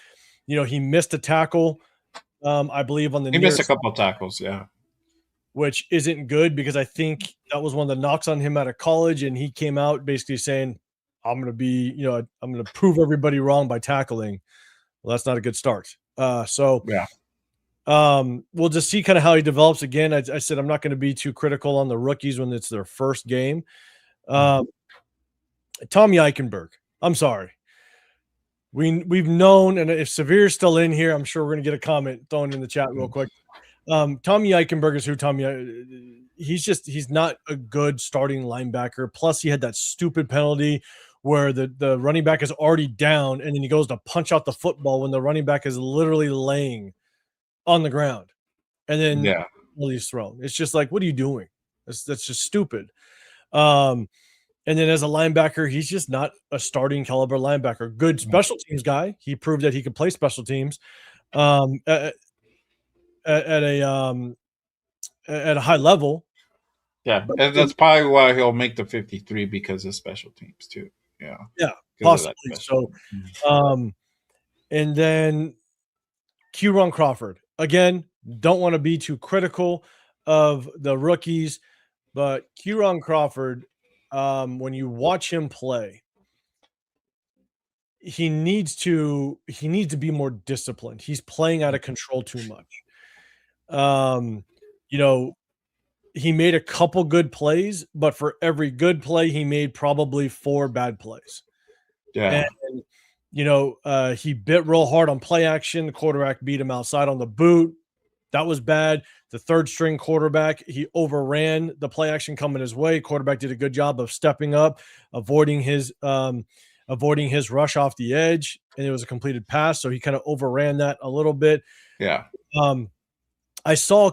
he missed a tackle, I believe, on the He near, missed a couple of tackles. Yeah. which isn't good because I think that was one of the knocks on him out of college. And he came out basically saying, I'm going to I'm going to prove everybody wrong by tackling. Well, that's not a good start. Yeah. We'll just see kind of how he develops again. I said, I'm not going to be too critical on the rookies when it's their first game. Mhm. Um, Tommy Eichenberg, I'm sorry. We've known, and if Severe's still in here, I'm sure we're going to get a comment thrown in the chat real quick. Tommy Eichenberg is who he's not a good starting linebacker. Plus, he had that stupid penalty where the running back is already down, and then he goes to punch out the football when the running back is literally laying on the ground, and then Yeah. he's thrown. It's just like, what are you doing? That's just stupid. Um, and then as a linebacker, he's just not a starting caliber linebacker. Good special teams guy. He proved that he could play special teams um, at, at a high level. Yeah. But And that's probably why he'll make the 53 because of special teams too. Yeah. yeah, Because of that possibly. special So, team. and then Q-Ron Crawford. Again, don't want to be too critical of the rookies, but Q-Ron Crawford, when you watch him play, he needs to be more disciplined. He's playing out of control too much. Um, you know, he made a couple good plays, but for every good play, he made probably 4 bad plays. And Yeah. he bit real hard on play action. The quarterback beat him outside on the boot. That was bad. The third string quarterback, he overran the play action coming his way. Quarterback did a good job of stepping up, avoiding his rush off the edge, and it was a completed pass. So he kind of overran that a little bit. Yeah. Um, I saw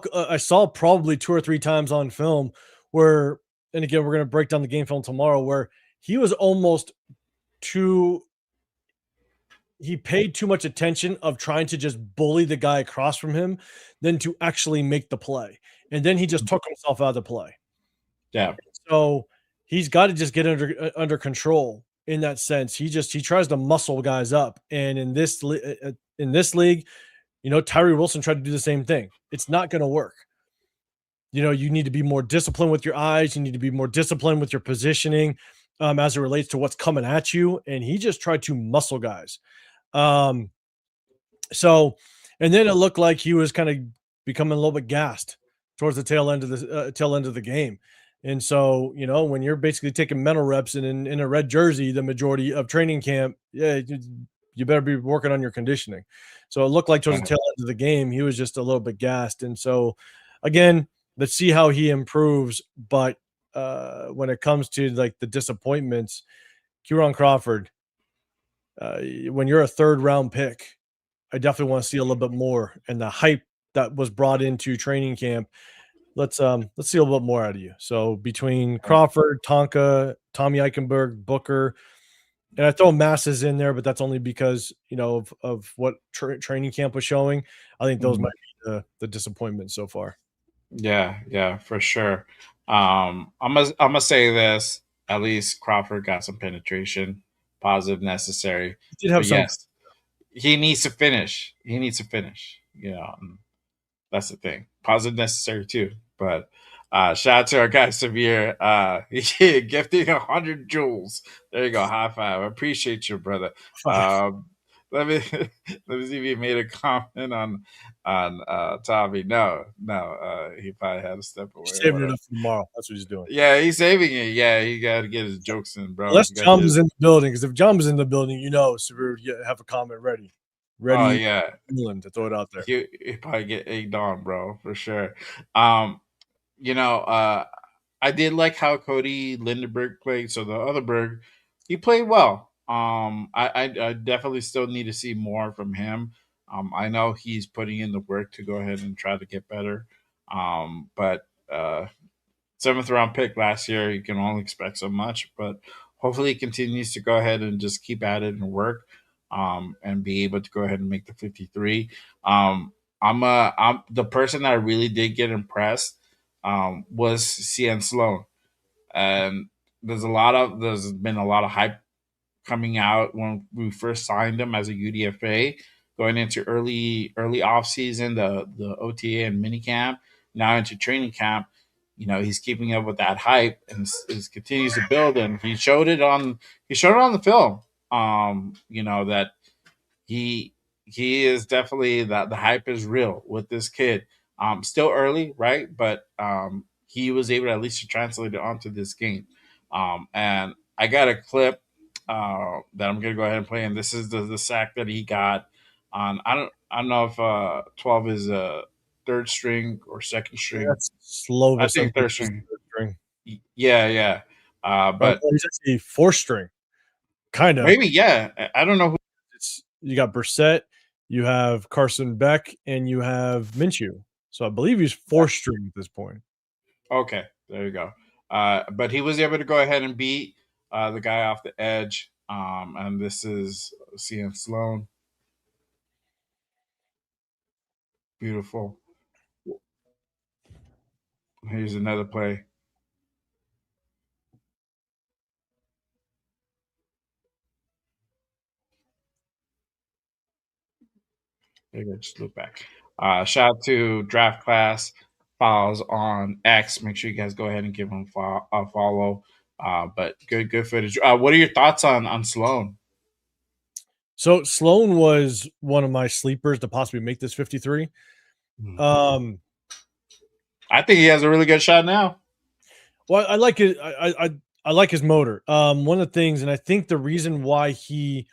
probably 2 or 3 times on film where, and again, we're going to break down the game film tomorrow, where he was almost too he paid too much attention of trying to just bully the guy across from him than to actually make the play. And then he just took himself out of the play. Yeah. So he's got to just get under control in that sense. He tries to muscle guys up. And in this league, Tyree Wilson tried to do the same thing. It's not going to work. You need to be more disciplined with your eyes. You need to be more disciplined with your positioning as it relates to what's coming at you. And he just tried to muscle guys. And then it looked like he was kind of becoming a little bit gassed towards the tail end of the game. And so, when you're basically taking mental reps in a red jersey, the majority of training camp, yeah, you better be working on your conditioning. So it looked like towards the tail end of the game, he was just a little bit gassed. And so, again, let's see how he improves. But when it comes to like the disappointments, Q-Ron Crawford, when you're a 3rd round pick, I definitely want to see a little bit more. And the hype that was brought into training camp, let's see a little bit more out of you. So between Crawford, Tonka, Tommy Eichenberg, Booker, and I throw Masses in there, but that's only because of what training camp was showing. I think those might be the disappointment so far. Yeah, for sure. I'm gonna say this. At least Crawford got some penetration, positive, necessary. He did have But some. yes, he needs to finish. He needs to finish. That's the thing. Positive, necessary too. But shout out to our guy Severe. Gifting 100 joules. There you go. High five. I appreciate you, brother. Um, let me let me see if he made a comment on Tommy. No. He probably had to step away. He's saving it up for tomorrow. That's what he's doing. Yeah, he's saving it. Yeah, he got to get his jokes in, bro. Unless John was in the building, because if John was in the building, Severe would have a comment ready. Oh yeah, England to throw it out there. he probably get egged on, bro, for sure. You know, I did like how Cody Lindenberg played. So the other Berg, he played well. I definitely still need to see more from him. I know he's putting in the work to go ahead and try to get better. But 7th round pick last year, you can only expect so much. But hopefully, he continues to go ahead and just keep at it and work, and be able to go ahead and make the 53. I'm the person that really did get impressed was CN Sloan, and there's been a lot of hype coming out when we first signed him as a UDFA, going into early off season, the OTA and minicamp, now into training camp. He's keeping up with that hype and continues to build, and he showed it on the film. That he he is definitely that the hype is real with this kid. Still early, right? But he was able to at least to translate it onto this game. And I got a clip that I'm gonna go ahead and play, and this is the sack that he got on. I don't know if 12 is a third string or second string. That's Slovis. I think third string. Third string. Yeah. But But he's actually 4th string. Kind of. Maybe, yeah. I don't know who. It's you got Brissett, you have Carson Beck, and you have Minshew. So I believe he's fourth string at this point. Okay, there you go. But he was able to go ahead and beat the guy off the edge. And this is CN Sloan. Beautiful. Here's another play. There you go. Just look back. Shout out to Draft Class. Follows on X. Make sure you guys go ahead and give him a follow. But good footage. What are your thoughts on Sloan? So Sloan was one of my sleepers to possibly make this 53. Hmm. Um, I think he has a really good shot now. well, I like it. I like his motor. One of the things, and I think the reason why he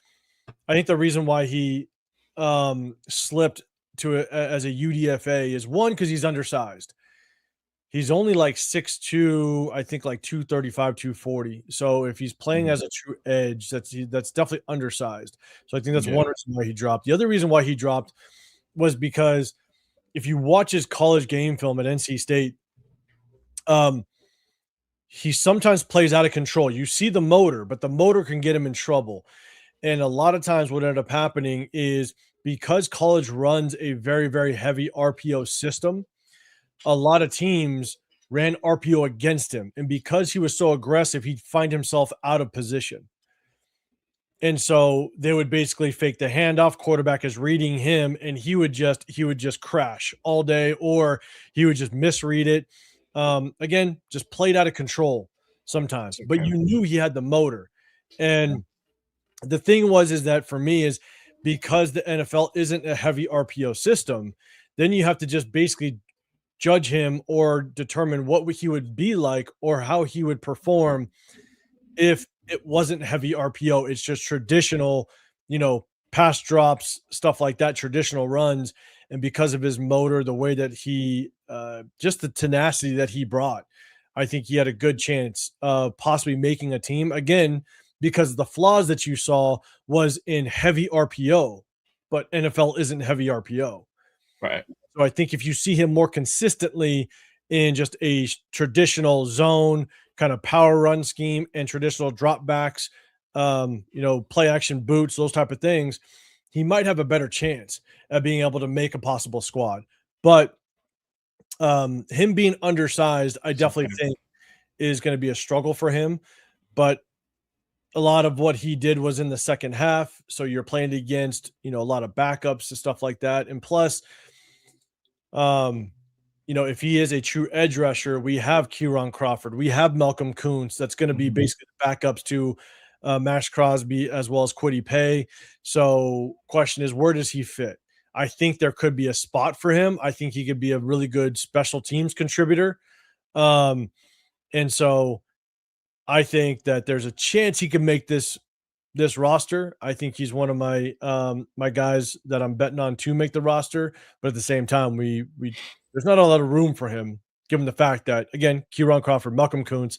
slipped to as a UDFA is one because he's undersized. He's only like 6'2", I think like 235, 240. So if he's playing Mhm. as a true edge, that's definitely undersized. So I think that's Yeah. one reason why he dropped. The other reason why he dropped was because if you watch his college game film at NC State, um, he sometimes plays out of control. You see the motor, but the motor can get him in trouble. And a lot of times, what ended up happening is because college runs a very, very heavy RPO system, a lot of teams ran RPO against him. And because he was so aggressive, he'd find himself out of position. And so they would basically fake the handoff. Quarterback is reading him, and he would just crash all day, or he would just misread it. Again, just played out of control sometimes. It's But okay. you knew he had the motor. And the thing is that for me is because the NFL isn't a heavy RPO system, then you have to just basically judge him or determine what he would be like or how he would perform if it wasn't heavy RPO. It's just traditional, pass drops, stuff like that, traditional runs. And because of his motor, the way that he, just the tenacity that he brought, I think he had a good chance of possibly making a team again because the flaws that you saw was in heavy RPO, but NFL isn't heavy RPO. Right. So I think if you see him more consistently in just a traditional zone kind of power run scheme and traditional dropbacks, play action boots, those type of things, he might have a better chance at being able to make a possible squad. But him being undersized, I It's definitely okay. think is going to be a struggle for him. But a lot of what he did was in the second half. So you're playing against, a lot of backups and stuff like that. And plus, um, if he is a true edge rusher, we have Kieran Crawford, we have Malcolm Kuntz. That's going to be Mhm. basically the backups to Max Crosby as well as Quiddy Pay. So, question is, where does he fit? I think there could be a spot for him. I think he could be a really good special teams contributor. Um, and so I think that there's a chance he can make this roster. I think he's one of my guys that I'm betting on to make the roster. But at the same time, we there's not a lot of room for him, given the fact that again, Kieran Crawford, Malcolm Kuntz,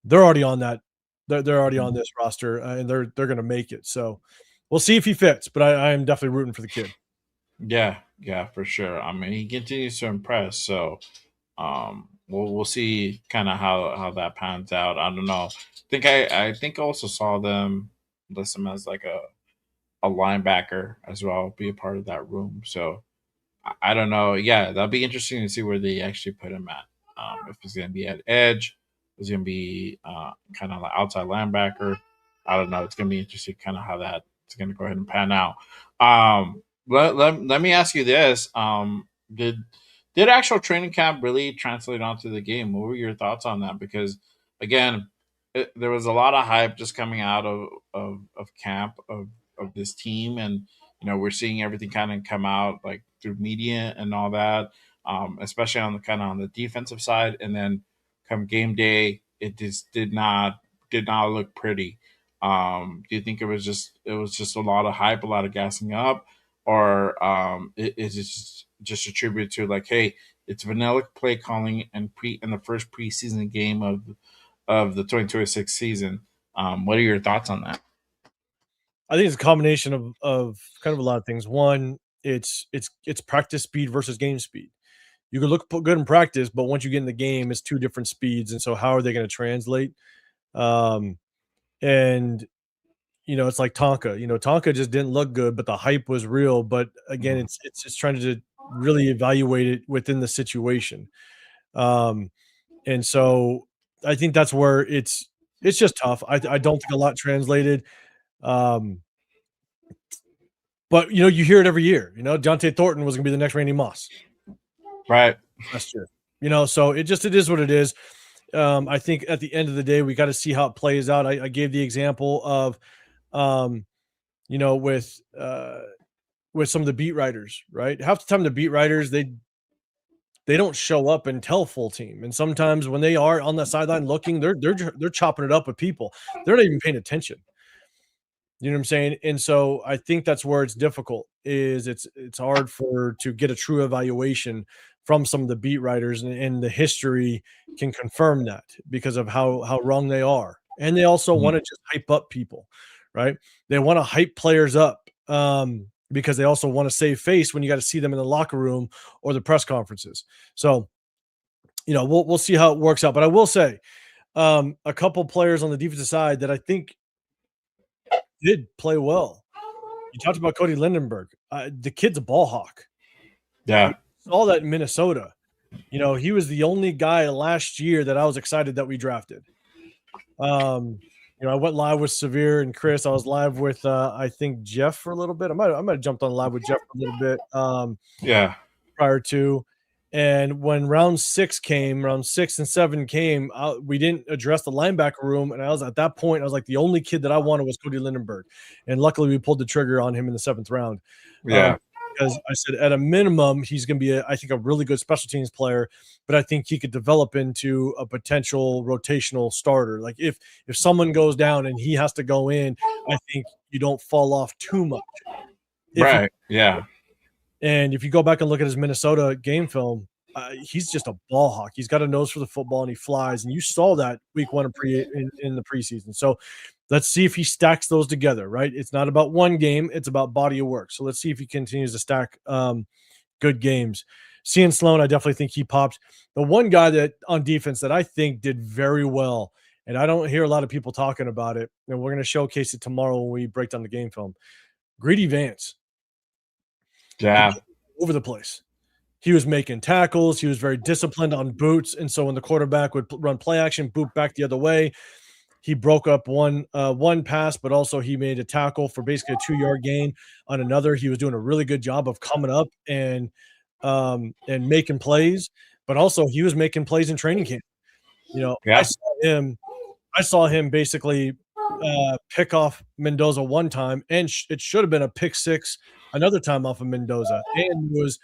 they're already on that. They're already on Mhm. this roster, and they're going to make it. So we'll see if he fits. But I am definitely rooting for the kid. Yeah, for sure. I mean, he continues to impress. So, we'll see kind of how that pans out. I don't know. I think I also saw them list him as like a linebacker as well, be a part of that room. So I don't know. Yeah, that'll be interesting to see where they actually put him at. If he's going to be at edge, if he's going to be kind of like outside linebacker. I don't know. It's going to be interesting, kind of how that's going to go ahead and pan out. Let me ask you this: did actual training camp really translate onto the game? What were your thoughts on that? Because again, there was a lot of hype just coming out of camp of this team, and we're seeing everything kind of come out like through media and all that, especially on the kind of on the defensive side. And then come game day, it just did not look pretty. Do you think it was just a lot of hype, a lot of gassing up, or is it just attributed to like, hey, it's vanilla play calling and pre in the first preseason game of the 2026 season? What are your thoughts on that? I think it's a combination of kind of a lot of things. One, it's practice speed versus game speed. You can look good in practice, but once you get in the game, it's two different speeds, and so how are they going to translate? Um, and it's like Tonka. Tonka just didn't look good, but the hype was real. But again, Mhm. it's just trying to really evaluate it within the situation. Um, and so I think that's where it's just tough. I don't think a lot translated. Um, but you hear it every year. Dante Thornton was gonna be the next Randy Moss Right. last year. So it is what it is. I think at the end of the day, we got to see how it plays out. I gave the example of um, you know, with uh with some of the beat writers, right? Half the time the beat writers they don't show up and tell full team. And sometimes when they are on the sideline looking, they're chopping it up with people. They're not even paying attention. You know what I'm saying? And so I think that's where it's difficult is it's hard to get a true evaluation from some of the beat writers and the history can confirm that because of how wrong they are. And they also Mhm. want to just hype up people, right? They want to hype players up because they also want to save face when you got to see them in the locker room or the press conferences. So, we'll see how it works out. But I will say, a couple players on the defensive side that I think did play well. You talked about Cody Lindenberg. The kid's a ball hawk. We Yeah. saw that in Minnesota. He was the only guy last year that I was excited that we drafted. Um, I went live with Severe and Chris. I was live with I think Jeff for a little bit. I might have jumped on live with Jeff for a little bit. Yeah. Prior to. And when round 6 and 7 came, we didn't address the linebacker room. And I was at that point, I was like, the only kid that I wanted was Cody Lindenberg. And luckily, we pulled the trigger on him in the 7th round. Um, Yeah. because I said, at a minimum, he's going to be, I think, a really good special teams player. But I think he could develop into a potential rotational starter. Like if someone goes down and he has to go in, I think you don't fall off too much. If he Right. Yeah. and if you go back and look at his Minnesota game film, he's just a ball hawk. He's got a nose for the football and he flies. And you saw that week one in the preseason. So let's see if he stacks those together, right? It's not about one game, it's about body of work. So let's see if he continues to stack good games. Cian Sloan, I definitely think he popped. The one guy that on defense that I think did very well, and I don't hear a lot of people talking about it, and we're going to showcase it tomorrow when we break down the game film. Greedy Vance. He was Yeah. all over the place. He was making tackles. He was very disciplined on boots, and so when the quarterback would run play action, boot back the other way, he broke up one pass, but also he made a tackle for basically a 2-yard gain on another. He was doing a really good job of coming up and making plays, but also he was making plays in training camp. I Yeah. saw him. I saw him basically pick off Mendoza one time, and it should have been a pick six another time off of Mendoza, and was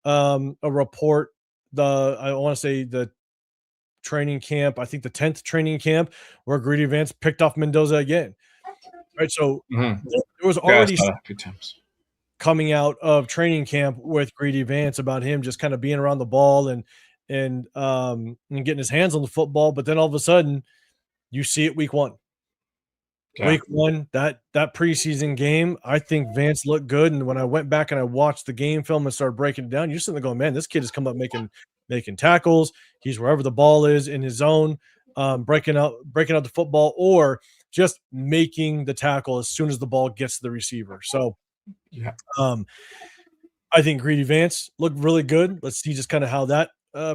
a report. I want to say the training camp. I think the 10th training camp where Greedy Vance picked off Mendoza again. Right. So Mhm. there was Yeah. I already saw that a few times. coming out of training camp with Greedy Vance about him just kind of being around the ball and getting his hands on the football. But then all of a sudden you see it week one. Yeah. Week one, that preseason game, I think Vance looked good. And when I went back and I watched the game film and started breaking it down, you're sitting there going, man, this kid has come up making tackles. He's wherever the ball is in his zone, breaking out the football, or just making the tackle as soon as the ball gets to the receiver. So Yeah. um, I think Greedy Vance looked really good. Let's see just kind of how that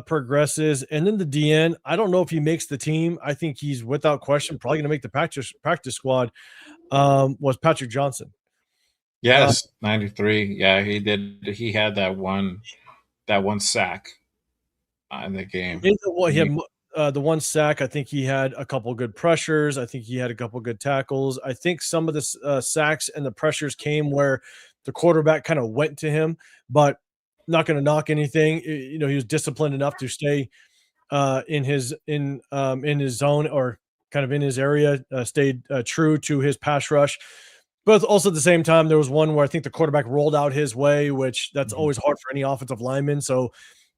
progresses. And then the DN, I don't know if he makes the team. I think he's without question probably going to make the practice squad. Was Patrick Johnson. Uh, Yes. 93. Yeah. He did. He had that one sack in the game. he had the one sack. I think he had a couple good pressures. I think he had a couple good tackles. I think some of the sacks and the pressures came where the quarterback kind of went to him, but not going to knock anything. He was disciplined enough to stay in his zone or kind of in his area, stayed true to his pass rush. But also at the same time, there was one where I think the quarterback rolled out his way, which that's Mhm. always hard for any offensive lineman. So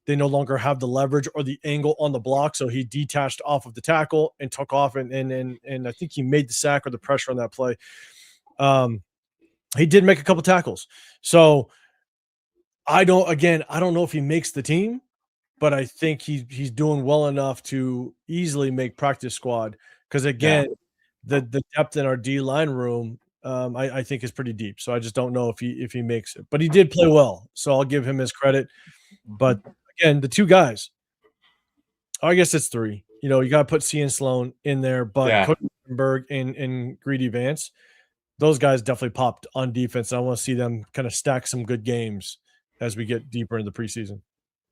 they no longer have the leverage or the angle on the block. So he detached off of the tackle and took off, and I think he made the sack or the pressure on that play. He did make a couple tackles. So I don't know if he makes the team, but I think he's doing well enough to easily make practice squad. Because Yeah. again, the depth in our D line room, I think is pretty deep. So I just don't know if he makes it. But he did play well, so I'll give him his credit. But Mhm. again, the two guys, I guess it's three. You know, you got to put C and Sloan in there, but Yeah. Cody Berg and Greedy Vance, those guys definitely popped on defense. I want to see them kind of stack some good games as we get deeper into the preseason.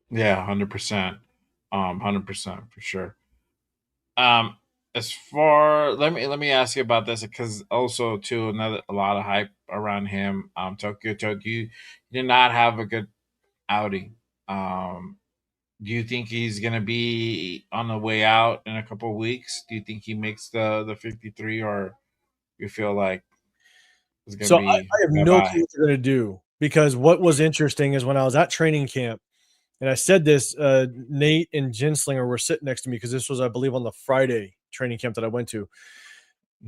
Yeah. 100%. 100% for sure. Um, as far let me ask you about this because also too another a lot of hype around him. Tokyo, did not have a good outing. Um, do you think he's gonna be on the way out in a couple of weeks? Do you think he makes the 53, or you feel like it's gonna So be I have bye no bye? clue what they're going to do because what was interesting is when I was at training camp, and I said this, Nate and Ginslinger were sitting next to me because this was, I believe, on the Friday training camp that I went to.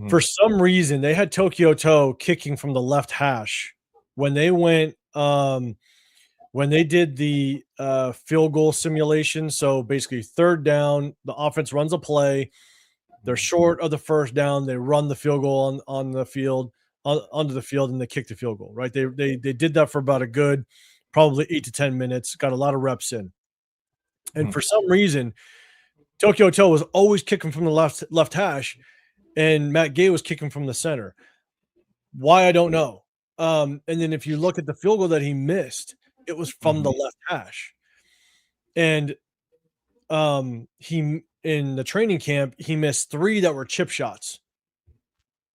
For Mhm. some reason, they had Tokyo Toe kicking from the left hash when they went when they did the field goal simulation. So basically, third down, the offense runs a play. They're short of the first down. They run the field goal on the field, onto the field, and they kick the field goal. Right? They did that for about a good, probably 8 to 10 minutes. Got a lot of reps in, and Mhm. for some reason, Tokyo Toe was always kicking from the left hash, and Matt Gay was kicking from the center. Why I don't know. And then if you look at the field goal that he missed, it was from the Mhm. left hash. And he in the training camp, he missed three that were chip shots.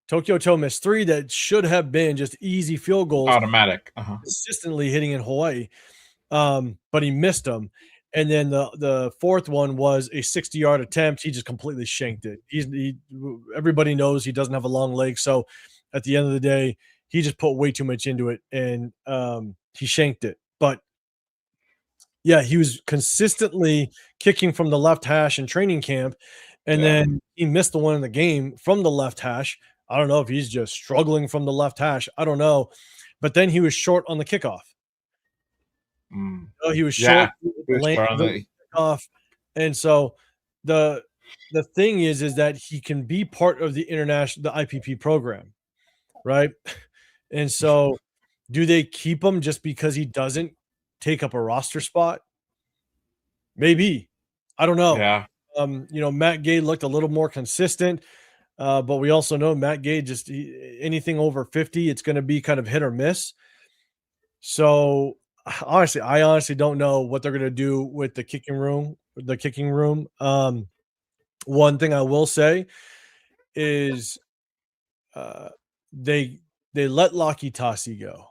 Tokyo Toe missed three that should have been just easy field goals, Automatic. Uh-huh. consistently hitting in Hawaii. But he missed them. And then the fourth one was a 60-yard attempt. He just completely shanked it. Everybody knows he doesn't have a long leg, so at the end of the day, he just put way too much into it, and he shanked it. But yeah, he was consistently kicking from the left hash in training camp, and Yeah. then he missed the one in the game from the left hash. I don't know if he's just struggling from the left hash. I don't know. But then he was short on the kickoff. Mm. He was short Yeah. with the For lane sure of the kickoff, and so the the thing is that he can be part of the IPP program, right? And so, do they keep him just because he doesn't take up a roster spot? Maybe. I don't know. Yeah. Matt Gay looked a little more consistent, but we also know Matt Gay anything over 50, it's going to be kind of hit or miss. So I honestly don't know what they're going to do with the kicking room. One thing I will say is uh, they they let Locky Tassi go,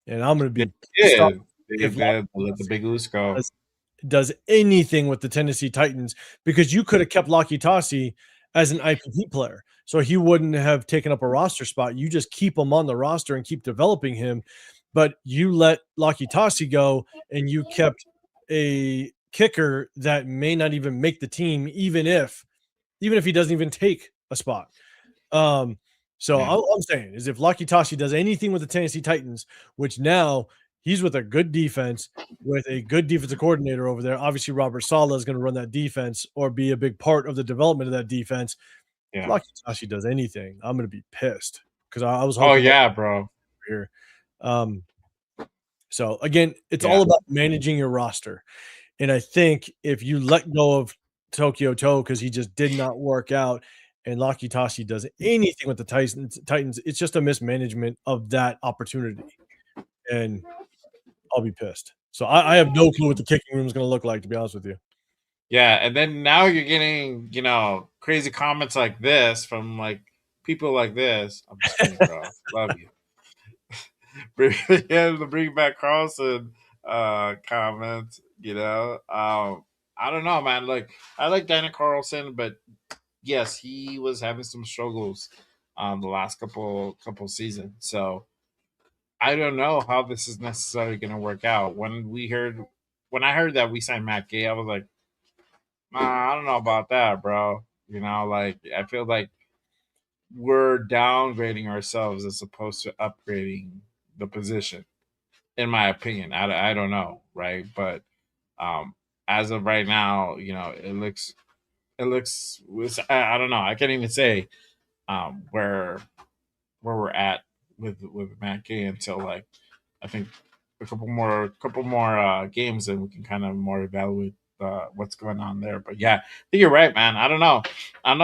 and I'm going to They be pissed off did. They if Locky did let the big loose go. Tassi does anything with the Tennessee Titans because you could have kept Locky Tassi as an IPP player. So he wouldn't have taken up a roster spot. You just keep him on the roster and keep developing him. But you let Locky Tassi go and you kept a kicker that may not even make the team, even if he doesn't even take a spot. Um, so Yeah. all I'm saying is if Lucky Toshi does anything with the Tennessee Titans, which now he's with a good defense, with a good defensive coordinator over there. Obviously, Robert Sala is going to run that defense or be a big part of the development of that defense. If Yeah. Lucky Toshi does anything, I'm going to be pissed because I was Oh hoping that yeah, bro. here. Um, so again, it's all Yeah. about managing your roster. And I think if you let go of Tokyo Toe because he just did not work out, and Laki Tashi does anything with the Titans, it's just a mismanagement of that opportunity, and I'll be pissed. So I have no clue what the kicking room is going to look like, to be honest with you. Yeah. And then now you're getting, crazy comments like this from like people like this. I'm just kidding, bro. Love you. Yeah, the bring back Carlson comments, I don't know, man. Like I like Danny Carlson, but yes, he was having some struggles the last couple seasons. So I don't know how this is necessarily going to work out. When I heard that we signed Matt Gay, I was like, nah, I don't know about that, bro. Like I feel like we're downgrading ourselves as opposed to upgrading the position, in my opinion. I don't know, right? But um, as of right now, I don't know. I can't even say where we're at with Matt Gay until like I think a couple more games, and we can kind of more evaluate what's going on there. But yeah, I think you're right, man. I don't know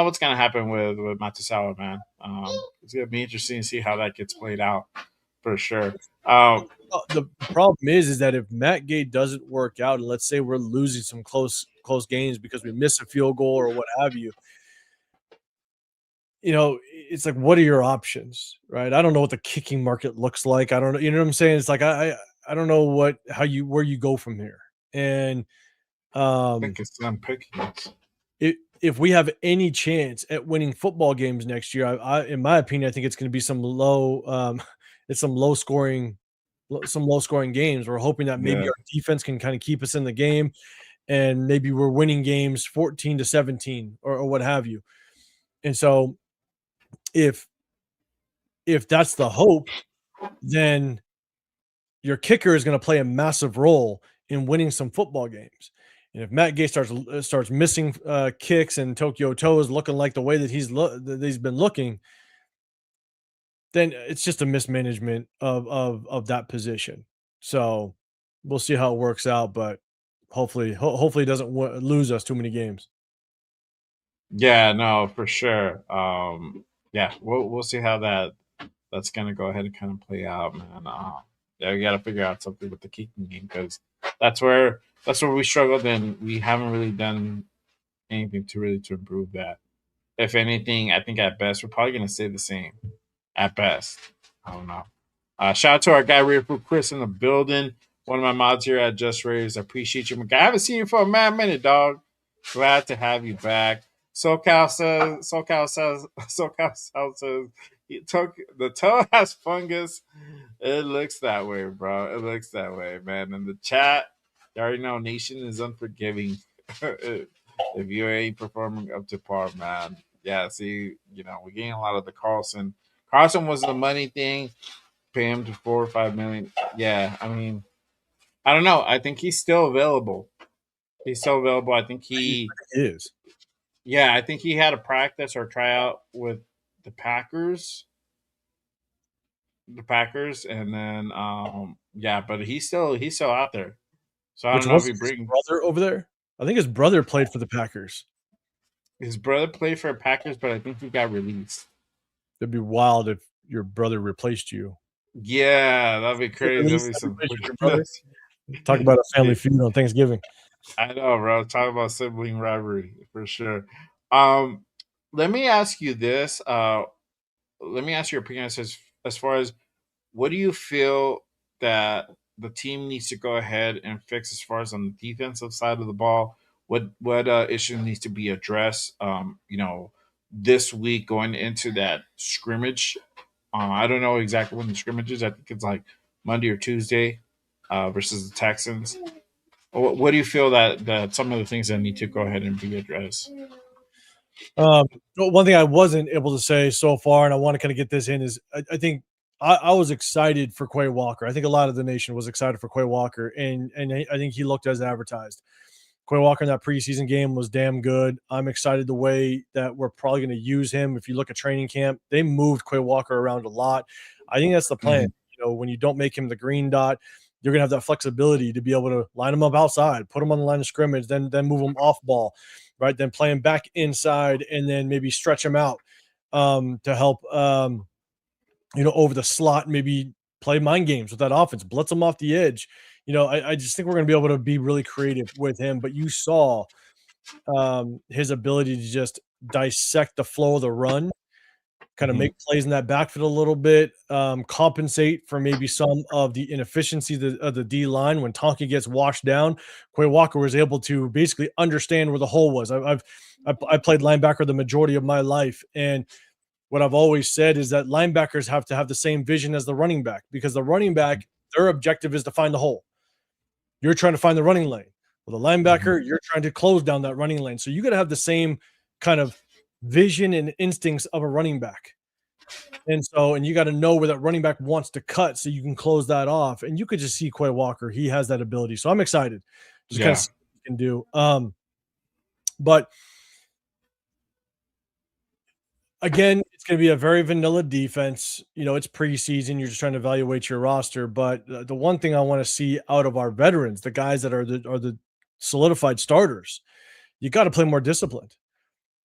what's gonna happen with Matusawa, man. It's gonna be interesting to see how that gets played out for sure. The problem is that if Matt Gay doesn't work out, and let's say we're losing some close games because we miss a field goal or what have you, it's like, what are your options, right? I don't know what the kicking market looks like. I don't know, you know what I'm saying? It's like I don't know where you go from here. And I think it's them picking it. if we have any chance at winning football games next year, in my opinion, I think it's going to be it's some low scoring games. We're hoping that maybe Yeah, our defense can kind of keep us in the game, and maybe we're winning games 14-17 or what have you. And so if that's the hope, then your kicker is going to play a massive role in winning some football games. And if Matt Gay starts missing kicks and Tokyo Toe is looking like the way that he's been looking, then it's just a mismanagement of that position. So we'll see how it works out, but hopefully it doesn't lose us too many games. yeah, no, for sure. Yeah, we'll see how that's gonna go ahead and kind of play out, man. Yeah, we got to figure out something with the kicking game because that's where we struggled, and we haven't really done anything to improve that. If anything, I think at best we're probably gonna stay the same. At best, I don't know. Shout out to our guy Rear Chris in the building. One of my mods here at Just Raiders. I appreciate you, my guy. I haven't seen you for a mad minute, dog. Glad to have you back. SoCal says, the toe has fungus. It looks that way, bro. It looks that way, man. In the chat, you already know Nation is unforgiving. If you ain't performing up to par, man. Yeah, see, we're getting a lot of the Carlson. Carlson was the money thing. Pay him to 4 or 5 million. Yeah, I mean, I don't know. I think he's still available. He's still available. I think He he, is. yeah, I think he had a practice or tryout with the Packers. The Packers, and then yeah, but he's still out there. So I Which don't know if was he his bring brother over there? I think his brother played for the Packers. his brother played for Packers, but I think he got released. It'd be wild if your brother replaced you. Yeah, that'd be Get crazy. That'd released, be some everybody shoot your brother. wickedness. Talk about a family feud on Thanksgiving. I know, bro. Talk about sibling rivalry for sure. Um, Let me ask you this. Let me ask your opinion as far as what do you feel that the team needs to go ahead and fix as far as on the defensive side of the ball? What issue needs to be addressed? This week going into that scrimmage. I don't know exactly when the scrimmage is. I think it's like Monday or Tuesday versus the Texans. What do you feel that some of the things that need to go ahead and be addressed? One thing I wasn't able to say so far, and I want to kind of get this in, is I think I was excited for Quay Walker. I think a lot of the nation was excited for Quay Walker, and I think he looked as advertised. Quay Walker in that preseason game was damn good. I'm excited the way that we're probably going to use him. If you look at training camp, they moved Quay Walker around a lot. I think that's the plan. Mhm. When you don't make him the green dot, you're going to have that flexibility to be able to line him up outside, put him on the line of scrimmage, then move him off ball, right? Then play him back inside, and then maybe stretch him out to help, over the slot, maybe play mind games with that offense, blitz him off the edge. I just think we're going to be able to be really creative with him. But you saw his ability to just dissect the flow of the run, kind of Mhm. make plays in that backfield a little bit, compensate for maybe some of the inefficiency of the D line when Tonka gets washed down. Quay Walker was able to basically understand where the hole was. I played linebacker the majority of my life, and what I've always said is that linebackers have to have the same vision as the running back, because the running back, their objective is to find the hole. You're trying to find the running lane. With a Mhm. linebacker, you're trying to close down that running lane. So you got to have the same kind of vision and instincts of a running back. And you got to know where that running back wants to cut so you can close that off. And you could just see Quay Walker. He has that ability. So I'm excited. Just kind of Yeah. see what he can do. But again, it's going to be a very vanilla defense. It's preseason. You're just trying to evaluate your roster. But the one thing I want to see out of our veterans, the guys that are the solidified starters, you got to play more disciplined.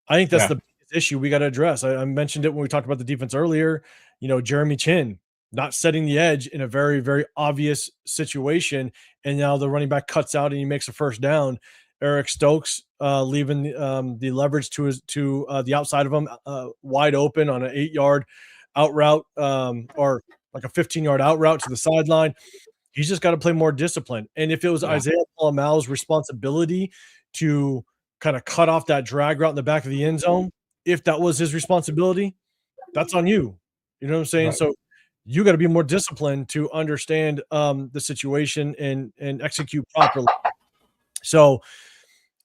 I think that's Yeah. the biggest issue we got to address. I mentioned it when we talked about the defense earlier. Jeremy Chin not setting the edge in a very, very obvious situation. And now the running back cuts out and he makes a first down. Eric Stokes leaving the leverage to the outside of him wide open on an 8-yard out route or like a 15-yard out route to the sideline. He's just got to play more discipline. And if it was Isaiah Palomalu's responsibility to kind of cut off that drag route in the back of the end zone, if that was his responsibility, that's on you. You know what I'm saying? Right. So you got to be more disciplined to understand the situation and execute properly. So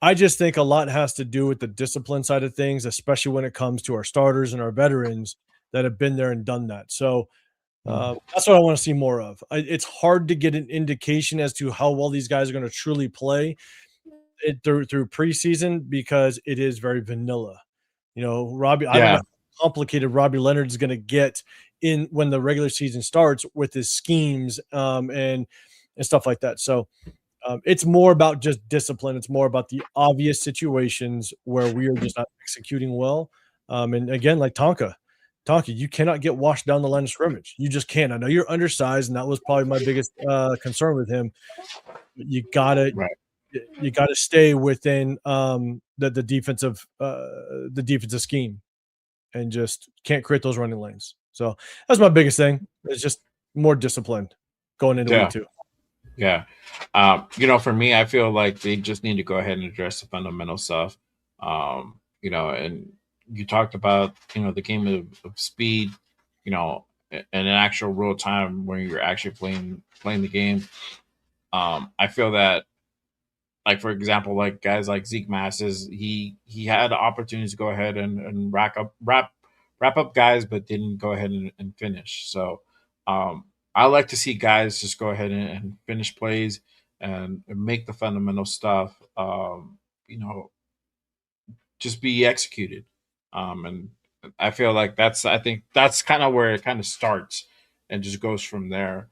I just think a lot has to do with the discipline side of things, especially when it comes to our starters and our veterans that have been there and done that. So that's what I want to see more of. It's hard to get an indication as to how well these guys are going to truly play through preseason because it is very vanilla. Robbie, I don't know how complicated Robbie Leonard is going to get in when the regular season starts with his schemes and stuff like that. So it's more about just discipline. It's more about the obvious situations where we are just not executing well. And again, like Tonka, you cannot get washed down the line of scrimmage. You just can't. I know you're undersized, and that was probably my biggest concern with him. But you gotta stay within the defensive scheme, and just can't create those running lanes. So that's my biggest thing. It's just more disciplined going into week 2. Yeah. For me, I feel like they just need to go ahead and address the fundamental stuff. And you talked about, the game of speed, and an actual real time when you're actually playing the game. I feel that, like, for example, like guys like Zeke Masses, he had opportunities to go ahead and wrap up guys, but didn't go ahead and finish. So I like to see guys just go ahead and finish plays and make the fundamental stuff, just be executed. And I feel like I think that's kind of where it kind of starts and just goes from there.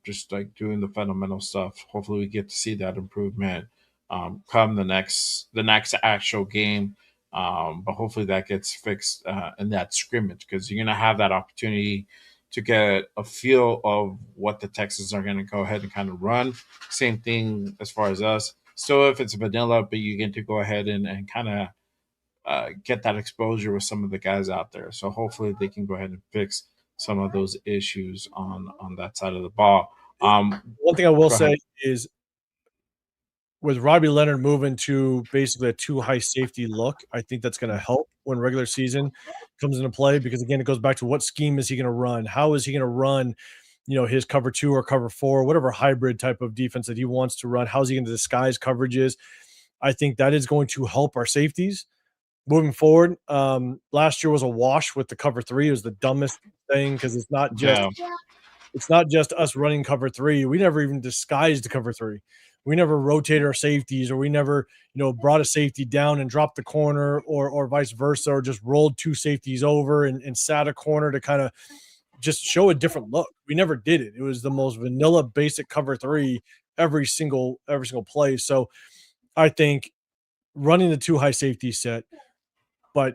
Just like doing the fundamental stuff. Hopefully, we get to see that improvement come the next actual game. But hopefully, that gets fixed in that scrimmage because you're gonna have that opportunity to get a feel of what the Texans are going to go ahead and kind of run. Same thing as far as us. Still, if it's vanilla, but you get to go ahead and kind of get that exposure with some of the guys out there. So hopefully they can go ahead and fix some of those issues on that side of the ball. One thing I will say is with Robbie Leonard moving to basically a 2 high safety look, I think that's going to help when regular season comes into play because, again, it goes back to what scheme is he going to run? How is he going to run, his cover 2 or cover 4, whatever hybrid type of defense that he wants to run? How is he going to disguise coverages? I think that is going to help our safeties moving forward. Last year was a wash with the cover 3. It was the dumbest thing because it's not just us running cover 3. We never even disguised the cover 3. We never rotated our safeties, or we never, brought a safety down and dropped the corner, or vice versa, or just rolled 2 safeties over and sat a corner to kind of just show a different look. We never did it. It was the most vanilla, basic cover 3 every single play. So I think running the 2 high safety set, but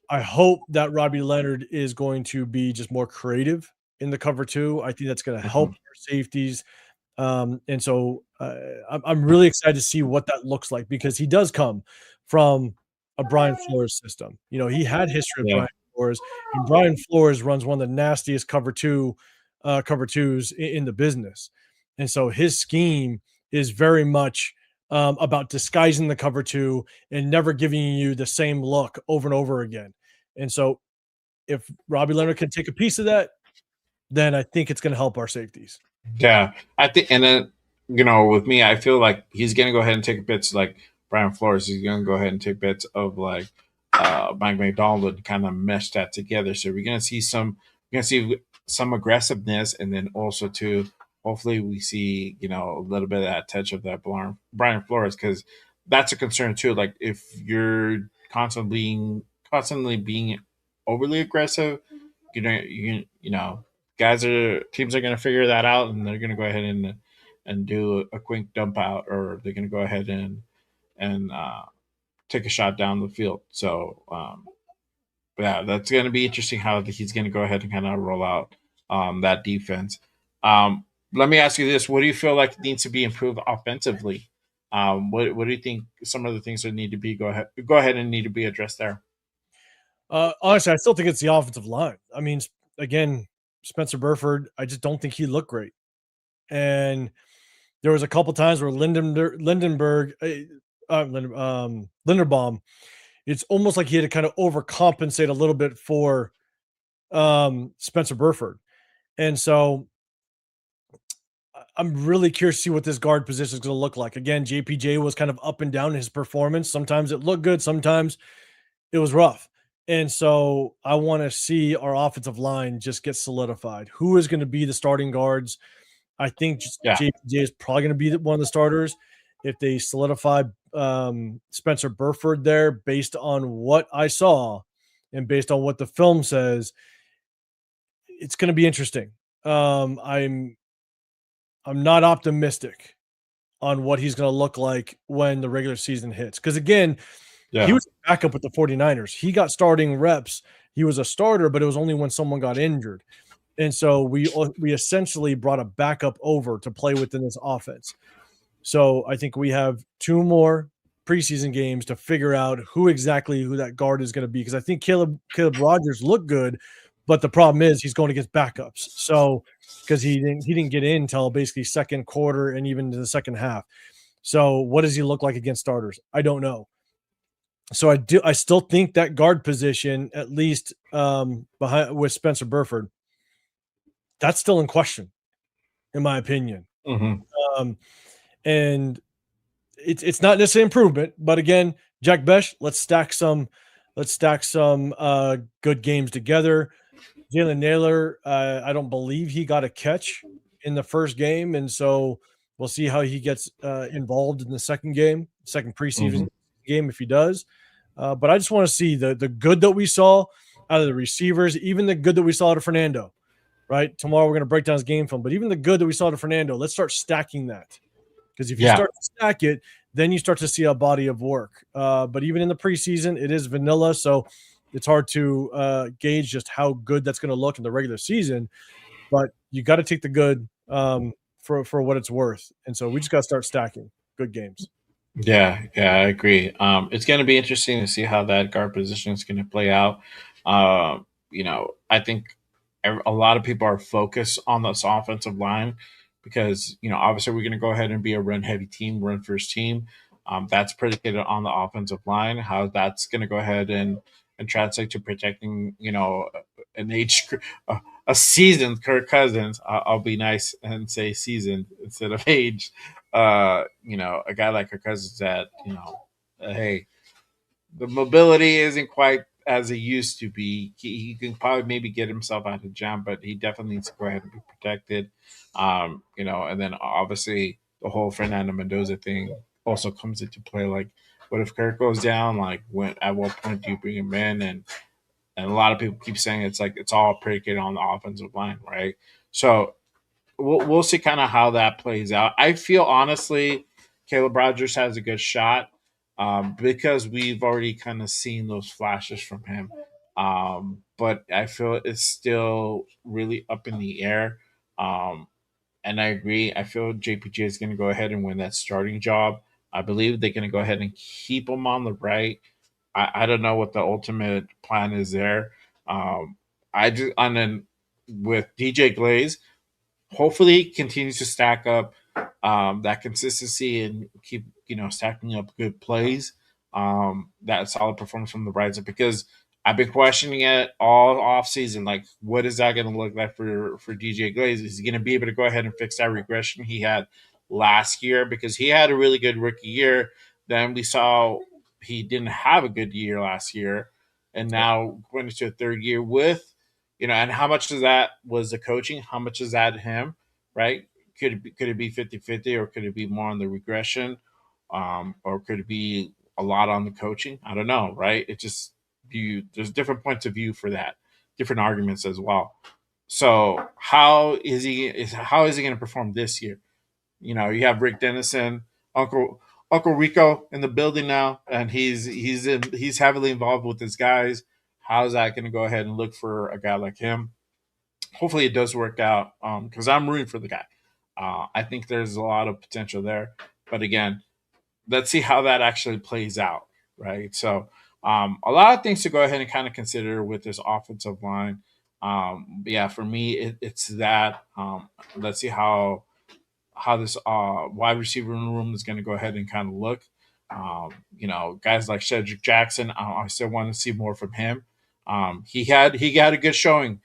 I hope that Robbie Leonard is going to be just more creative in the cover 2. I think that's going to help our safeties. And so I'm really excited to see what that looks like because he does come from a Brian Flores system. He had history with Brian Flores, and Brian Flores runs one of the nastiest cover 2s in the business. And so his scheme is very much about disguising the cover 2 and never giving you the same look over and over again. And so if Robbie Leonard can take a piece of that, then I think it's going to help our safeties. Yeah, I think, and then with me, I feel like he's gonna go ahead and take bits like Brian Flores. He's gonna go ahead and take bits of like Mike McDonald kind of mesh that together. So we're gonna see some aggressiveness, and then also too, hopefully we see a little bit of that touch of that Brian Flores, because that's a concern too. Like if you're constantly being overly aggressive, guys are teams are gonna figure that out, and they're gonna go ahead and do a quick dump out, or they're gonna go ahead and take a shot down the field. So yeah, that's going to be interesting how he's going to go ahead and kind of roll out that defense. Let me ask you this: what do you feel like needs to be improved offensively? What do you think some of the things that need to be go ahead and need to be addressed there? Honestly, I still think it's the offensive line. I mean, again, Spencer Burford, I just don't think he looked great. And there was a couple times where Linderbaum, it's almost like he had to kind of overcompensate a little bit for Spencer Burford. And so I'm really curious to see what this guard position is going to look like. Again, JPJ was kind of up and down in his performance. Sometimes it looked good, sometimes it was rough. And so I want to see our offensive line just get solidified. Who is going to be the starting guards? I think Yeah. JPJ is probably going to be one of the starters. If they solidify Spencer Burford there based on what I saw and based on what the film says, it's going to be interesting. I'm not optimistic on what he's going to look like when the regular season hits. Because again, he Yeah. was a backup with the 49ers. He got starting reps. He was a starter, but it was only when someone got injured. And so we essentially brought a backup over to play within this offense. So I think we have 2 more preseason games to figure out who that guard is going to be, because I think Caleb Rogers looked good, but the problem is he's going against backups. So because he didn't get in until basically second quarter and even to the second half. So what does he look like against starters? I don't know. So I still think that guard position, at least behind with Spencer Burford, that's still in question, in my opinion. Hmm. Um, and it's not necessarily improvement, but again, Jack Besh, let's stack some good games together. Jalen Naylor, I don't believe he got a catch in the first game, and so we'll see how he gets involved in the second Hmm. preseason game if he does. But I just want to see the good that we saw out of the receivers, even the good that we saw out of Fernando. Right, tomorrow we're going to break down his game film, but even the good that we saw out of Fernando, let's start stacking that. Because if you Yeah. start to stack it, then you start to see a body of work. But even in the preseason, it is vanilla, so it's hard to gauge just how good that's going to look in the regular season. But you got to take the good for what it's worth, and so we just got to start stacking good games. Yeah, yeah, I agree. It's going to be interesting to see how that guard position is going to play out. I think a lot of people are focused on this offensive line because obviously we're going to go ahead and be a run heavy team, run first team. That's predicated on the offensive line. How that's going to go ahead and translate to protecting an age a seasoned Kirk Cousins. I'll be nice and say seasoned instead of age. A guy like Kirk Cousins that, hey, the mobility isn't quite as it used to be. He can probably maybe get himself out of jam, but he definitely needs to go ahead and be protected. And then obviously the whole Fernando Mendoza thing also comes into play. Like, what if Kirk goes down? Like, when at what point do you bring him in? And a lot of people keep saying it's like it's all predicated on the offensive line, right? So we'll see kind of how that plays out. I feel honestly, Caleb Rogers has a good shot because we've already kind of seen those flashes from him. But I feel it's still really up in the air. Um, and I agree. I feel JPJ is going to go ahead and win that starting job. I believe they're going to go ahead and keep him on the right. I don't know what the ultimate plan is there. I just and then with DJ Glaze, hopefully continues to stack up that consistency and keep stacking up good plays. That solid performance from the Riser, because I've been questioning it all off season. Like, what is that going to look like for DJ Glaze? Is he going to be able to go ahead and fix that regression he had last year? Because he had a really good rookie year. Then we saw he didn't have a good year last year, and now going into a third year with, and how much of that was the coaching? How much is that him? Right? Could it be 50-50, or could it be more on the regression, or could it be a lot on the coaching? I don't know. Right? It just there's different points of view for that, different arguments as well. So how is he going to perform this year? You have Rick Dennison, Uncle Rico in the building now, and he's heavily involved with his guys. How's that going to go ahead and look for a guy like him? Hopefully, it does work out, because I'm rooting for the guy. I think there's a lot of potential there, but again, let's see how that actually plays out, right? So, a lot of things to go ahead and kind of consider with this offensive line. But yeah, for me, it's that. Let's see how this wide receiver room is going to go ahead and kind of look. Guys like Cedric Jackson, I still want to see more from him. He had a good showing,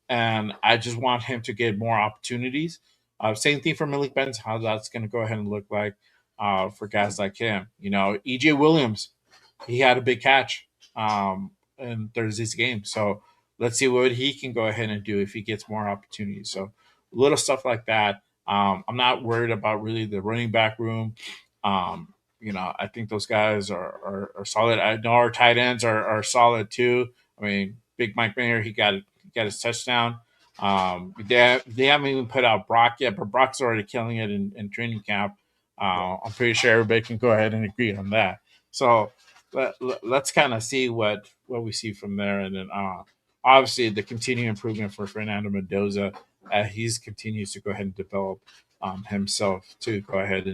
and I just want him to get more opportunities. Same thing for Malik Benz, how that's going to go ahead and look like for guys like him. EJ Williams, he had a big catch in Thursday's game. So let's see what he can go ahead and do if he gets more opportunities. So little stuff like that. I'm not worried about really the running back room. I think those guys are solid. I know our tight ends are solid too. I mean, Big Mike Mayer, he got his touchdown. They haven't even put out Brock yet, but Brock's already killing it in training camp. I'm pretty sure everybody can go ahead and agree on that. So let's kind of see what we see from there, and then obviously the continued improvement for Fernando Mendoza. He's continues to go ahead and develop himself to go ahead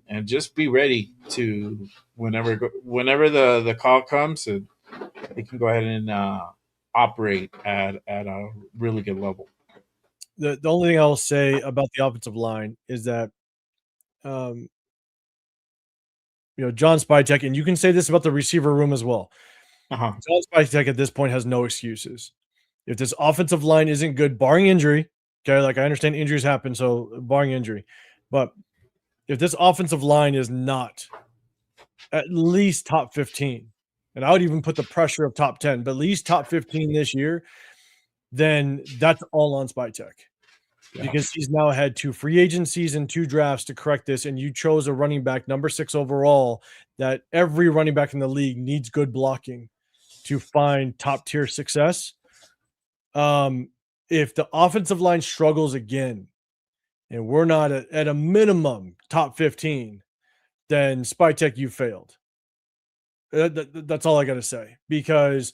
and just be ready to whenever the call comes, and he can go ahead and operate at a really good level. The only thing I'll say about the offensive line is that, um, John Spytek, and you can say this about the receiver room as well. Uh-huh. John Spytek at this point has no excuses. If this offensive line isn't good, barring injury, okay, like I understand injuries happen, so barring injury, but if this offensive line is not at least top 15, and I would even put the pressure of top 10, but at least top 15 this year, then that's all on Spytek. Yeah. Because he's now had 2 free agencies and 2 drafts to correct this, and you chose a running back, number 6 overall, that every running back in the league needs good blocking to find top-tier success. If the offensive line struggles again, and we're not at a minimum top 15, then Spytek, you failed. That's all I got to say, because,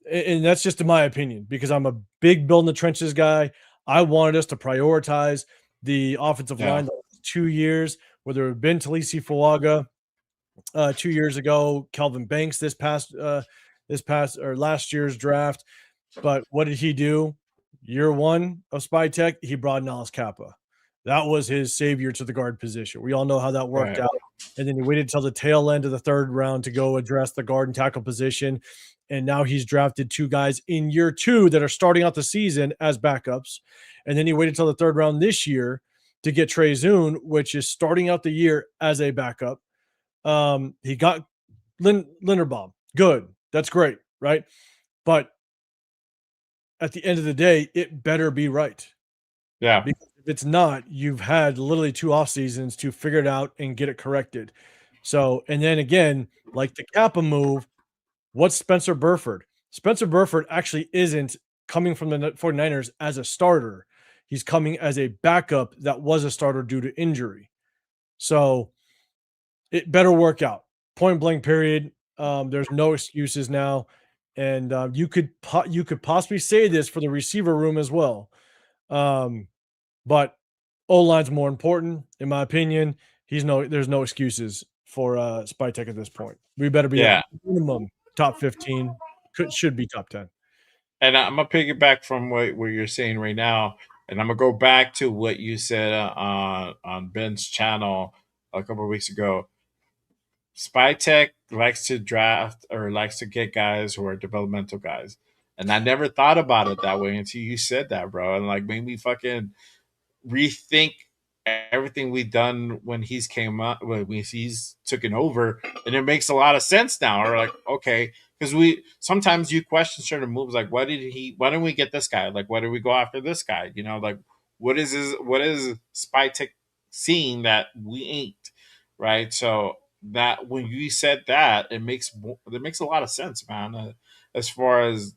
and that's just in my opinion, because I'm a big build in the trenches guy. I wanted us to prioritize the offensive Yeah. line the last 2 years, whether it had been Talisi Fuaga 2 years ago, Kelvin Banks this past or last year's draft. But what did he do? Year 1 of Spytek, he brought in Alice Kappa. That was his savior to the guard position. We all know how that worked Right. out. And then he waited till the tail end of the 3rd round to go address the guard and tackle position. And now he's drafted 2 guys in year 2 that are starting out the season as backups. And then he waited till the 3rd round this year to get Trey Zune, which is starting out the year as a backup. He got Linderbaum. Good. That's great, right? But at the end of the day, it better be right. Yeah. Because if it's not, you've had literally 2 off seasons to figure it out and get it corrected. So, and then again, like the Kappa move, what's Spencer Burford? Spencer Burford actually isn't coming from the 49ers as a starter. He's coming as a backup that was a starter due to injury. So it better work out. Point blank period. There's no excuses now. And you could possibly say this for the receiver room as well. But O-line's more important, in my opinion. There's no excuses for Spytek at this point. We better be Yeah. at minimum top 15. Should be top 10. And I'm gonna piggyback from what you're saying right now, and I'm gonna go back to what you said on Ben's channel a couple of weeks ago. Spytech likes to draft or likes to get guys who are developmental guys, and I never thought about it that way until you said that, bro, and like made me fucking rethink everything we've done when he's came up, when he's taken over, and it makes a lot of sense now. Or like, okay, because we sometimes you question certain moves, like why didn't we get this guy? Like, why did we go after this guy? Like what is Spy Tech seeing that we ain't, right? So that when you said that, it makes a lot of sense, man. As far as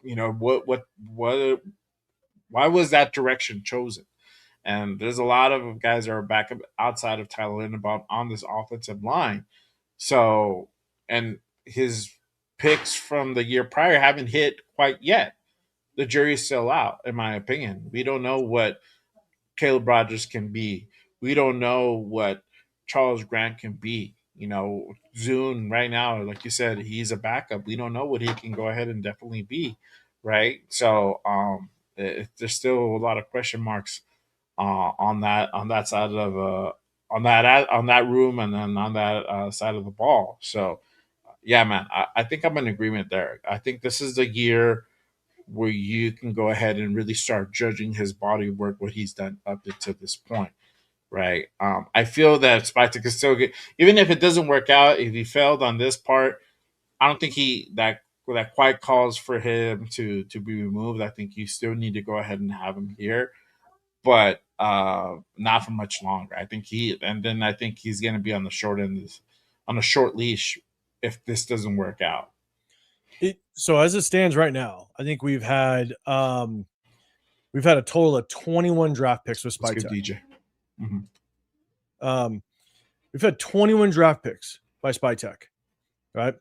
what why was that direction chosen? And there's a lot of guys that are back outside of Tyler Linderbaum on this offensive line. So, and his picks from the year prior haven't hit quite yet. The jury's still out, in my opinion. We don't know what Caleb Rogers can be. We don't know what Charles Grant can be. Zune right now, like you said, he's a backup. We don't know what he can go ahead and definitely be, right? So, there's still a lot of question marks on that side of on that room, and then on that side of the ball. So yeah, man, I think I'm in agreement there. I think this is the year where you can go ahead and really start judging his body work, what he's done up to this point, right? I feel that Spike could still get, even if it doesn't work out, if he failed on this part, I don't think that quite calls for him to be removed. I think you still need to go ahead and have him here, but not for much longer. I think he's going to be on the short end, on a short leash if this doesn't work out. So as it stands right now, I think we've had a total of 21 draft picks with Spy Tech. DJ. We've had 21 draft picks by Spy Tech, right?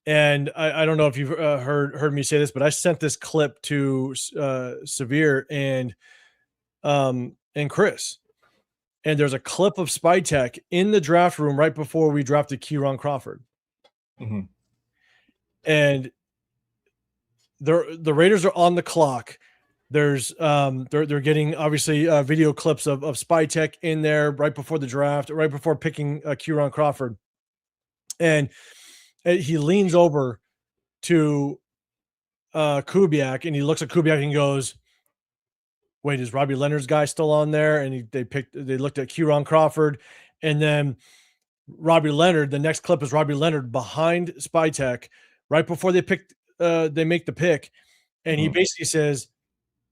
And I don't know if you've heard me say this, but I sent this clip to Severe and Chris. And there's a clip of Spy Tech in the draft room right before we drafted Kieran Crawford. Mm-hmm. And the Raiders are on the clock. There's they're getting obviously video clips of Spy Tech in there right before the draft, right before picking Kieran Crawford. And he leans over to Kubiak and he looks at Kubiak and goes, wait, is Robbie Leonard's guy still on there? And they looked at Kieran Crawford, and then Robbie Leonard. The next clip is Robbie Leonard behind Spy Tech right before they make the pick, and he basically says,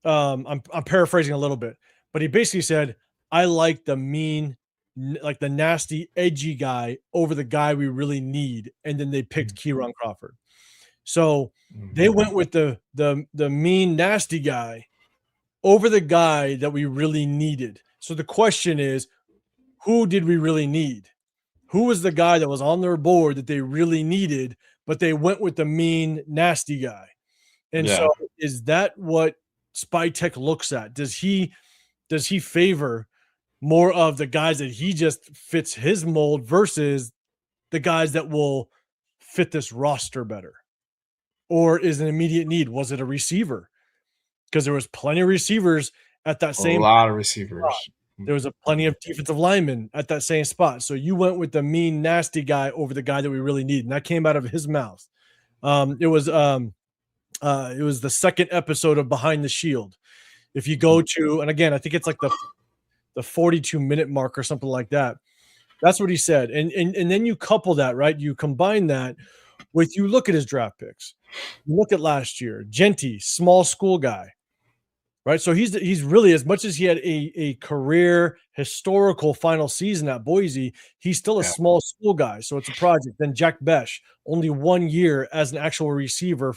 I'm paraphrasing a little bit, but he basically said, I like the mean, like the nasty, edgy guy over the guy we really need, and then they picked Kieran Crawford. So they went with the mean, nasty guy over the guy that we really needed. So the question is, who did we really need? Who was the guy that was on their board that they really needed, but they went with the mean, nasty guy? And so is that what Spy Tech looks at? Does he favor more of the guys that he just fits his mold versus the guys that will fit this roster better? Or is an immediate need? Was it a receiver? Because there was plenty of receivers at that same spot. A lot of receivers. There was plenty of defensive linemen at that same spot. So you went with the mean, nasty guy over the guy that we really need, and that came out of his mouth. It was the second episode of Behind the Shield. If you go to, and again, I think it's like the 42-minute mark or something like that. That's what he said. And then you couple that, right? You combine that with, you look at his draft picks. You look at last year, Genty, small school guy, right? So he's really, as much as he had a career historical final season at Boise, he's still a small school guy. So it's a project. Then Jack Besh, only 1 year as an actual receiver,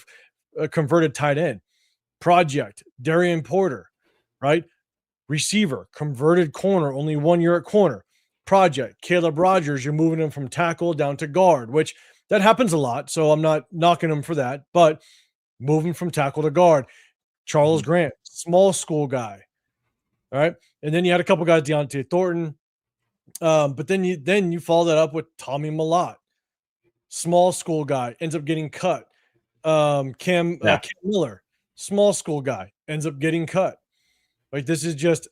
converted tight end. Project, Darian Porter, right? Receiver, converted corner, only 1 year at corner. Project, Caleb Rogers, you're moving him from tackle down to guard, which that happens a lot. So I'm not knocking him for that, but moving from tackle to guard. Charles Grant, small school guy. All right. And then you had a couple guys, Deontay Thornton. But then you follow that up with Tommy Malott, small school guy, ends up getting cut. Cam Miller, small school guy, ends up getting cut. Like, this is just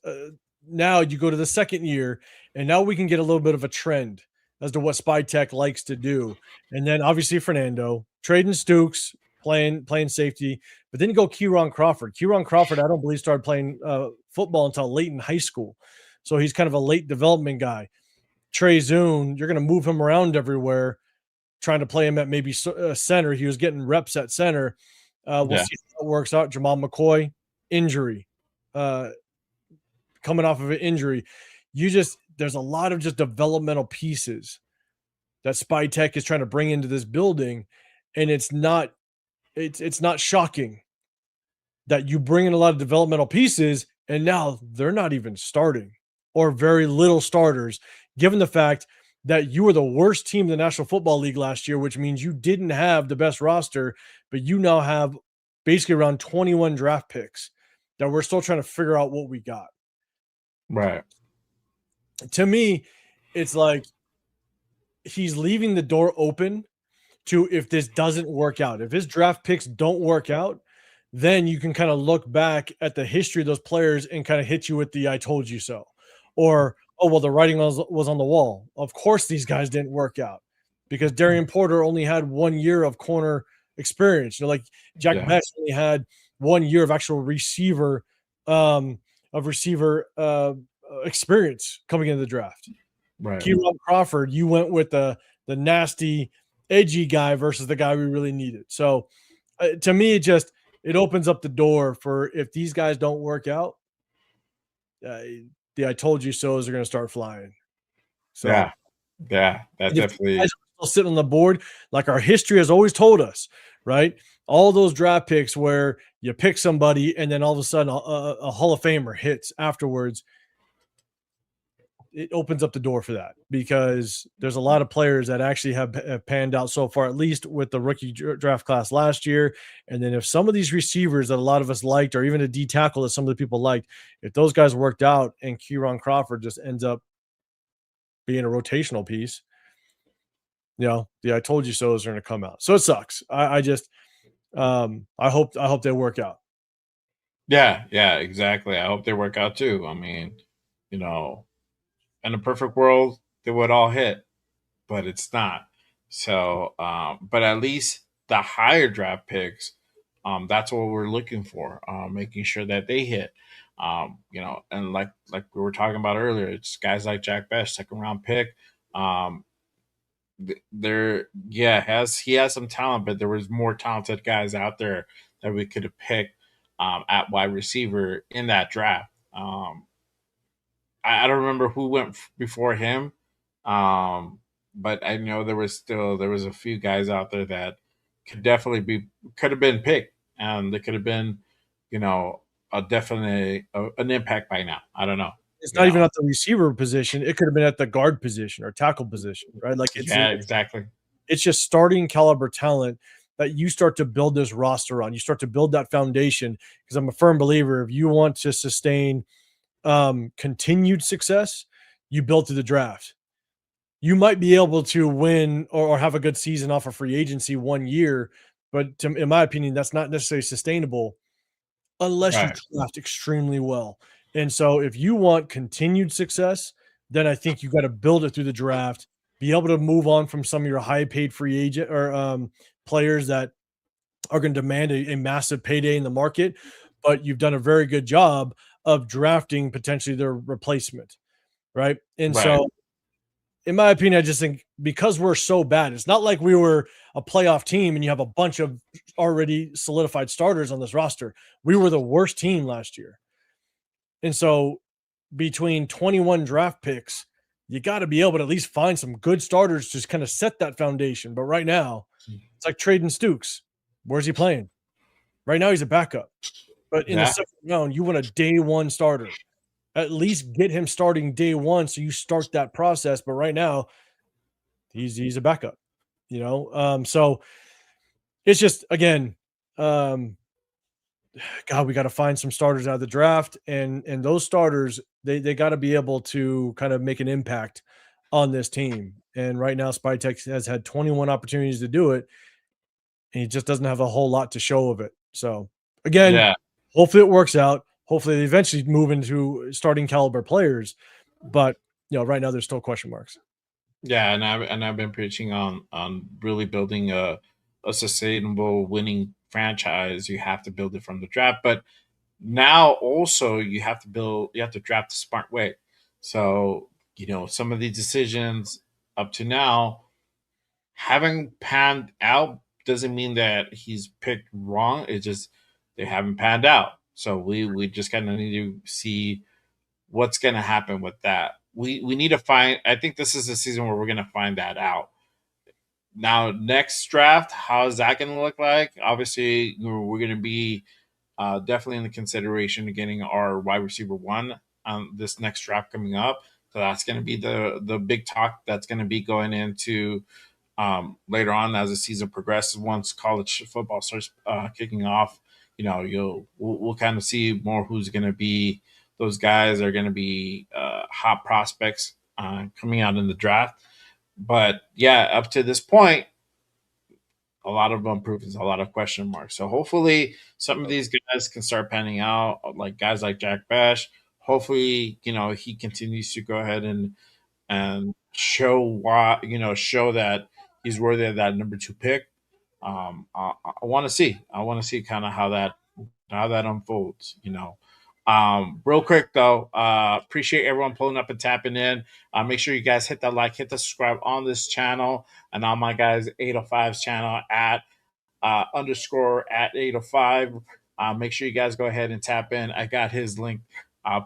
now you go to the second year, and now we can get a little bit of a trend as to what Spy Tech likes to do. And then obviously Fernando, trading Stukes, playing safety. But then you go Kieran Crawford. Kieran Crawford, I don't believe, started playing football until late in high school. So he's kind of a late development guy. Trey Zune, you're going to move him around everywhere, trying to play him at maybe center. He was getting reps at center. We'll Yeah. see how it works out. Jamal McCoy, injury, coming off of an injury. There's a lot of just developmental pieces that Spy Tech is trying to bring into this building, and it's not shocking that you bring in a lot of developmental pieces and now they're not even starting or very little starters, given the fact that you were the worst team in the National Football League last year, which means you didn't have the best roster, but you now have basically around 21 draft picks that we're still trying to figure out what we got. Right. To me, it's like he's leaving the door open to, if this doesn't work out, if his draft picks don't work out, then you can kind of look back at the history of those players and kind of hit you with the "I told you so," or "Oh well, the writing was on the wall." Of course, these guys didn't work out because Darian Porter only had 1 year of corner experience. Like Jack Best only had 1 year of actual receiver experience coming into the draft. Right. Keiron Crawford, you went with the nasty, edgy guy versus the guy we really needed. So to me, it opens up the door for, if these guys don't work out, the "I told you so's" are going to start flying. So that definitely. Guys are still sitting on the board, like our history has always told us, right? All those draft picks where you pick somebody and then all of a sudden a Hall of Famer hits afterwards. It opens up the door for that because there's a lot of players that actually have panned out so far, at least with the rookie draft class last year. And then if some of these receivers that a lot of us liked, or even a D tackle that some of the people liked, if those guys worked out and Keiron Crawford just ends up being a rotational piece, the "I told you so's" are going to come out. So it sucks. I hope they work out. Yeah, exactly. I hope they work out too. I mean, in a perfect world, they would all hit, but it's not. So, but at least the higher draft picks, that's what we're looking for, making sure that they hit. And like we were talking about earlier, it's guys like Jack Best, second round pick. There, he has some talent, but there was more talented guys out there that we could have picked at wide receiver in that draft. I don't remember who went before him, but I know there was a few guys out there that could have been picked, and they could have been, an impact by now. I don't know. It's not even at the receiver position. It could have been at the guard position or tackle position, right? Like Exactly. It's just starting caliber talent that you start to build this roster on. You start to build that foundation, because I'm a firm believer, if you want to sustain continued success, you build through the draft. You might be able to win or have a good season off of free agency 1 year, but in my opinion, that's not necessarily sustainable unless you Right. draft extremely well. And so if you want continued success, then I think you got to build it through the draft, be able to move on from some of your high paid free agent or players that are going to demand a massive payday in the market, but you've done a very good job of drafting potentially their replacement. Right. And Right. so, in my opinion, I just think because we're so bad, it's not like we were a playoff team and you have a bunch of already solidified starters on this roster. We were the worst team last year. And so, between 21 draft picks, you got to be able to at least find some good starters to just kind of set that foundation. But right now, it's like trading Stooks. Where's he playing? Right now, he's a backup. But in the second round, you want a day one starter. At least get him starting day one, so you start that process. But right now, he's a backup. So it's just, again, God, we got to find some starters out of the draft, and those starters, they got to be able to kind of make an impact on this team. And right now, Spytek has had 21 opportunities to do it, and he just doesn't have a whole lot to show of it. So again, hopefully it works out. Hopefully they eventually move into starting caliber players, but right now there's still question marks. Yeah, and I've been preaching on really building a sustainable winning franchise. You have to build it from the draft, but now also you have to draft the smart way. So, some of these decisions up to now having panned out doesn't mean that he's picked wrong. It's just they haven't panned out. So we just kind of need to see what's going to happen with that. We need to find. I think this is the season where we're going to find that out. Now, next draft, how is that going to look like? Obviously, we're going to be definitely in the consideration of getting our wide receiver one on this next draft coming up. So that's going to be the big talk that's going to be going into later on as the season progresses. Once college football starts kicking off, we'll kind of see more who's going to be those guys are going to be hot prospects coming out in the draft. But yeah, up to this point, a lot of improvements, a lot of question marks. So hopefully, some of these guys can start panning out, like guys like Jack Bash. Hopefully, he continues to go ahead and show why, show that he's worthy of that number two pick. I want to see. I want to see kind of how that unfolds. Real quick though, appreciate everyone pulling up and tapping in. Make sure you guys hit that like, hit the subscribe on this channel and on my guys 805's channel at underscore at 805. Make sure you guys go ahead and tap in. I got his link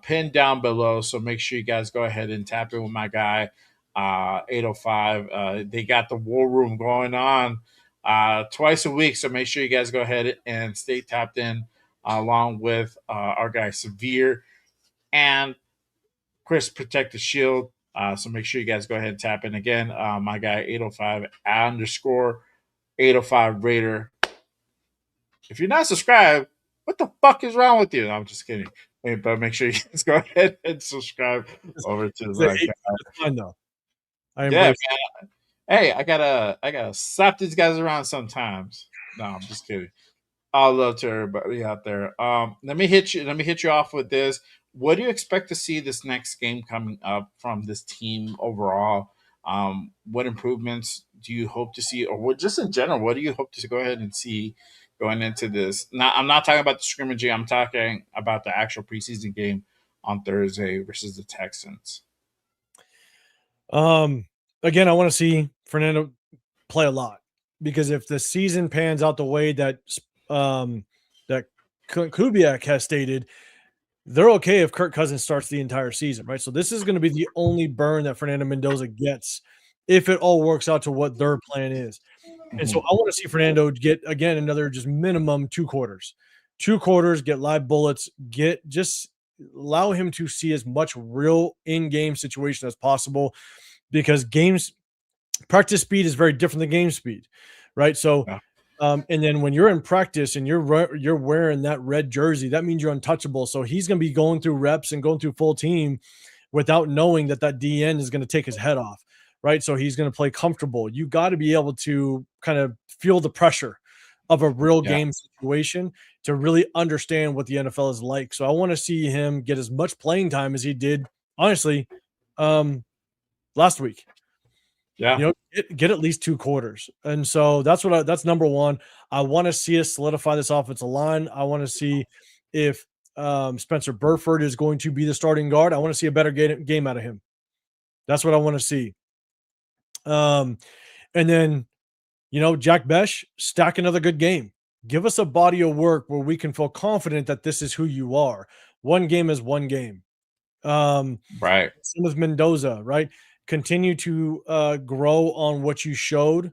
pinned down below, so make sure you guys go ahead and tap in with my guy 805. They got the war room going on twice a week, so make sure you guys go ahead and stay tapped in along with our guy Severe and Chris Protect the Shield. So make sure you guys go ahead and tap in again. My guy 805 underscore 805 Raider. If you're not subscribed, what the fuck is wrong with you? No, I'm just kidding. Hey, but make sure you guys go ahead and subscribe over to It's my guy. fine though. I Yeah, embrace. man. Hey, I gotta slap these guys around sometimes. No, I'm just kidding. All love to everybody out there. Let me hit you off with this. What do you expect to see this next game coming up from this team overall? What improvements do you hope to see, or what just in general? What do you hope to go ahead and see going into this? I'm not talking about the scrimmaging. I'm talking about the actual preseason game on Thursday versus the Texans. Um, Again, I want to see Fernando play a lot because if the season pans out the way um that Kubiak has stated, they're okay if Kirk Cousins starts the entire season, right? So this is going to be the only burn that Fernando Mendoza gets if it all works out to what their plan is. And so Mhm. I want to see Fernando get again another just minimum 2 quarters. 2 quarters, get live bullets, get just allow him to see as much real in-game situation as possible because games practice speed is very different than game speed, right? So Yeah. and then when you're in practice and you're wearing that red jersey, that means you're untouchable. So he's going to be going through reps and going through full team without knowing that DN is going to take his head off, right? So he's going to play comfortable. You got to be able to kind of feel the pressure of a real Yeah. game situation to really understand what the NFL is like. So I want to see him get as much playing time as he did, honestly, um, last week. Yeah. Get at least 2 quarters. And so that's number one. I want to see us solidify this offensive line. I want to see if Spencer Burford is going to be the starting guard. I want to see a better game out of him. That's what I want to see. Um, and then, Jack Besh, stack another good game. Give us a body of work where we can feel confident that this is who you are. One game is one game. Um, Right. Same with Mendoza, right? Continue to grow on what you showed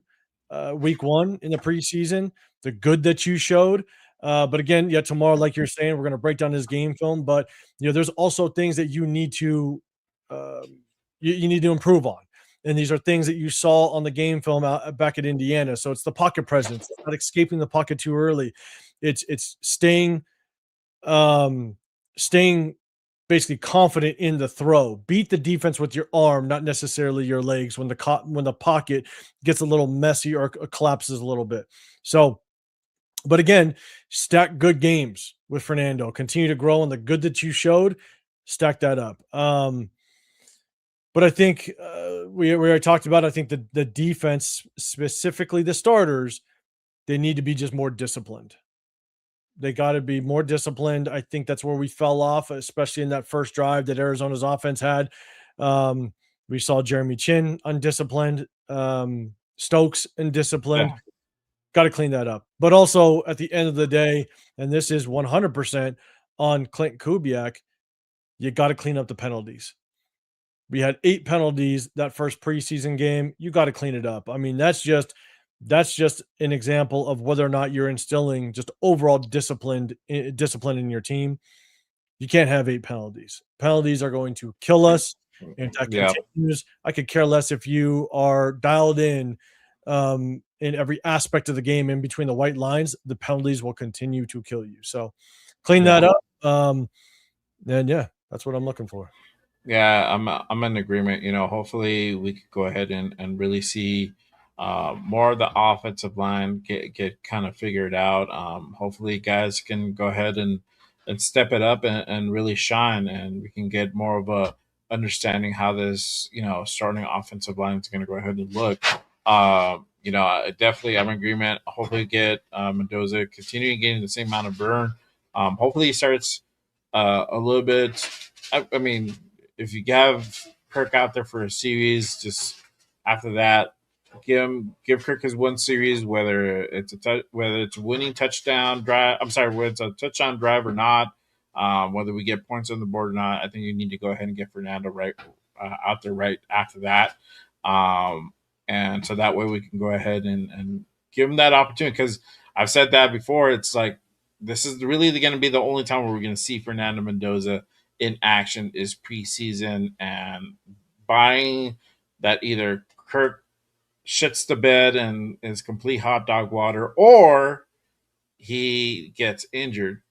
week one in the preseason, the good that you showed. But again, yeah, tomorrow, like you're saying, we're going to break down his game film. But there's also things that you need to you need to improve on, and these are things that you saw on the game film back at Indiana. So it's the pocket presence, it's not escaping the pocket too early. It's um, staying basically confident in the throw. Beat the defense with your arm, not necessarily your legs when the pocket gets a little messy or collapses a little bit. So, but again, stack good games with Fernando. Continue to grow on the good that you showed. Stack that up. But I think we already talked about. I think the defense, specifically the starters, they need to be just more disciplined. They got to be more disciplined. I think that's where we fell off, especially in that first drive that Arizona's offense had. Um, we saw Jeremy Chin undisciplined, Stokes undisciplined. Yeah. Got to clean that up. But also at the end of the day, and this is 100% on Clint Kubiak, you got to clean up the penalties. We had 8 penalties that first preseason game. You got to clean it up. I mean, that's just an example of whether or not you're instilling just overall discipline in your team. You can't have 8 penalties. Penalties are going to kill us. And if that Yeah. continues, I could care less if you are dialed in every aspect of the game in between the white lines. The penalties will continue to kill you. So clean that Yeah. up. And yeah, that's what I'm looking for. Yeah, I'm in agreement. Hopefully we could go ahead and really see more of the offensive line get kind of figured out. Hopefully, guys can go ahead and step it up and really shine, and we can get more of a understanding how this starting offensive line is going to go ahead and look. Definitely I'm in agreement. Hopefully, get Mendoza continuing getting the same amount of burn. Hopefully, he starts a little bit. I mean, if you have Kirk out there for a series, just after that, give Kirk his one series, whether it's whether it's a winning touchdown drive. I'm sorry, whether it's a touchdown drive or not. Whether we get points on the board or not, I think you need to go ahead and get Fernando right out there right after that, and so that way we can go ahead and give him that opportunity. Because I've said that before. It's like this is really going to be the only time where we're going to see Fernando Mendoza in action is preseason, and buying that either Kirk shits the bed and is complete hot dog water, or he gets injured.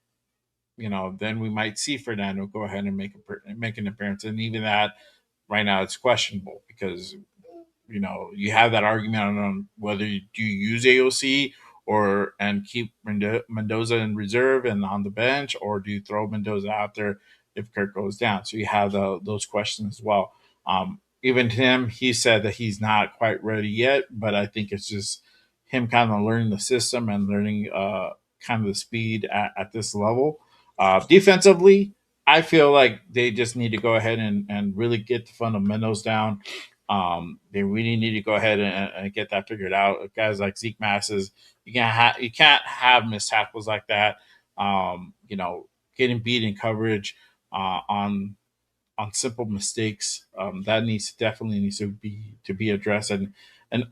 Then we might see Fernando go ahead and make an appearance, and even that right now it's questionable because you have that argument on whether you do use AOC and keep Mendoza in reserve and on the bench, or do you throw Mendoza out there if Kirk goes down? So you have those questions as well. Even him, he said that he's not quite ready yet, but I think it's just him kind of learning the system and learning kind of the speed at this level. Defensively, I feel like they just need to go ahead and really get the fundamentals down. They really need to go ahead and get that figured out. Guys like Zeke Masses, you can't have missed tackles like that. Getting beat in coverage on simple mistakes that definitely needs to be addressed, and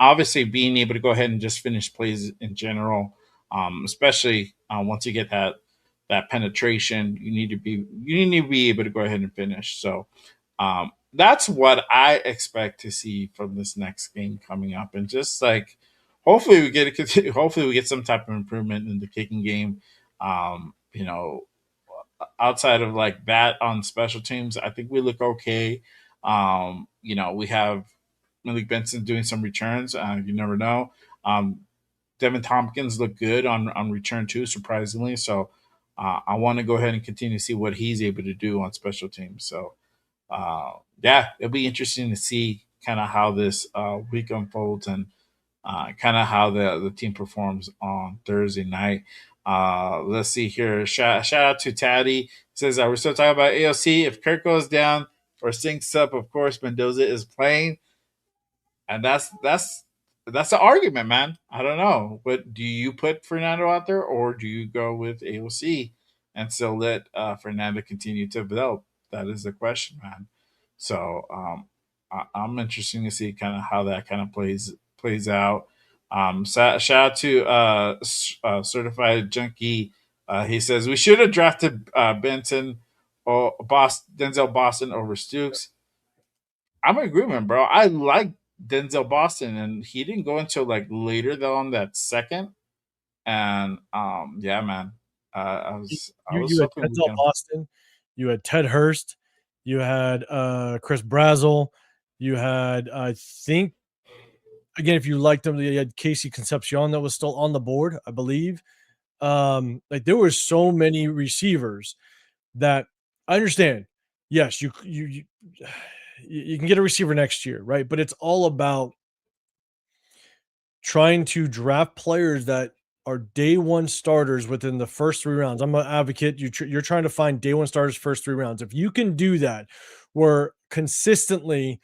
obviously being able to go ahead and just finish plays in general, especially once you get that penetration, you need to be able to go ahead and finish. So that's what I expect to see from this next game coming up, and just like hopefully we get some type of improvement in the kicking game. Um, you know, Outside of like that on special teams, I think we look okay. We have Malik Benson doing some returns. You never know. Devin Tompkins looked good on return too, surprisingly. So I want to go ahead and continue to see what he's able to do on special teams. So yeah, it'll be interesting to see kind of how this week unfolds and kind of how the team performs on Thursday night. Let's see here. Shout out to Taddy. He says, we're still talking about AOC. If Kirk goes down or sinks up, of course, Mendoza is playing. And that's the argument, man. I don't know. But do you put Fernando out there or do you go with AOC and still let Fernando continue to develop? That is the question, man. So I'm interested to see kind of how that kind of plays out. Shout out to Certified Junkie. He says we should have drafted Benson or Denzel Boston over Stooks. I'm in agreement, bro. I like Denzel Boston, and he didn't go until like later though on that second. And yeah, man, I was You had hoping we Denzel can. Boston, you had Ted Hurst, you had Chris Brazel, you had I think again if you liked them, you had Casey Concepcion that was still on the board, I believe. Like there were so many receivers that I understand. Yes, you can get a receiver next year, right? But it's all about trying to draft players that are day one starters within the first 3 rounds. I'm an advocate. You're trying to find day one starters first 3 rounds. If you can do that, where consistently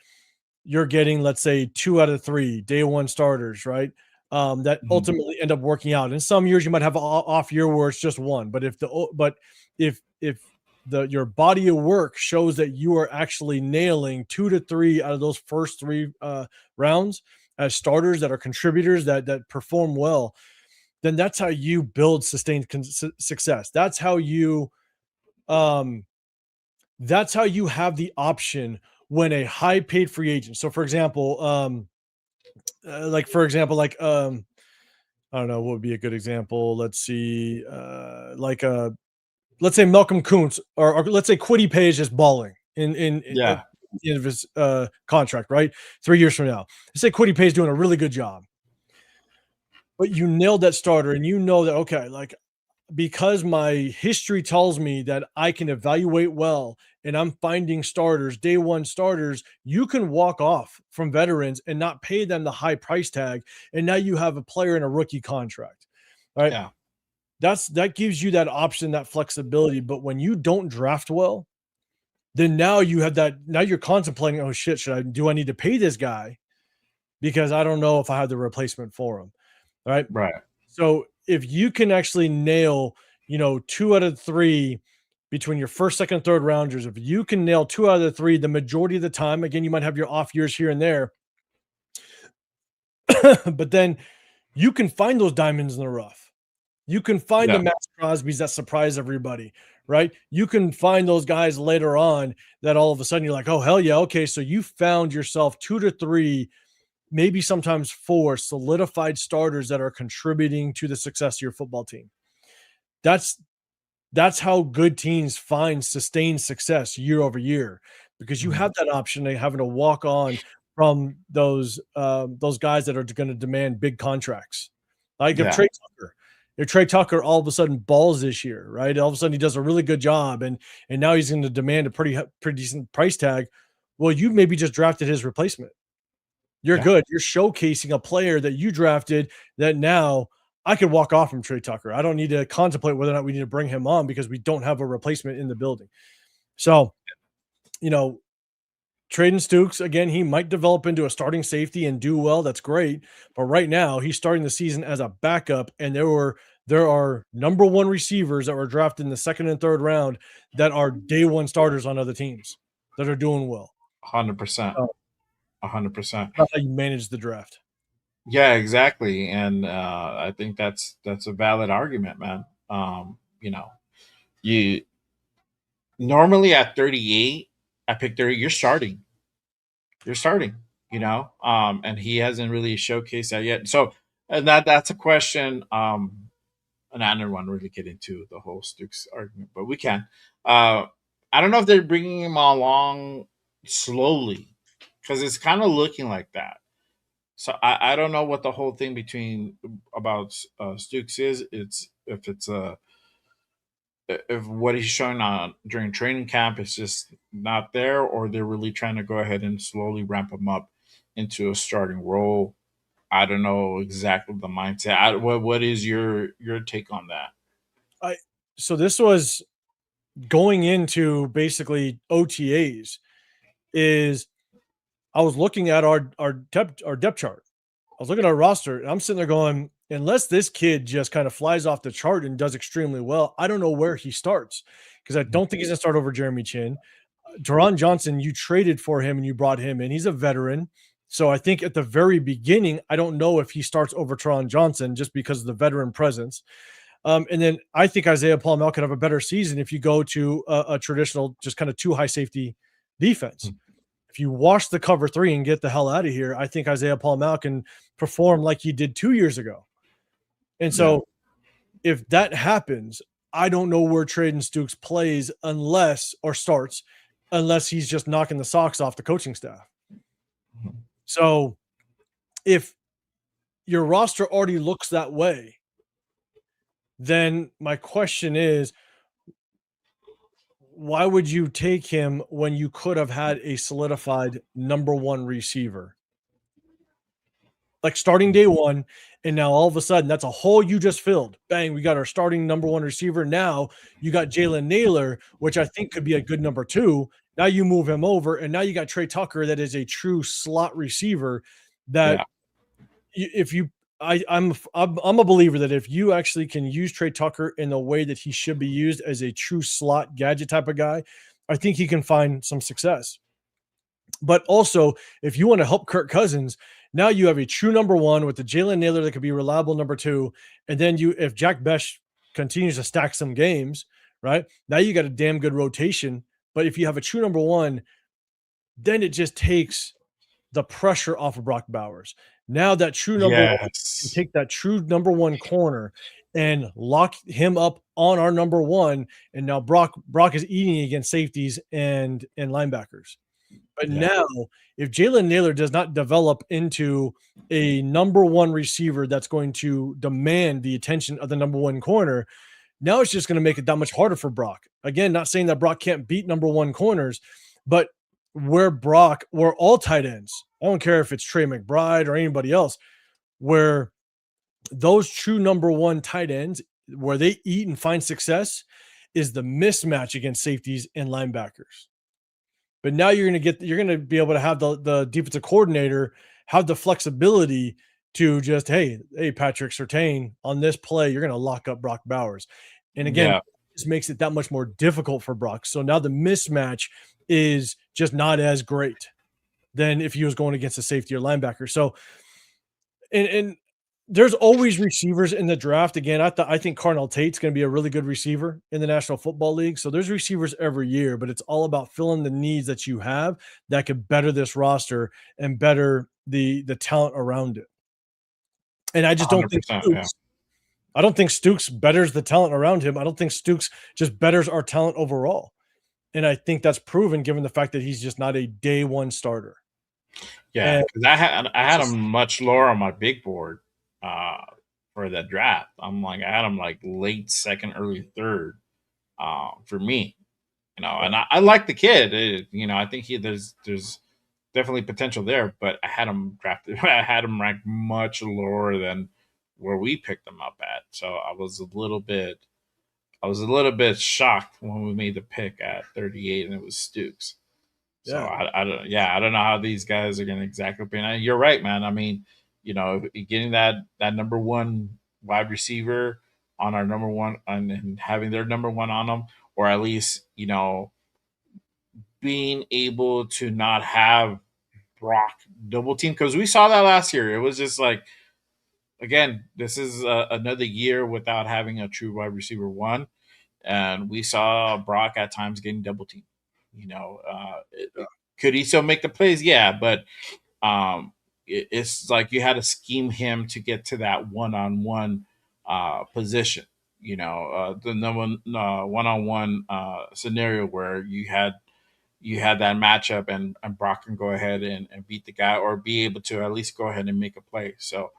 you're getting, let's say, 2 out of 3 day one starters, right? That Mhm. ultimately end up working out. In some years, you might have an off year where it's just one. But if the your body of work shows that you are actually nailing 2 to 3 out of those first 3 rounds as starters that are contributors that perform well, then that's how you build sustained success. Um, that's how you have the option when a high paid free agent. So, for example, I don't know what would be a good example. Let's see, let's say Malcolm Kuntz, or let's say Quiddy Pay is just balling at Yeah. the end of his contract, right? 3 years from now, let's say Quiddy Pay is doing a really good job, but you nailed that starter, and you know that, okay, like, because my history tells me that I can evaluate well and I'm finding starters, day one starters, you can walk off from veterans and not pay them the high price tag. And now you have a player in a rookie contract, right? Yeah. That gives you that option, that flexibility. But when you don't draft well, then now you have that. Now you're contemplating, oh shit, do I need to pay this guy? Because I don't know if I have the replacement for him. Right. Right. So if you can actually nail, 2 out of 3 between your first, second, third rounders, if you can nail 2 out of 3 the majority of the time, again, you might have your off years here and there, but then you can find those diamonds in the rough. You can find the Yeah. Max Crosbys that surprise everybody, right? You can find those guys later on that all of a sudden you're like, oh, hell yeah. Okay. So you found yourself 2 to 3, maybe sometimes 4 solidified starters that are contributing to the success of your football team. That's how good teams find sustained success year over year, because you Mhm. have that option of having to walk on from those guys that are going to demand big contracts. Like if Yeah. Trey Tucker all of a sudden balls this year, right? All of a sudden he does a really good job, and now he's going to demand a pretty decent price tag. Well, you maybe just drafted his replacement. You're Yeah. good. You're showcasing a player that you drafted that now I could walk off from Trey Tucker. I don't need to contemplate whether or not we need to bring him on because we don't have a replacement in the building. So, you know, Traden Stukes, again, he might develop into a starting safety and do well. That's great. But right now, he's starting the season as a backup, and there are number one receivers that were drafted in the second and third round that are day one starters on other teams that are doing well. 100%. So 100%. that's how you manage the draft. Yeah, exactly. And I think that's a valid argument, man. You normally at 38, I pick 30, you're starting. You're starting, and he hasn't really showcased that yet. So and that's a question. And I don't want to really get into the whole Stukes argument, but we can. Uh, I don't know if they're bringing him along slowly because it's kind of looking like that. So I don't know what the whole thing between about Stukes is. It's if what he's showing on during training camp is just not there, or they're really trying to go ahead and slowly ramp him up into a starting role. I don't know exactly the mindset. What is your take on that? I so this was going into basically OTAs. Is I was looking at our depth chart. I was looking at our roster, and I'm sitting there going, unless this kid just kind of flies off the chart and does extremely well, I don't know where he starts, because I don't think he's gonna start over Jeremy Chin. Deron Johnson, you traded for him and you brought him in. He's a veteran. So I think at the very beginning, I don't know if he starts over Teron Johnson just because of the veteran presence. And then I think Isaiah Paul-Mel could have a better season if you go to a traditional, just kind of two high safety defense. If you wash the cover three and get the hell out of here, I think Isaiah Paul-Mel can perform like he did 2 years ago. And Yeah. so if that happens, I don't know where Traden Stukes plays unless or starts, unless he's just knocking the socks off the coaching staff. Mhm. So if your roster already looks that way, then my question is, why would you take him when you could have had a solidified number one receiver? like starting day one, and now all of a sudden that's a hole you just filled. Bang, we got our starting number one receiver. Now you got Jalen Naylor, which I think could be a good number two. Now you move him over, and now you got Trey Tucker, that is a true slot receiver. That Yeah. if you, I'm a believer that if you actually can use Trey Tucker in the way that he should be used as a true slot gadget type of guy, I think he can find some success. But also, if you want to help Kirk Cousins, now you have a true number one with the Jalen Naylor that could be reliable number two. And then if Jack Besh continues to stack some games, right? Now you got a damn good rotation. But if you have a true number one, then it just takes the pressure off of Brock Bowers. Now that true number one can Yes. take that true number one corner and lock him up on our number one. And now Brock is eating against safeties and linebackers. But Yeah. now, if Jalen Naylor does not develop into a number one receiver that's going to demand the attention of the number one corner, now it's just going to make it that much harder for Brock. Again, not saying that Brock can't beat number one corners, but where all tight ends, I don't care if it's Trey McBride or anybody else, where those true number one tight ends, where they eat and find success, is the mismatch against safeties and linebackers. But now you're going to be able to have the defensive coordinator have the flexibility to just, hey, Patrick Surtain, on this play, you're going to lock up Brock Bowers. And again, Yeah. this makes it that much more difficult for Brock. So now the mismatch is just not as great than if he was going against a safety or linebacker. So, and there's always receivers in the draft. Again, I think Cardinal Tate's going to be a really good receiver in the National Football League. So there's receivers every year, but it's all about filling the needs that you have that could better this roster and better the talent around it. And I just don't think 100%. Yeah. I don't think Stooks betters the talent around him. I don't think Stooks just betters our talent overall. And I think that's proven given the fact that he's just not a day one starter. Yeah, because I had him much lower on my big board for the draft. I had him like late second, early third for me. And I like the kid. I think there's definitely potential there, but I had him drafted. I had him ranked much lower than where we picked him up at. So I was a little bit shocked when we made the pick at 38, and it was Stooks. So I don't know how these guys are going to exactly pay. You're right, man. I mean, getting that number one wide receiver on our number one and having their number one on them, or at least being able to not have Brock double team, because we saw that last year. It was just like, again, this is another year without having a true wide receiver one, and we saw Brock at times getting double teamed. Could he still make the plays? Yeah, but it's like you had to scheme him to get to that one-on-one position. The number one-on-one scenario where you had that matchup, and Brock can go ahead and beat the guy, or be able to at least go ahead and make a play. So,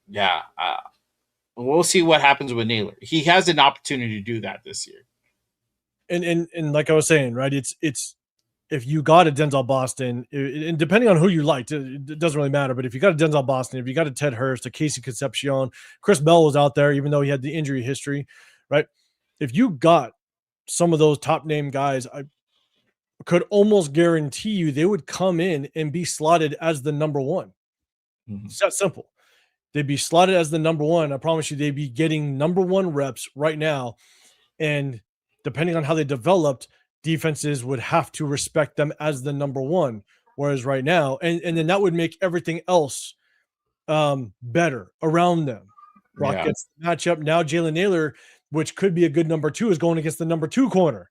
yeah, we'll see what happens with Naylor. He has an opportunity to do that this year. And like I was saying, right, it's if you got a Denzel Boston, and depending on who you liked, it doesn't really matter. But if you got a Denzel Boston, if you got a Ted Hurst, a Casey Concepcion, Chris Bell was out there, even though he had the injury history, right? If you got some of those top name guys, I could almost guarantee you they would come in and be slotted as the number one. Mm-hmm. It's that simple. They'd be slotted as the number one. I promise you, they'd be getting number one reps right now. And depending on how they developed, defenses would have to respect them as the number one. Whereas right now, and then that would make everything else better around them. Brock gets the matchup. Now Jalen Naylor, which could be a good number two, is going against the number two corner,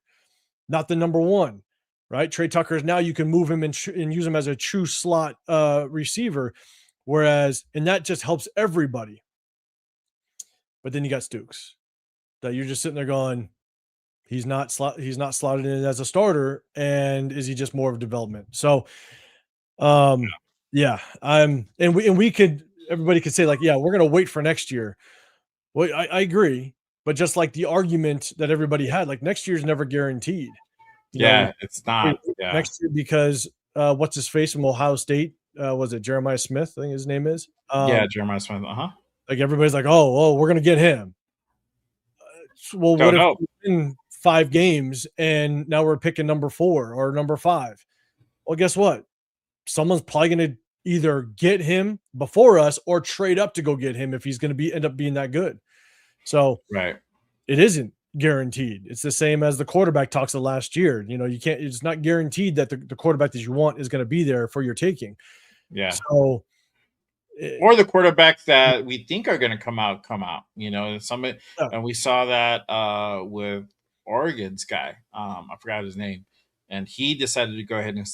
not the number one, right? Trey Tucker is now, you can move him and use him as a true slot receiver. Whereas, and that just helps everybody. But then you got Stooks that you're just sitting there going, he's not slotted in as a starter, and is he just more of development? So, yeah, everybody could say like, yeah, we're gonna wait for next year. Well, I agree, but just like the argument that everybody had, like next year's never guaranteed. It's not. Next year, because what's his face from Ohio State was it Jeremiah Smith? I think his name is. Yeah, Jeremiah Smith. Like everybody's like, oh, we're gonna get him. Well, what Don't if know. we win 5 games and now we're picking number 4 or number 5? Well, guess what? Someone's probably going to either get him before us or trade up to go get him if he's going to end up being that good. So Right. it isn't guaranteed. It's the same as the quarterback talks of last year. You can't. It's not guaranteed that the quarterback that you want is going to be there for your taking. Yeah. So, Or the quarterbacks that we think are going to come out. yeah, And we saw that with Oregon's guy. I forgot his name, and he decided to go ahead and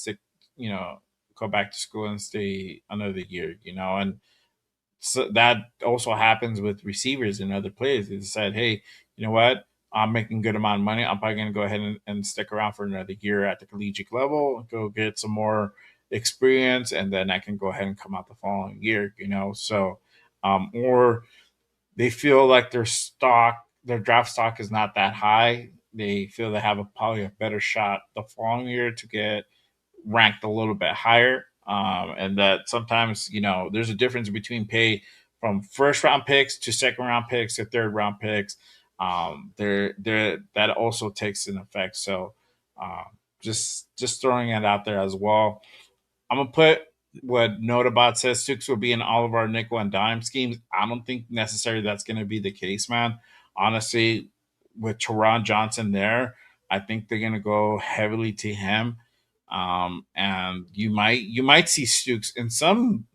you know, go back to school and stay another year. And so that also happens with receivers and other players. They decide, hey, you know what? I'm making good amount of money. I'm probably going to go ahead and stick around for another year at the collegiate level, go get some more experience, and then I can go ahead and come out the following year. So or they feel like their draft stock is not that high. They feel they have probably a better shot the following year to get ranked a little bit higher. And that sometimes, there's a difference between pay from first round picks to second round picks to third round picks. There that also takes an effect. So just throwing it out there as well. I'm gonna put what Notabot says Six will be in all of our nickel and dime schemes. I don't think necessarily that's gonna be the case, man. Honestly, with Teron Johnson there, I think they're gonna go heavily to him. And you might see Stukes in some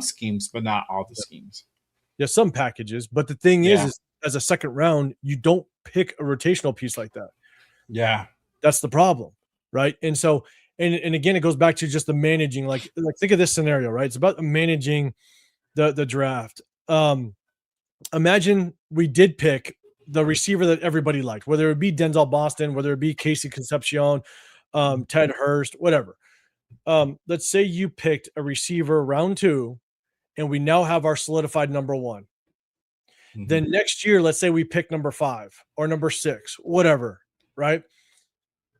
schemes, but not all the schemes. yeah, some packages. But the thing Yeah, is as a second round, you don't pick a rotational piece like that. yeah, That's the problem, right? And so, and again, it goes back to just the managing. Like think of this scenario, right? It's about managing the draft. Imagine we did pick the receiver that everybody liked, whether it be Denzel Boston, whether it be Casey Concepcion, Ted Hurst, whatever. Let's say you picked a receiver round 2, and we now have our solidified number 1. mhm, Then next year, let's say we pick number 5 or number 6, whatever, right?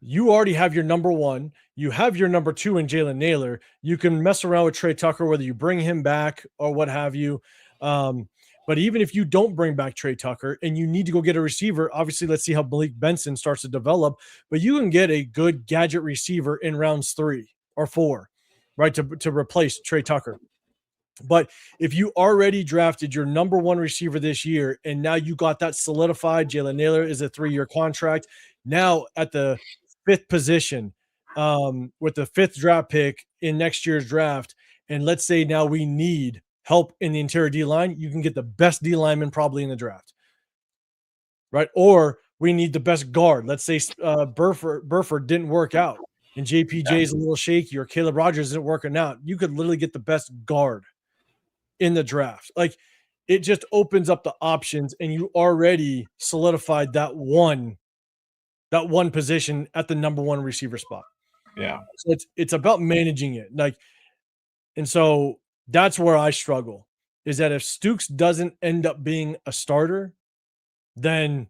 You already have your number 1. You have your number 2 in Jalen Naylor. You can mess around with Trey Tucker, whether you bring him back or what have you. But even if you don't bring back Trey Tucker and you need to go get a receiver, obviously, let's see how Malik Benson starts to develop. But you can get a good gadget receiver in rounds 3 or 4, right, to replace Trey Tucker. But if you already drafted your number 1 receiver this year and now you got that solidified, Jalen Naylor is a 3-year contract. Now at the 5th position, with the 5th draft pick in next year's draft, and let's say now we need help in the interior D line, you can get the best D lineman probably in the draft, right? Or we need the best guard. Let's say Burford didn't work out, and JPJ yeah, is a little shaky, or Caleb Rogers isn't working out. You could literally get the best guard in the draft. Like it just opens up the options, and you already solidified that one position at the number 1 receiver spot. yeah, So it's about managing it. Like, and so that's where I struggle is that if Stooks doesn't end up being a starter, then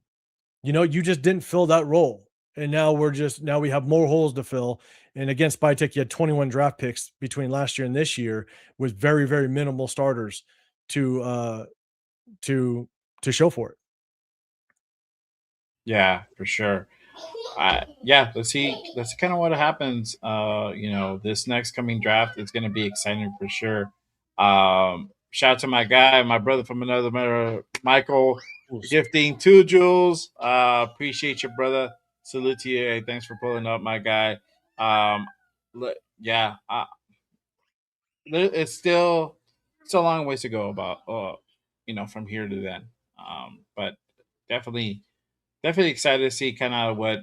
you just didn't fill that role. And now we have more holes to fill. And against Spytek, you had 21 draft picks between last year and this year with very, very minimal starters to to show for it. yeah, for sure. Yeah, let's see kind of what happens. This next coming draft is going to be exciting for sure. Shout out to my guy, my brother from another mother, Michael, gifting 2 jewels. Appreciate your brother. Salute to you. Hey, thanks for pulling up, my guy. Yeah, it's a long ways to go about, from here to then. But definitely definitely excited to see kind of what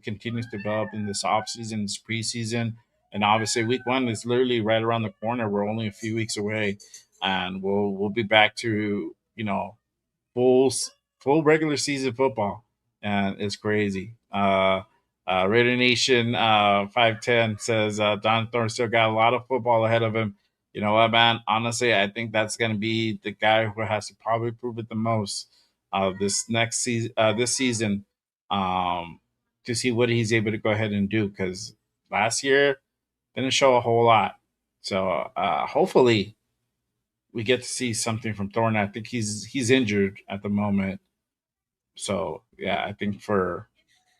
continues to develop in this offseason, this preseason, and obviously week 1 is literally right around the corner. We're only a few weeks away, and we'll be back to full full regular season football, and it's crazy. Raider Nation 510 says Don Thorne still got a lot of football ahead of him. You know what, man? Honestly, I think that's going to be the guy who has to probably prove it the most this season, um, to see what he's able to go ahead and do. Because last year didn't show a whole lot. So hopefully we get to see something from Thornton. I think he's injured at the moment. So yeah, I think for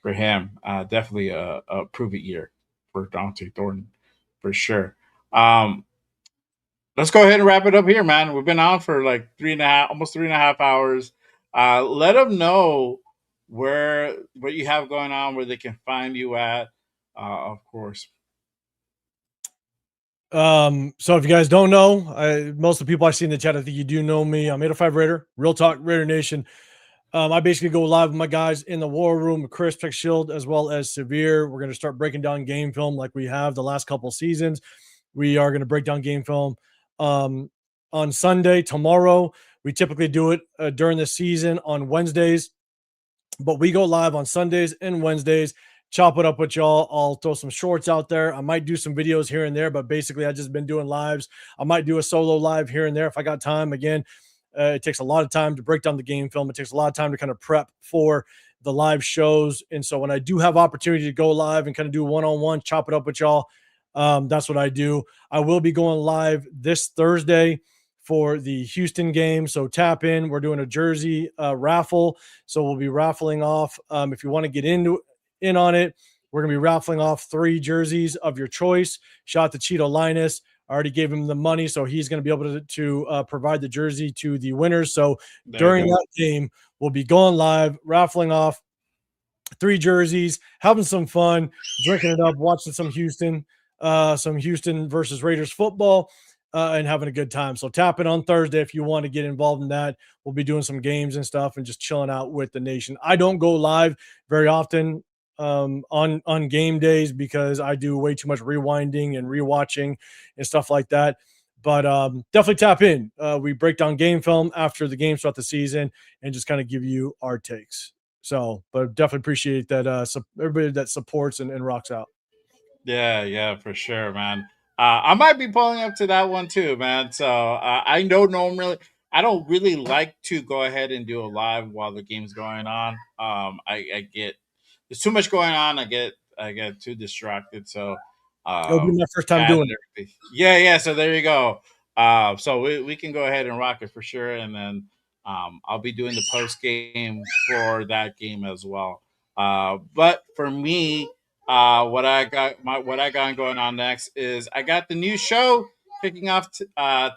him, definitely a prove it year for Dante Thornton for sure. Um, let's go ahead and wrap it up here, man. We've been on for like almost 3.5 hours. Let them know what you have going on, where they can find you at. Of course. So if you guys don't know, most of the people I see in the chat, I think you do know me. I'm 805 Raider, Real Talk Raider Nation. I basically go live with my guys in the war room, Chris Pick Shield, as well as Severe. We're going to start breaking down game film like we have the last couple seasons. We are going to break down game film um, on Sunday, tomorrow. We typically do it during the season on Wednesdays, but we go live on Sundays and Wednesdays. Chop it up with y'all. I'll throw some shorts out there. I might do some videos here and there, but basically, I just been doing lives. I might do a solo live here and there if I got time. Again, it takes a lot of time to break down the game film. It takes a lot of time to kind of prep for the live shows. And so when I do have opportunity to go live and kind of do one-on-one, chop it up with y'all, that's what I do. I will be going live this Thursday for the Houston game. So tap in. We're doing a jersey raffle. So we'll be raffling off. If you want to get in on it, we're going to be raffling off 3 jerseys of your choice. Shout out to Cheeto Linus. I already gave him the money, so he's going to be able to provide the jersey to the winners. So There during you go. that game, we'll be going live, raffling off 3 jerseys, having some fun, drinking it up, watching some Houston versus Raiders football, and having a good time. So tap in on Thursday if you want to get involved in that. We'll be doing some games and stuff and just chilling out with the nation. I don't go live very often on game days because I do way too much rewinding and rewatching and stuff like that. But definitely tap in. We break down game film after the games throughout the season and just kind of give you our takes. So, but definitely appreciate that everybody that supports and rocks out. Yeah, yeah, for sure, man. I might be pulling up to that one too, man. So I know normally I don't really like to go ahead and do a live while the game's going on. I get there's too much going on. I get too distracted. So It'll be my first time chat doing and it. everything. Yeah, yeah. So there you go. So we can go ahead and rock it for sure, and then I'll be doing the post game for that game as well. But for me, what I got going on next is I got the new show kicking off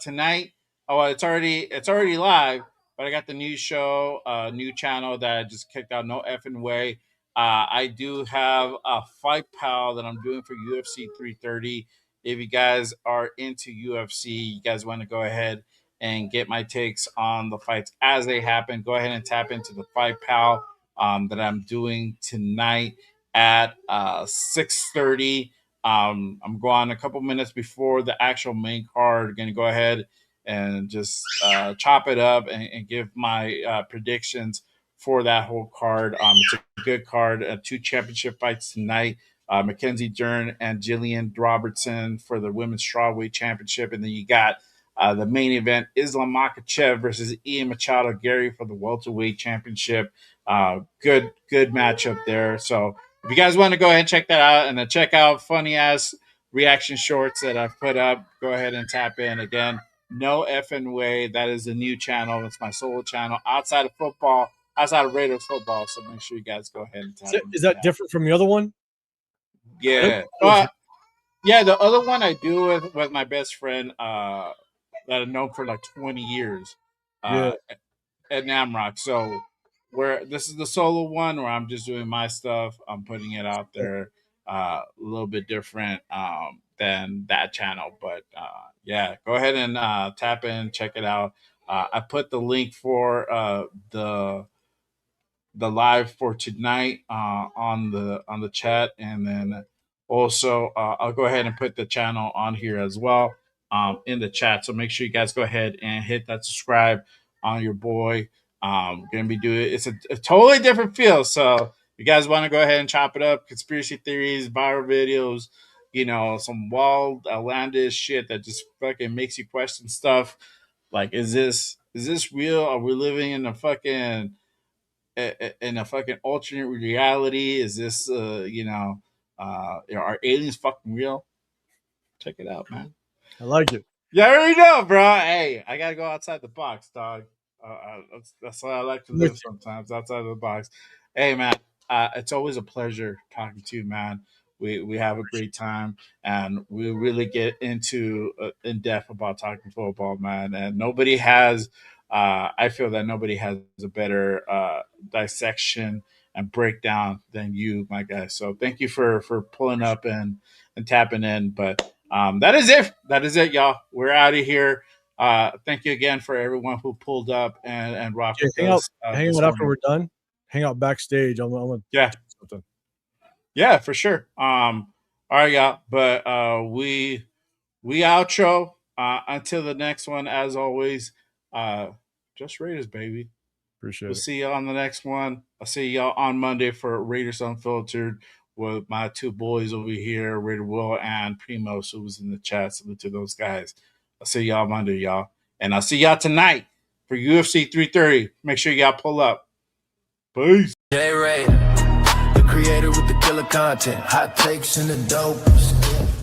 tonight. Oh, well, it's already live, but I got the new show, new channel that I just kicked out. No effing way. I do have a fight pal that I'm doing for UFC 330. If you guys are into UFC, you guys want to go ahead and get my takes on the fights as they happen, go ahead and tap into the fight pal that I'm doing tonight at 6:30. I'm going a couple minutes before the actual main card. Going to go ahead and just chop it up and give my predictions for that whole card. It's a good card. 2 championship fights tonight. Mackenzie Dern and Jillian Robertson for the women's strawweight championship, and then you got the main event: Islam Makhachev versus Ian Machado Gary for the welterweight championship. Good matchup there. So if you guys want to go ahead and check that out, and then check out funny ass reaction shorts that I've put up, go ahead and tap in again. No effing way. That is a new channel. It's my solo channel outside of football, outside of Raiders football. So make sure you guys go ahead and tap into Is that that. different from the other one? Yeah. Yeah, the other one I do with my best friend that I've known for like 20 years. Yeah. At Namrock. So where this is the solo one where I'm just doing my stuff. I'm putting it out there a little bit different than that channel. But yeah, go ahead and tap in, check it out. I put the link for the live for tonight on the chat, and then also I'll go ahead and put the channel on here as well in the chat. So make sure you guys go ahead and hit that subscribe on your boy. Gonna be doing it's a totally different feel. So you guys want to go ahead and chop it up, conspiracy theories, viral videos, some wild outlandish shit that just fucking makes you question stuff. Like, is this real? Are we living in a fucking in a fucking alternate reality? Is this are aliens fucking real? Check it out, man. I like it. You already know, bro. Hey, I gotta go outside the box, dog. That's how I like to I'm with live you. sometimes, outside of the box. Hey, man, it's always a pleasure talking to you, man. We have a great time, and we really get into in depth about talking football, man. And nobody has, I feel that nobody has a better dissection and breakdown than you, my guy. So thank you for pulling up and tapping in, but. That is it. That is it, y'all. We're out of here. Thank you again for everyone who pulled up and rocked Okay, with us hang this out after morning. we're done. Hang out backstage. I'm gonna Yeah, do something. yeah, for sure. All right, y'all. But we outro. Until the next one, as always, just Raiders, baby. Appreciate We'll it. see y'all on the next one. I'll see y'all on Monday for Raiders Unfiltered with my two boys over here, Raider Will and Primos, who was in the chat. Salute to those guys. I'll see y'all Monday, y'all. And I'll see y'all tonight for UFC 330. Make sure y'all pull up. Peace. J Ray, the creator with the killer content, hot takes and the dopes.